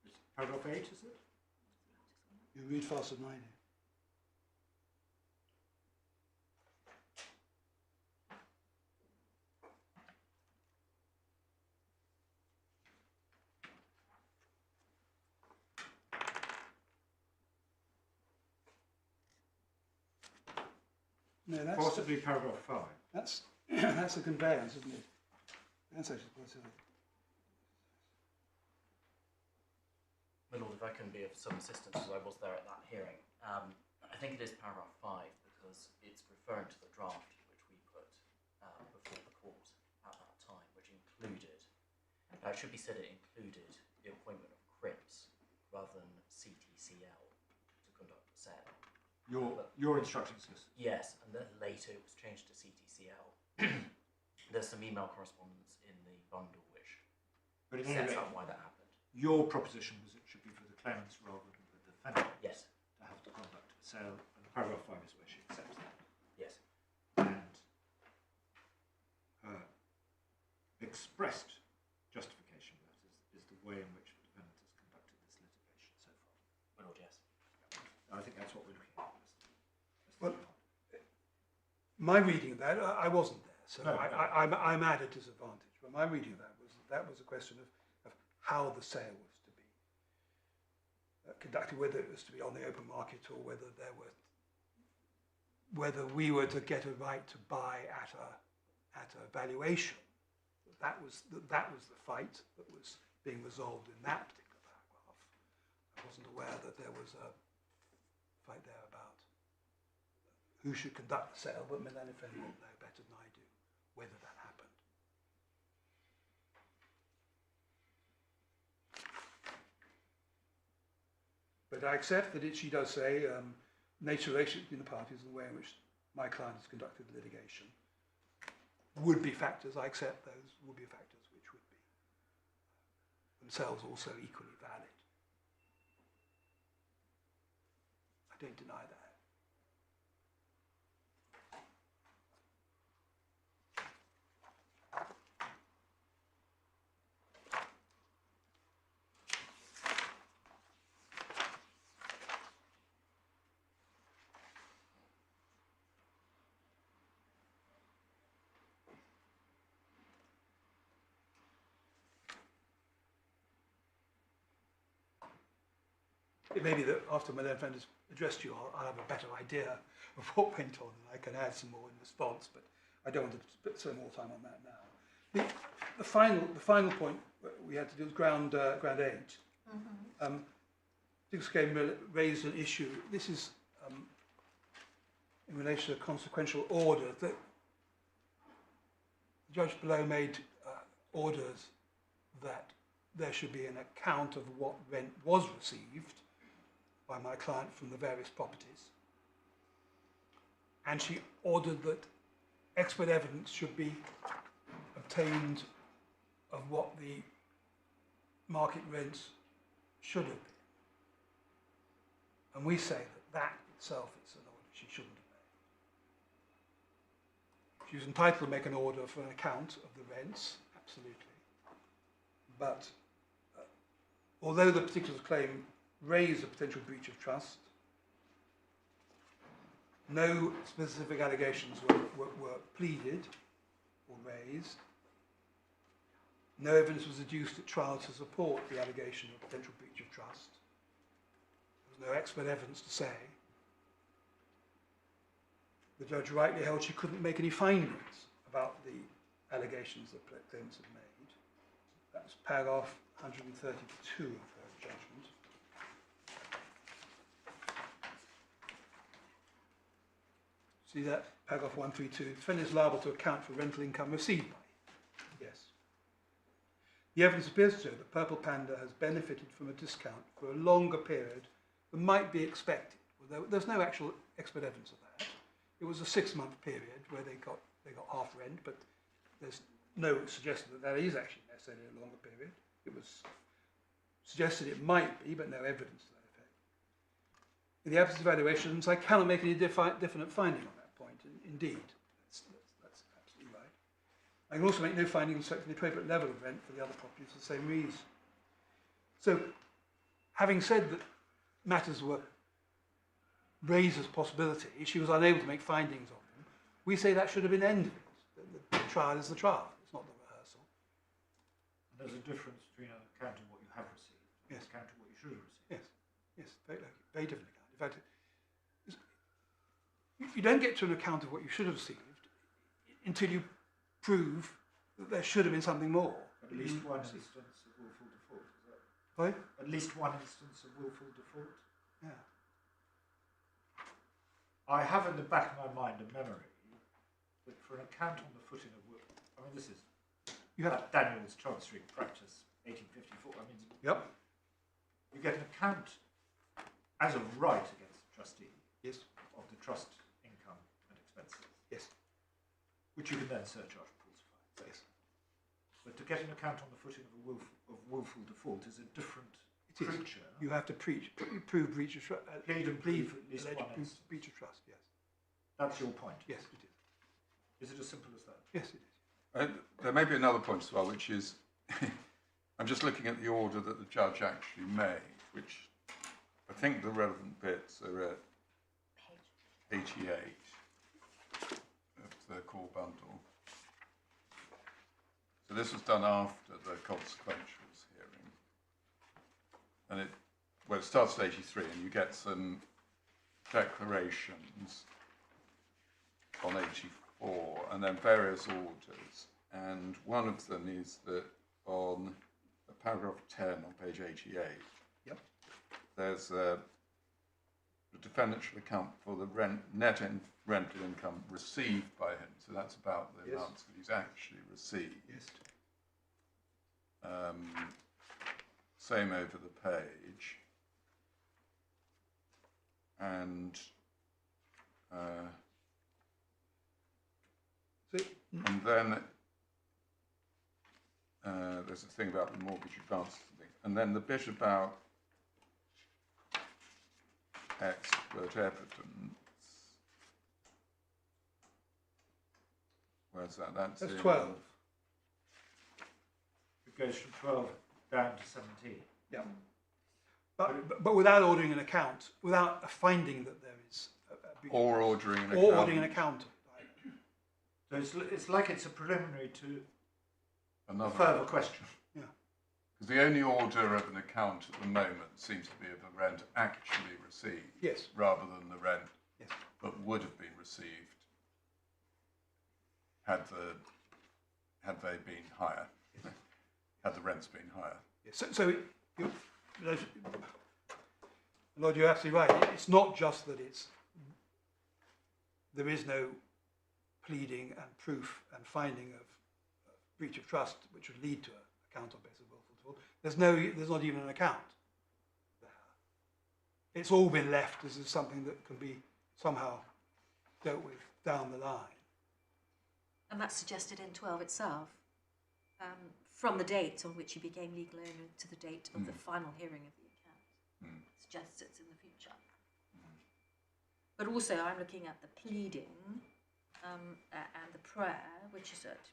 It's paragraph 8, is it? you read faster than I do. No, Possibly paragraph 5. that's that's a conveyance, isn't it? That's actually quite silly. My Lord, if I can be of some assistance, as I was there at that hearing, I think it is paragraph 5 because it's referring to the draft which we put before the court at that time, which included, it should be said it included the appointment of CRIPS rather than CTCL to conduct the sale. Your instructions list. Yes, and then later it was changed to CTCL. There's some email correspondence in the bundle which But in sets any out event, why that happened. your proposition was it should be for the claimants rather than the defendant Yes, to have to conduct a sale, and paragraph 5 is where she accepts that. yes. And her expressed justification for that is the way in which the defendant has conducted this litigation so far. My Lord, yes. I think that's what we're looking at. Well, my reading of that, I wasn't there, so No, no. I'm at a disadvantage. But my reading of that was a question of how the sale was to be conducted, whether it was to be on the open market or whether we were to get a right to buy at a valuation. That was the fight that was being resolved in that particular paragraph. I wasn't aware that there was a fight there about who should conduct the sale, but Milan and Defendant know better than I do whether that happened. But I accept that she does say nature of relationship between the parties and the way in which my client has conducted the litigation would be factors. I accept those would be factors which would be themselves also equally valid. I don't deny that. It may be that after my learned friend has addressed you, I'll have a better idea of what went on and I can add some more in response, but I don't want to spend more time on that now. The final point we had to do was ground 8. Dix game raised an issue. This is in relation to a consequential order, that the judge below made orders that there should be an account of what rent was received by my client from the various properties. And she ordered that expert evidence should be obtained of what the market rents should have been. And we say that that itself is an order she shouldn't have made. She was entitled to make an order for an account of the rents, absolutely. But although the particular claim raised a potential breach of trust, no specific allegations were pleaded or raised. No evidence was adduced at trial to support the allegation of potential breach of trust. There was no expert evidence to say. The judge rightly held she couldn't make any findings about the allegations that claimants had made. That's paragraph 132 of her judgment. See that? Paragraph 132. The defendant is liable to account for rental income received by him. Yes. The evidence appears to show that Purple Panda has benefited from a discount for a longer period than might be expected. Well, there's no actual expert evidence of that. It was a 6-month period where they got half rent, but there's no suggestion that that is actually necessarily a longer period. It was suggested it might be, but no evidence to that effect. In the absence of evaluations, I cannot make any definite finding on that point. Indeed, that's absolutely right. I can also make no finding respecting the appropriate level of rent for the other properties for the same reason. So, having said that matters were raised as possibility, she was unable to make findings on them. We say that should have been ended. The trial is the trial, it's not the rehearsal. And there's a difference between an account of what you have received and an account of what you should have received. Yes, very different account. In fact, you don't get to an account of what you should have received until you prove that there should have been something more. At least one instance of willful default, is that? Sorry? At least one instance of willful default? Yeah. I have in the back of my mind a memory that for an account on the footing of will, I mean, this is Daniel's Chancery Practice 1854. I mean, yep. You get an account as a right against the trustee. Yes. Of the trust income and expenses. Yes. Which you can then surcharge and falsify. Yes. But to get an account on the footing of willful default is a different creature. You have to prove breach of trust. Plead and prove at least one instance. Breach of trust, yes. That's your point? Yes, it is. Is it as simple as that? Yes, it is. There may be another point as well, which is, I'm just looking at the order that the judge actually made, which I think the relevant bits are at 88 of the core bundle. So this was done after the consequentials hearing. And it starts at 83 and you get some declarations on 84 and then various orders. And one of them is that on paragraph 10 on page 88, yep. There's the defendant should account for the rental income received by him. So that's about the amounts that he's actually received. Yes. Same over the page. And then there's a thing about the mortgage advances and things. And then the bit about expert evidence. Where's that? That's 12. It goes from 12 down to 17. Yeah. But without ordering an account, without a finding that there is or ordering an account. Or ordering an account. So it's like it's a preliminary to another further question. Yeah. Because the only order of an account at the moment seems to be of the rent actually received. Yes. Rather than the rent yes. that would have been received had they been higher, had the rents been higher. Yes. So Lord, you're absolutely right. It's not just that it's there is no pleading and proof and finding of breach of trust which would lead to an account on basis of willful default. There's not even an account there. It's all been left as something that can be somehow dealt with down the line. And that's suggested in 12 itself, from the date on which you became legal owner to the date of the final hearing of the account. Suggests it's in the future. But also I'm looking at the pleading and the prayer, which is at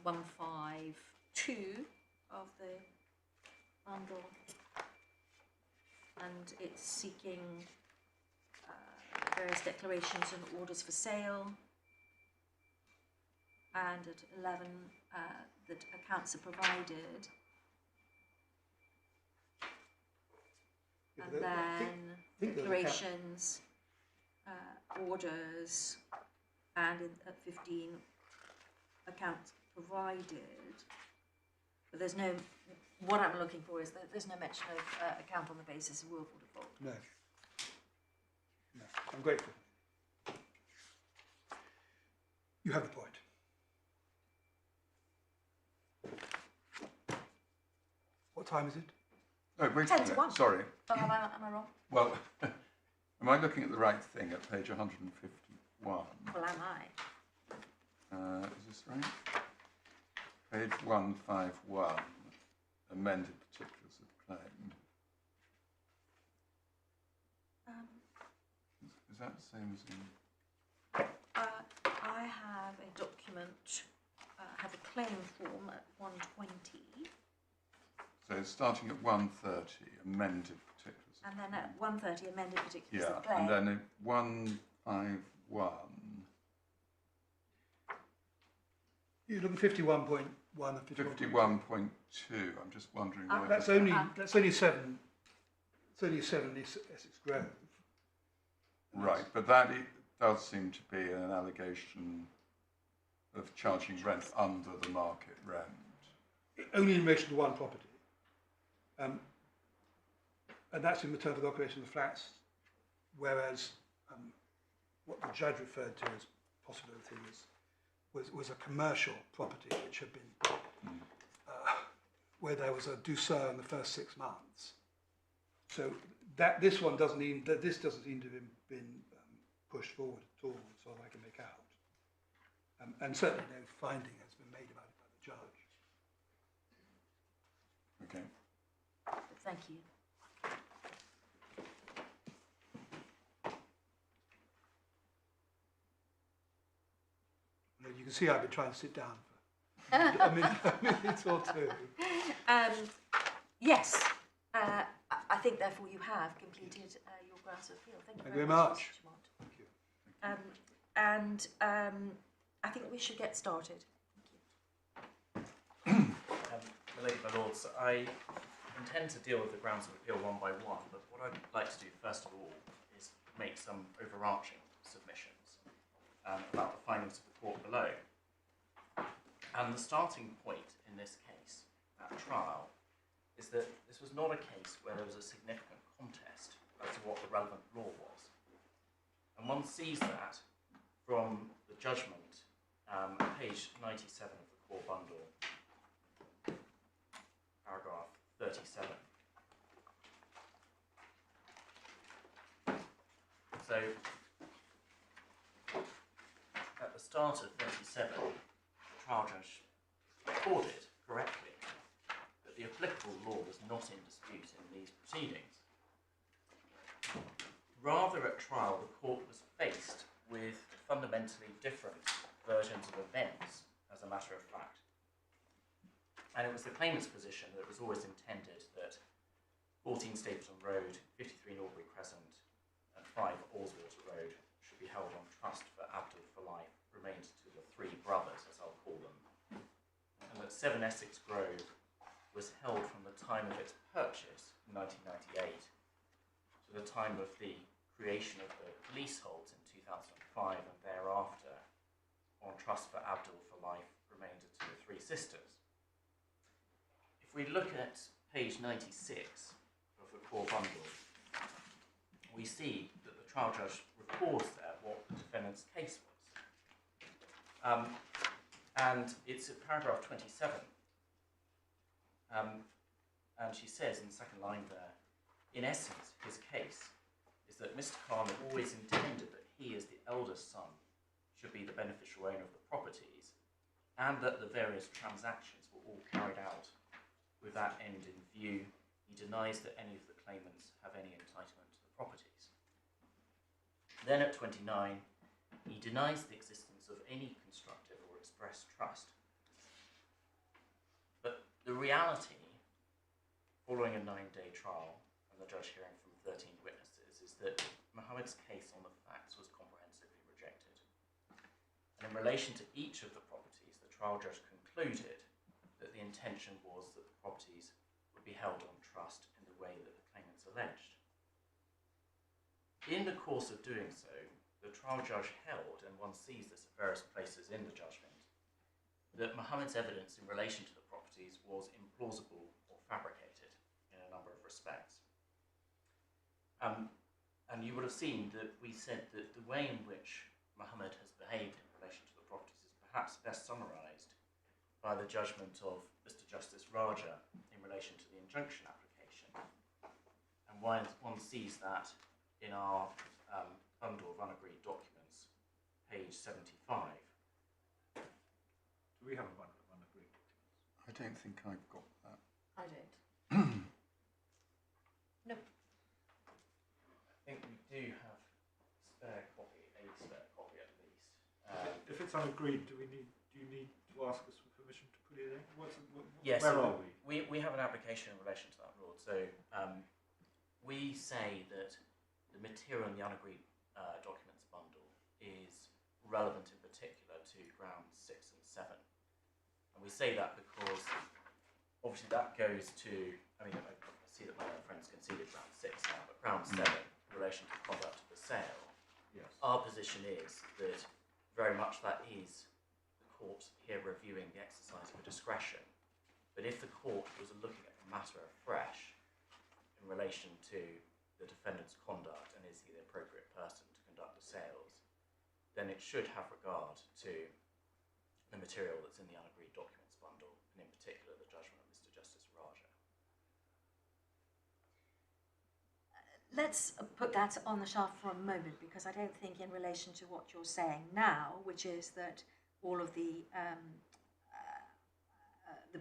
152 of the bundle, and it's seeking various declarations and orders for sale, and at 11 that accounts are provided, and then declarations, orders, and at 15 accounts provided. But there's no, what I'm looking for is that there's no mention of account on the basis of willful default. No. No, I'm grateful. You have the point. What time is it? Oh, wait a 10 to minute, 1. sorry. Oh, am I wrong? Well, am I looking at the right thing at page 151? Well, am I? Is this right? Page 151, amended particulars of claim. Is that the same as in... I have a document, have a claim form at 120, So it's starting at 130, amended particulars. and then at 130 amended particulars Yeah, of claim. and then at 151... You're looking 51.1 and 51.2, I'm just wondering whether... That's only 7. It's only 7 Essex Grove. Right, but that does seem to be an allegation of charging rent under the market rent. Only in relation to one property. And that's in the terms of the operation of the flats, whereas what the judge referred to as possibility was a commercial property which had been, where there was a douceur in the first 6 months. So this doesn't seem to have been pushed forward at all, as far as I can make out. And certainly no finding has been made about it by the judge. Okay. Thank you. You can see I've been trying to sit down for a minute or two. Yes, I think therefore you have completed your grounds of appeal. Thank you very much. Mr. Dumont. Thank you. And I think we should get started. My lady, my lords, I intend to deal with the grounds of appeal one by one, but what I'd like to do first of all is make some overarching submissions about the findings of the court below. And the starting point in this case at trial is that this was not a case where there was a significant contest as to what the relevant law was. And one sees that from the judgment, page 97 of the core bundle, paragraph 37. So, at the start of 37, the trial judge recorded correctly that the applicable law was not in dispute in these proceedings. Rather, at trial, the court was faced with fundamentally different versions of events, as a matter of fact. And it was the claimant's position that it was always intended that 14 Stapleton Road, 53 Norbury Crescent, and 5 Allswater Road should be held on trust for Abdul for life, remained to the 3 brothers, as I'll call them, and that 7 Essex Grove was held from the time of its purchase in 1998 to the time of the creation of the leaseholds in 2005 and thereafter on trust for Abdul for life, remained to the 3 sisters. If we look at page 96 of the core bundle, we see that the trial judge records there what the defendant's case was. And it's at paragraph 27. And she says in the second line there, in essence, his case is that Mr. Khan always intended that he, as the eldest son, should be the beneficial owner of the properties, and that the various transactions were all carried out with that end in view. He denies that any of the claimants have any entitlement to the properties. Then at 29, he denies the existence of any constructive or express trust. But the reality, following a 9-day trial and the judge hearing from 13 witnesses, is that Mohammed's case on the facts was comprehensively rejected. And in relation to each of the properties, the trial judge concluded that the intention was that the properties would be held on trust in the way that the claimants alleged. In the course of doing so, the trial judge held, and one sees this at various places in the judgment, that Mohammed's evidence in relation to the properties was implausible or fabricated in a number of respects. And you would have seen that we said that the way in which Mohammed has behaved in relation to the properties is perhaps best summarised by the judgment of Mr. Justice Raja in relation to the injunction application. And one sees that in our bundle of unagreed documents, page 75. Do we have a bundle of unagreed documents? I don't think I've got that. I don't. No. I think we do have a spare copy at least. If it's unagreed, do you need to ask us for permission to put it in? Yes, where so are we? We have an application in relation to that, Lord. So we say that the material in the unagreed documents bundle is relevant in particular to grounds 6 and 7. And we say that because obviously that goes to, I mean, I see that my other friends conceded ground 6 now, but ground 7 in relation to conduct of the sale, Yes. our position is that very much that is the court here reviewing the exercise of a discretion. But if the court was looking at the matter afresh in relation to the defendant's conduct and is he the appropriate person to conduct the sales, then it should have regard to the material that's in the unagreed documents bundle, and in particular the judgment of Mr. Justice Raja. Let's put that on the shelf for a moment, because I don't think in relation to what you're saying now, which is that all of the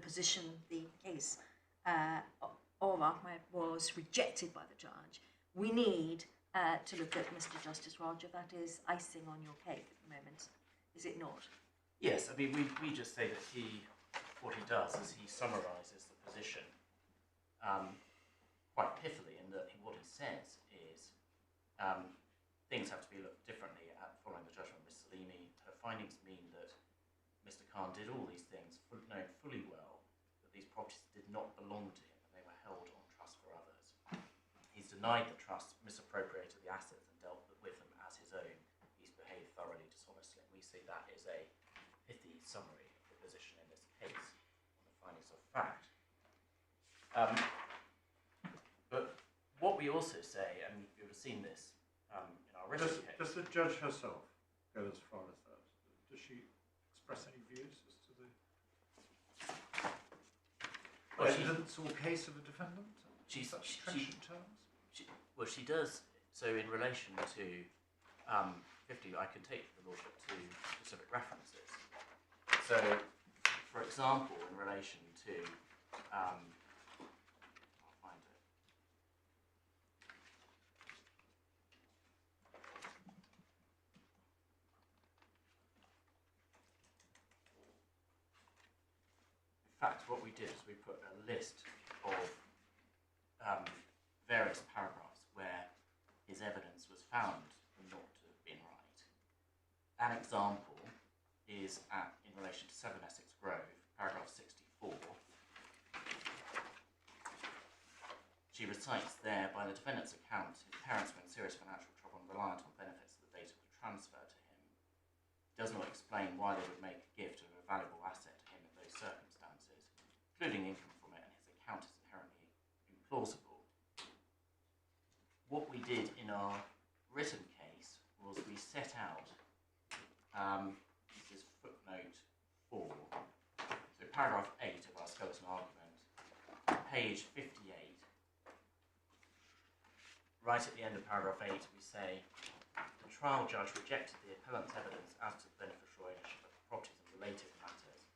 position, the case of Ahmed was rejected by the judge, we need to look at Mr. Justice Raja. That is icing on your cake at the moment, is it not? Yes, I mean, we just say that what he does is he summarises the position quite pithily, in that what he says is things have to be looked differently at following the judgment of Ms. Salimi. Her findings mean that Mr. Khan did all these things, knowing fully well that these properties did not belong to him and they were held on trust for others. He's denied the trust, misappropriated the assets and dealt with them as his own. He's behaved thoroughly dishonestly, and we say that is a pithy summary of the position in this case on the findings of fact. But what we also say, and you would have seen this in our written case. Does the judge herself go as far as that? Does she express any views as to the evidence or case of a defendant? In such trenchant terms? She does. So in relation to 50, I can take the lordship to specific references. So, for example, in relation to, I'll find it. In fact, what we did is we put a list of various paragraphs where his evidence was found not to have been right. An example is in relation to 7 Essex Grove, paragraph 64. She recites there, by the defendant's account, his parents were in serious financial trouble and reliant on benefits at the date of the transfer to him. He does not explain why they would make a gift of a valuable asset to him in those circumstances, including income from it, and his account is inherently implausible. What we did in our written case was set out, this is footnote 4, so paragraph 8 of our skeleton argument, page 58. Right at the end of paragraph 8, we say, the trial judge rejected the appellant's evidence as to the beneficial ownership of the properties and related matters,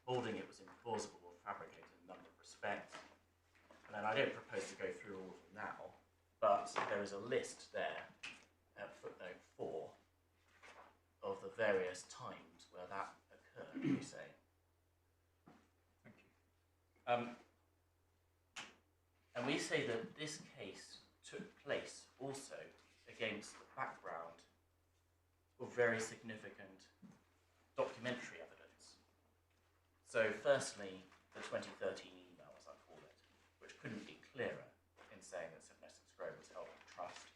holding it was implausible or fabricated in a number of respects. And then I don't propose to go through all of them now, but there is a list there at footnote 4 of the various times where that occurred, we say. Thank you. And we say that this case took place also against the background of very significant documentary evidence. So firstly, the 2013 email, as I call it, which couldn't be clearer in saying that St Essex Grove was held in trust.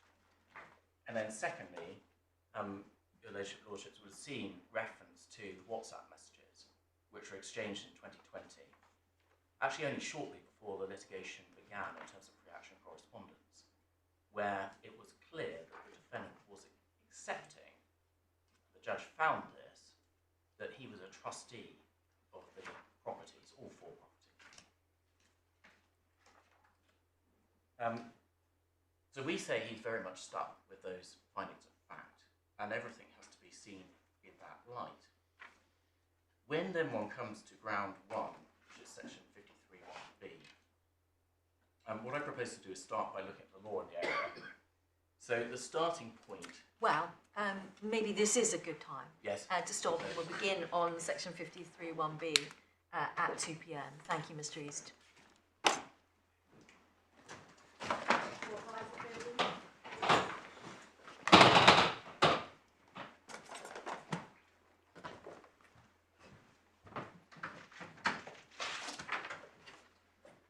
And then secondly, your lordships would have seen reference to WhatsApp messages, which were exchanged in 2020, actually only shortly before the litigation began in terms of pre-action correspondence, where it was clear that the defendant was accepting, the judge found this, that he was a trustee of the properties, all 4 properties. So we say he's very much stuck with those findings of fact, and everything has to be seen in that light. When then one comes to ground 1, which is section 53(1)(b), what I propose to do is start by looking at the law in the area. So the starting point. Well, maybe this is a good time Yes. to stop. We'll begin on section 53(1)(b) at 2 p.m. Thank you, Mr. East.